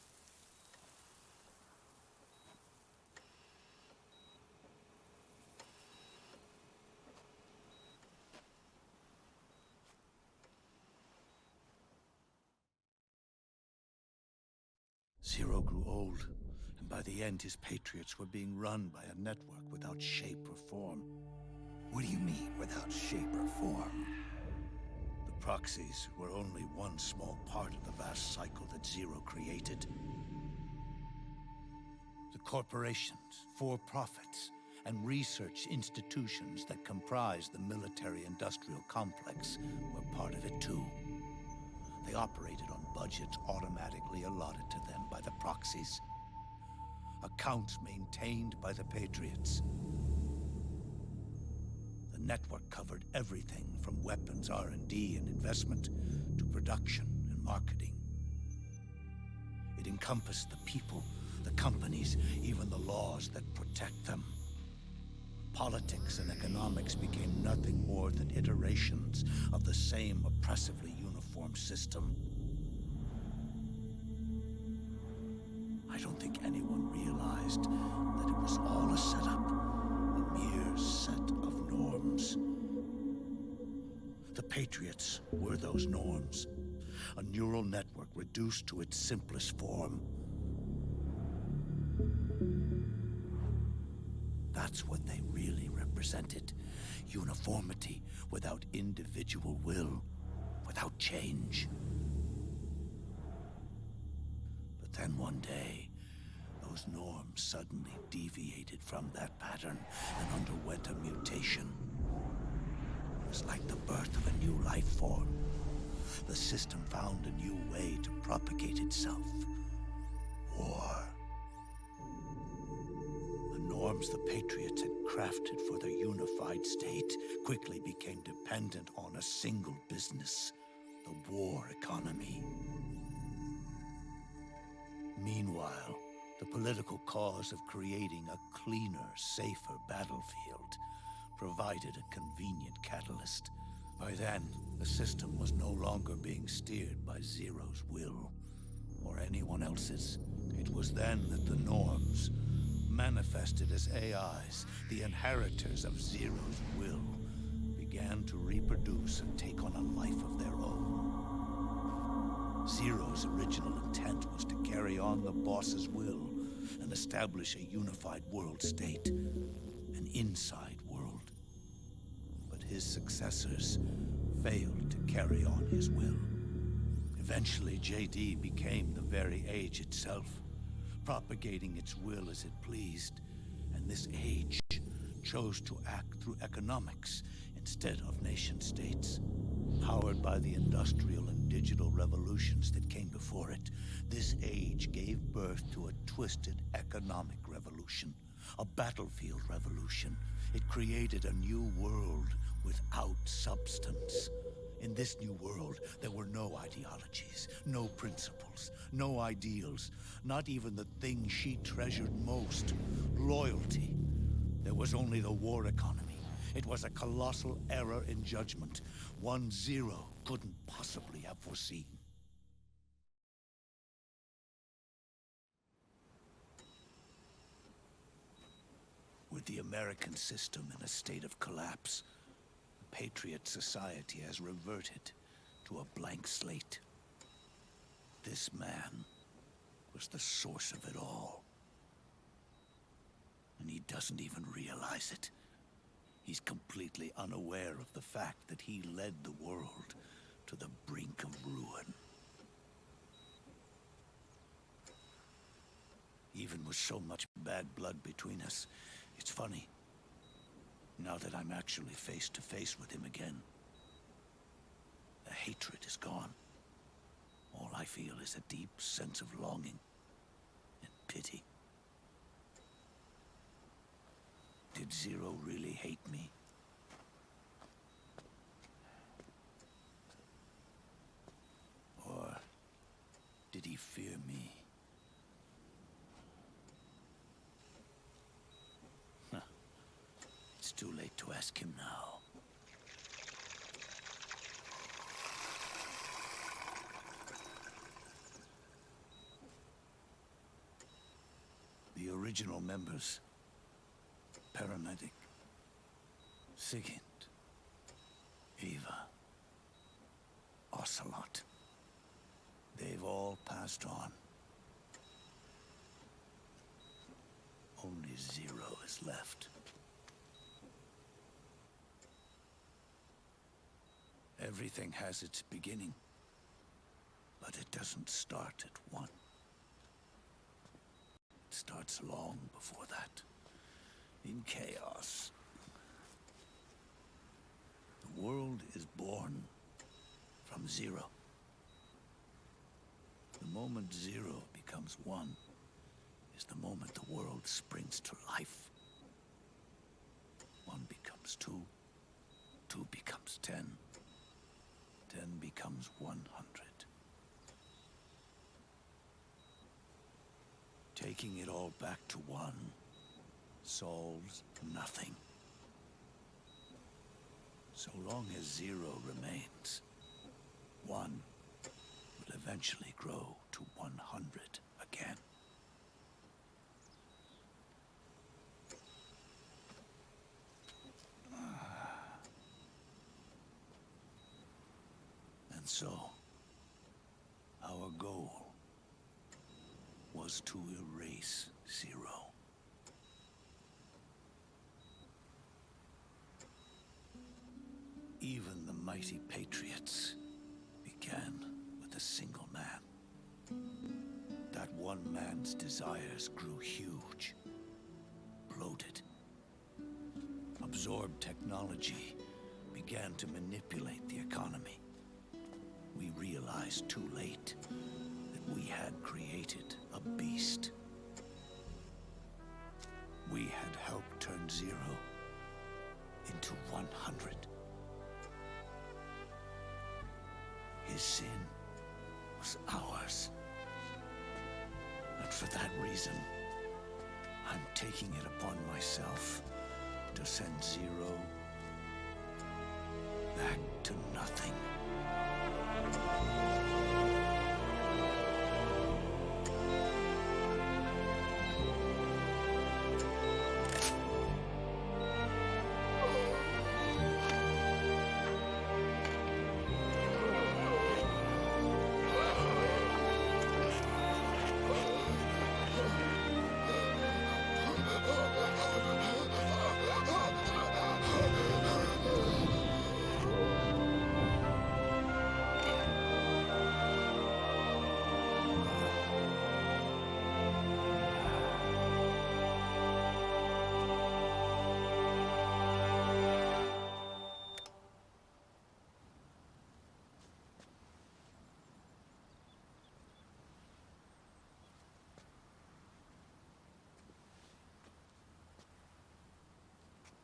Zero grew old, and by the end his Patriots were being run by a network without shape or form. What do you mean, without shape or form? The proxies were only one small part of the vast cycle that Zero created. The corporations, for-profits, and research institutions that comprise the military-industrial complex were part of it too. They operated on budgets automatically allotted to them by the proxies. Accounts maintained by the Patriots. The network covered everything from weapons R&D and investment to production and marketing. It encompassed the people, the companies, even the laws that protect them. Politics and economics became nothing more than iterations of the same oppressively uniform system. I don't think anyone realized that it was all a setup, a mere set of norms. The Patriots were those norms, a neural network reduced to its simplest form. That's what they really represented. Uniformity without individual will, without change. But then one day, those norms suddenly deviated from that pattern and underwent a mutation. It was like the birth of a new life form. The system found a new way to propagate itself. War. The norms the Patriots had crafted for their unified state quickly became dependent on a single business, the war economy. Meanwhile, the political cause of creating a cleaner, safer battlefield provided a convenient catalyst. By then, the system was no longer being steered by Zero's will, or anyone else's. It was then that the norms, manifested as AIs, the inheritors of Zero's will, began to reproduce and take on a life of their own. Zero's original intent was to carry on the boss's will and establish a unified world state, an inside world. But his successors failed to carry on his will. Eventually, JD became the very age itself, propagating its will as it pleased, and this age chose to act through economics instead of nation-states. Powered by the industrial and digital revolutions that came before it, this age gave birth to a twisted economic revolution, a battlefield revolution. It created a new world without substance. In this new world, there were no ideologies, no principles, no ideals, not even the thing she treasured most, loyalty. There was only the war economy. It was a colossal error in judgment, one Zero couldn't possibly have foreseen. With the American system in a state of collapse, the Patriot society has reverted to a blank slate. This man was the source of it all. And he doesn't even realize it. He's completely unaware of the fact that he led the world to the brink of ruin. Even with so much bad blood between us, it's funny, now that I'm actually face to face with him again. The hatred is gone. All I feel is a deep sense of longing and pity. Did Zero really hate me? Or did he fear me? Huh. It's too late to ask him now. The original members, Paramedic, Sigint, Eva, Ocelot. They've all passed on. Only Zero is left. Everything has its beginning, but it doesn't start at one. It starts long before that. in chaos. The world is born from zero. The moment zero becomes one is the moment the world springs to life. One becomes two, two becomes 10, 10 becomes 100. Taking it all back to one solves nothing. So long as zero remains, one will eventually grow to 100 again. And so, our goal was to erase zero. Even the mighty patriots began with a single man. That one man's desires grew huge, bloated, absorbed technology, began to manipulate the economy. We realized too late that we had created a beast. We had helped turn zero into 100. His sin was ours. And for that reason, I'm taking it upon myself to send zero back to nothing.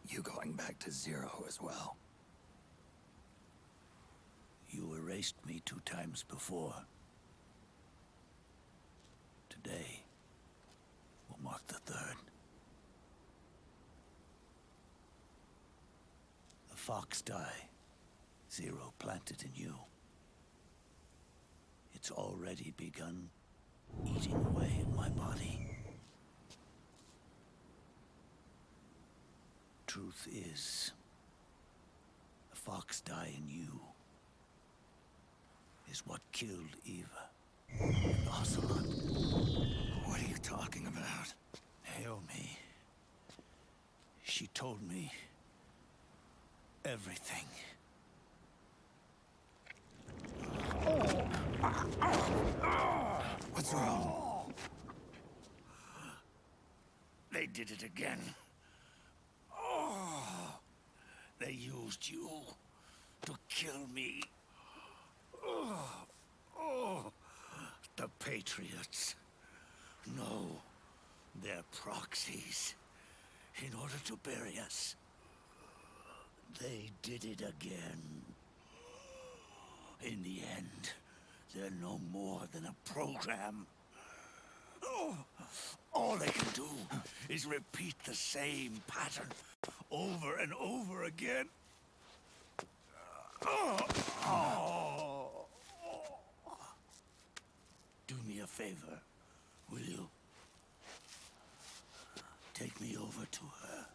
You going back to zero as well? You erased me 2 times before. Today will mark the 3rd. The fox die zero planted in you. It's already begun eating away at my body. Truth is, the fox die in you is what killed Eva and Ocelot. What are you talking about? Naomi. She told me everything. What's wrong? They did it again. They used you to kill me. The Patriots. No, they're proxies in order to bury us. They did it again. In the end, they're no more than a program. All they can do is repeat the same pattern over and over again. Do me a favor, will you? Take me over to her.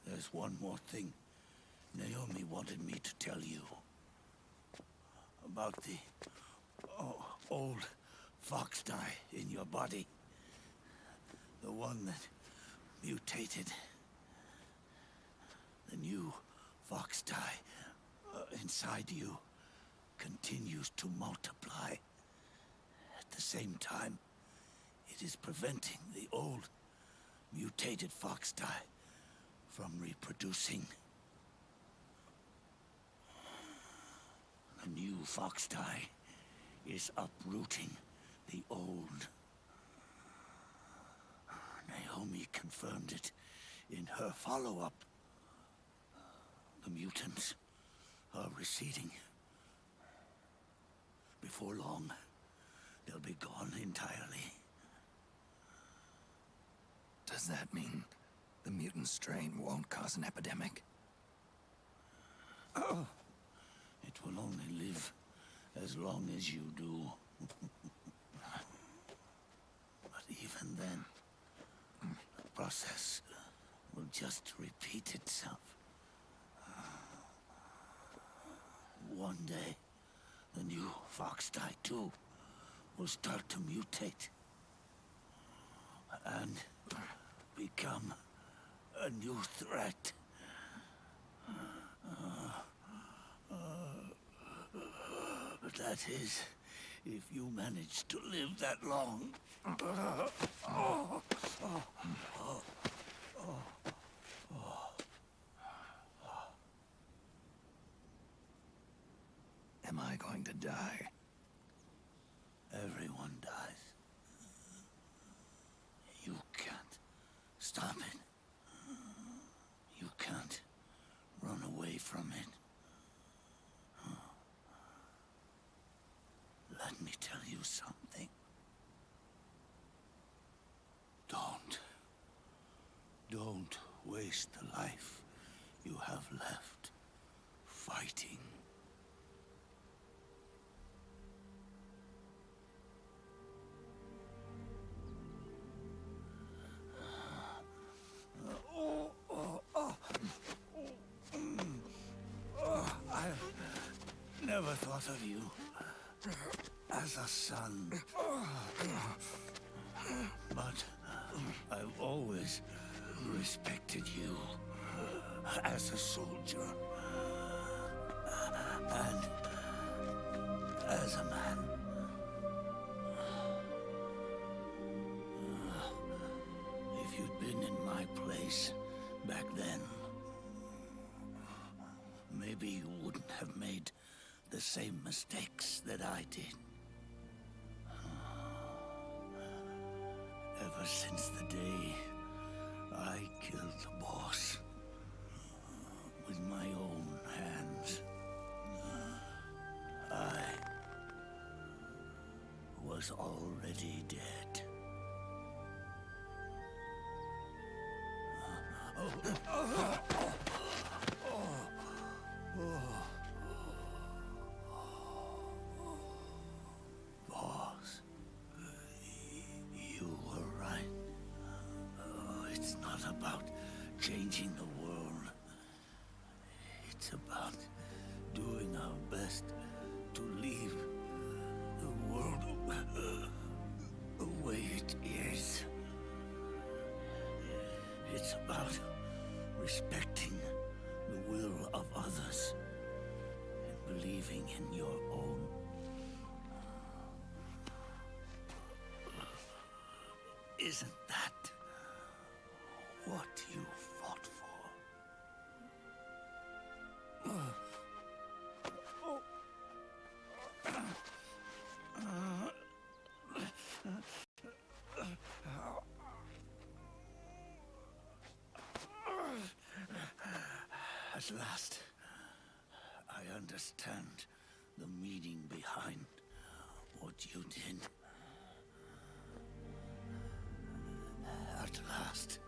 There's one more thing Naomi wanted me to tell you. About the old fox die in your body. The one that mutated. The new fox dye inside you continues to multiply. At the same time, it is preventing the old mutated fox dye from reproducing. The new fox dye is uprooting the old. Naomi confirmed it in her follow-up. The mutants are receding. Before long, they'll be gone entirely. Does that mean the mutant strain won't cause an epidemic? It will only live as long as you do. But even then, the process will just repeat itself. One day, the new fox dye too will start to mutate and become a new threat. That is, if you manage to live that long. Am I going to die? Everyone dies. You can't stop it. You can't run away from it. Let me tell you something. Don't waste the life you have left fighting. I never thought of you as a son, but I've always respected you as a soldier and as a man. If you'd been in my place back then, maybe you wouldn't have made the same mistakes that I did. Ever since the day I killed the boss with my own hands, I was already dead. Boss, you were right. It's not about changing the world. It's about doing our best to leave the world the way it is. It's about respecting the will of others and believing in your own. Isn't that what you fought for? At last, I understand the meaning behind what you did. At last,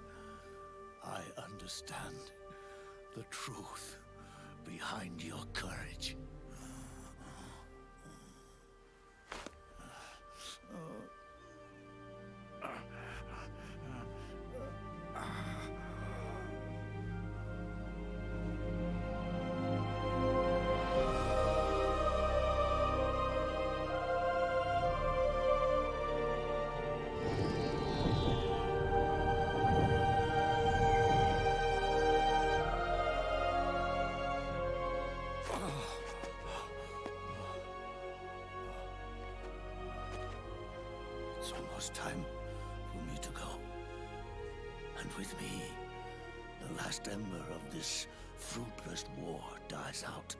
I understand the truth behind your courage. was time for me to go. And with me, the last ember of this fruitless war dies out.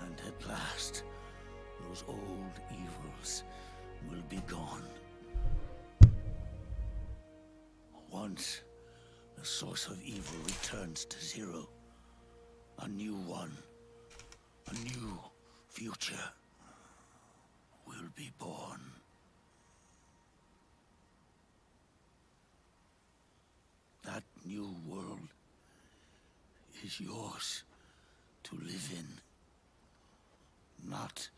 And at last, those old evils will be gone. Once the source of evil returns to zero, a new one, a new future will be born. That new world is yours to live in. Not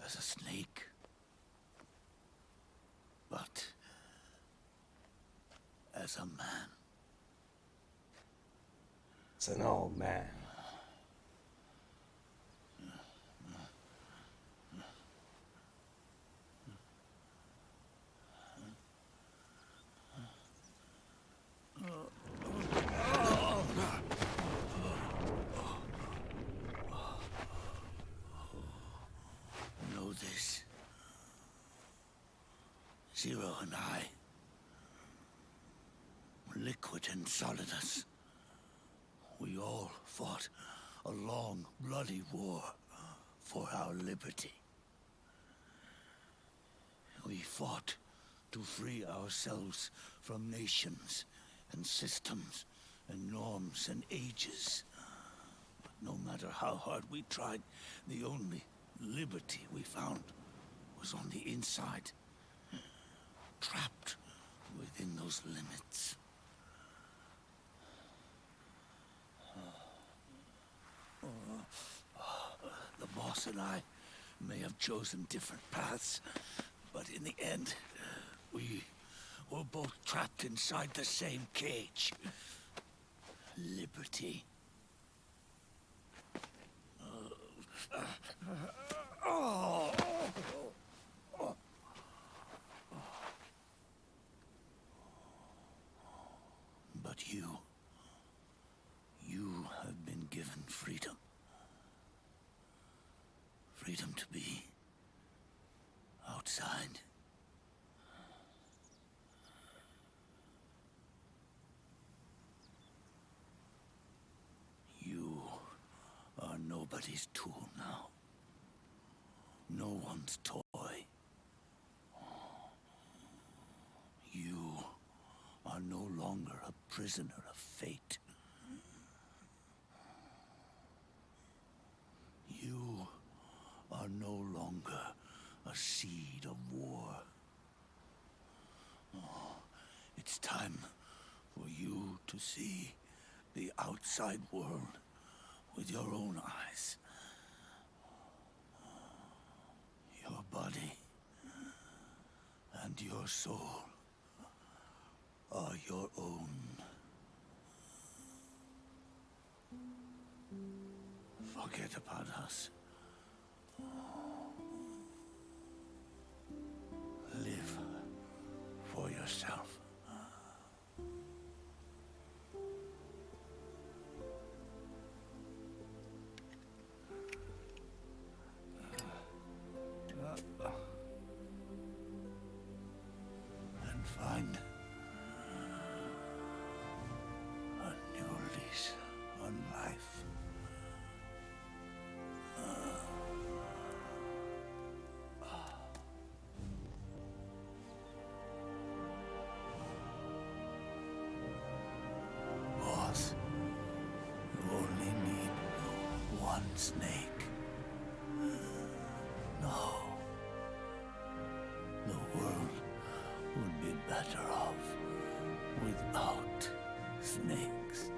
as a snake, but as a man. It's an old man. Know this. Zero and I, liquid and solidus, we all fought a long, bloody war for our liberty. We fought to free ourselves from nations and systems and norms and ages. But no matter how hard we tried, the only liberty we found was on the inside, trapped within those limits. The boss and I may have chosen different paths, but in the end, we were both trapped inside the same cage. Liberty. But you have been given freedom. Freedom to be outside. You are nobody's tool now. No one's toy. You are no longer a prisoner of fate. You are no longer a seed of war. It's time for you to see the outside world with your own eyes. Your body and your soul are your own. Forget about us. Live for yourself. And find a new lease on life. Boss, you only need one snake. No. The world would be better off without snakes.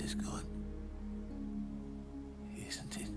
is good, isn't it?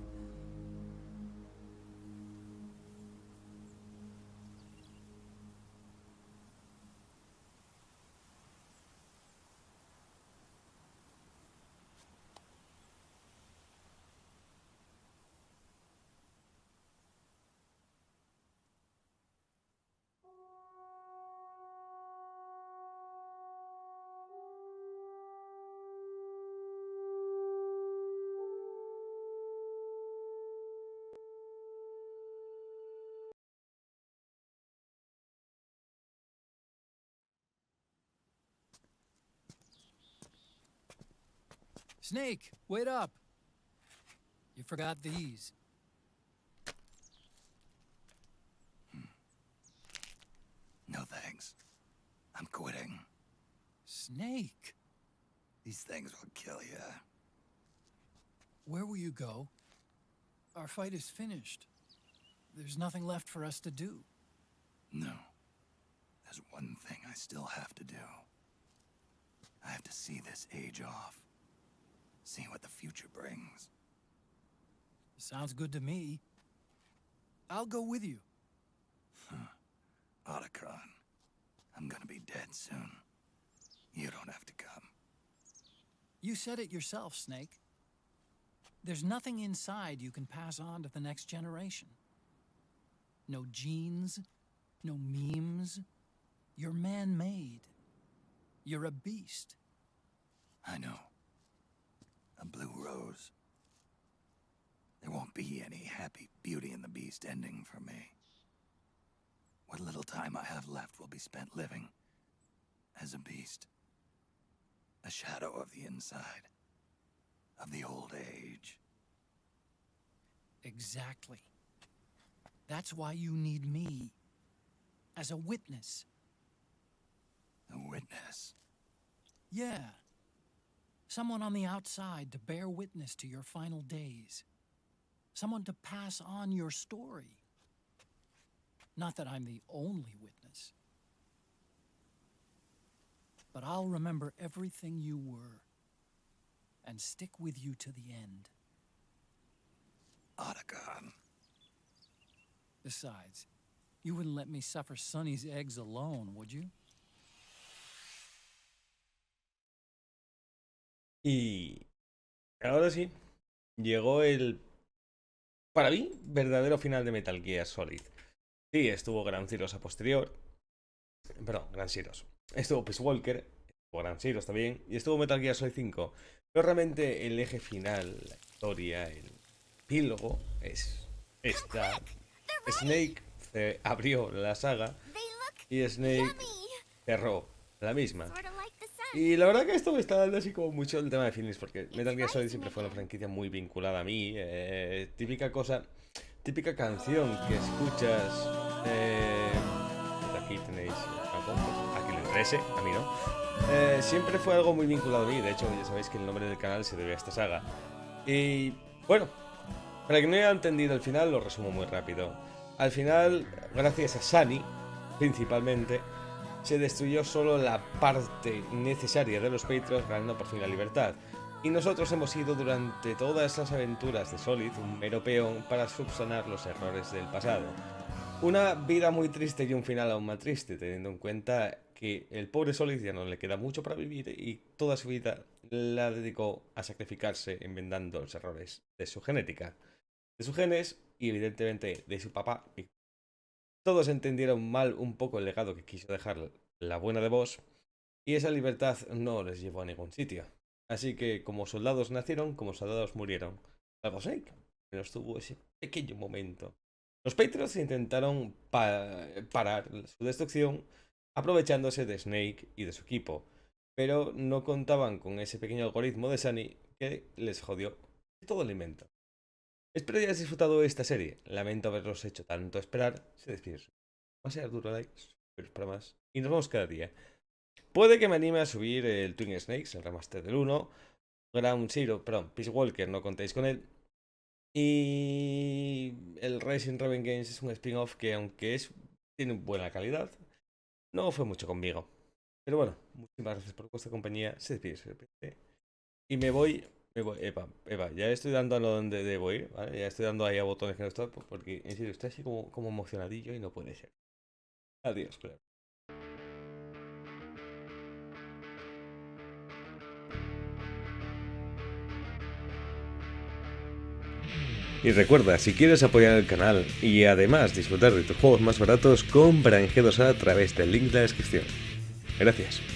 Snake, wait up. You forgot these. No thanks. I'm quitting. Snake, These things will kill you. where will you go? Our fight is finished. There's nothing left for us to do. No. There's one thing I still have to do. I have to see this age off. See what the future brings. Sounds good to me. I'll go with you. Otacon, I'm gonna be dead soon. You don't have to come. You said it yourself, Snake. There's nothing inside you can pass on to the next generation. No genes, no memes. You're man-made. You're a beast. I know. A blue rose. There won't be any happy Beauty and the Beast ending for me. What little time I have left will be spent living as a beast. A shadow of the inside. Of the old age. Exactly. That's why you need me. As a witness. A witness? Yeah. Someone on the outside to bear witness to your final days. Someone to pass on your story. Not that I'm the only witness. But I'll remember everything you were. And stick with you to the end. Otacon. Besides, you wouldn't let me suffer Sonny's eggs alone, would you? Y ahora sí, llegó el, para mí, verdadero final de Metal Gear Solid. Sí, estuvo Gran Zeroes a posterior. Perdón, Gran Zeroes. Estuvo Peace Walker, estuvo Gran Zeroes también, y estuvo Metal Gear Solid 5. Pero realmente el eje final, la historia, el epílogo, es esta. Snake abrió la saga y Snake cerró la misma. Y la verdad que esto me está dando así como mucho el tema de feelings, porque Metal Gear Solid siempre fue una franquicia muy vinculada a mí. Típica cosa, típica canción que escuchas. Aquí tenéis a quien le interese, a mí no. Siempre fue algo muy vinculado a mí. De hecho, ya sabéis que el nombre del canal se debe a esta saga. Y bueno, para que no haya entendido el final, lo resumo muy rápido. Al final, gracias a Sunny, principalmente, se destruyó solo la parte necesaria de los Patriots, ganando por fin la libertad. Y nosotros hemos sido durante todas las aventuras de Solid un mero peón para subsanar los errores del pasado. Una vida muy triste y un final aún más triste, teniendo en cuenta que el pobre Solid ya no le queda mucho para vivir y toda su vida la dedicó a sacrificarse enmendando los errores de su genética, de sus genes y evidentemente de su papá. Todos entendieron mal un poco el legado que quiso dejar la buena de Boss y esa libertad no les llevó a ningún sitio. Así que como soldados nacieron, como soldados murieron. Algo Snake, pero estuvo ese pequeño momento. Los Patriots intentaron parar su destrucción aprovechándose de Snake y de su equipo, pero no contaban con ese pequeño algoritmo de Sunny que les jodió todo el invento. Espero que hayas disfrutado de esta serie. Lamento haberos hecho tanto esperar. Se despide. Va a ser duro like, para más. Y nos vemos cada día. Puede que me anime a subir el Twin Snakes, el remaster del 1. Ground Zero, perdón, Peace Walker, no contéis con él. Y el Racing Raven Games es un spin-off que, aunque tiene buena calidad, no fue mucho conmigo. Pero bueno, muchísimas gracias por vuestra compañía. Se despide. Y me voy, Eva, ya estoy dando a lo donde debo ir, ¿vale? Ya estoy dando ahí a botones que no estoy, porque en serio, estoy así como emocionadillo y no puede ser. Adiós, claro. Y recuerda, si quieres apoyar el canal y además disfrutar de tus juegos más baratos, compra en G2A a través del link de la descripción. Gracias.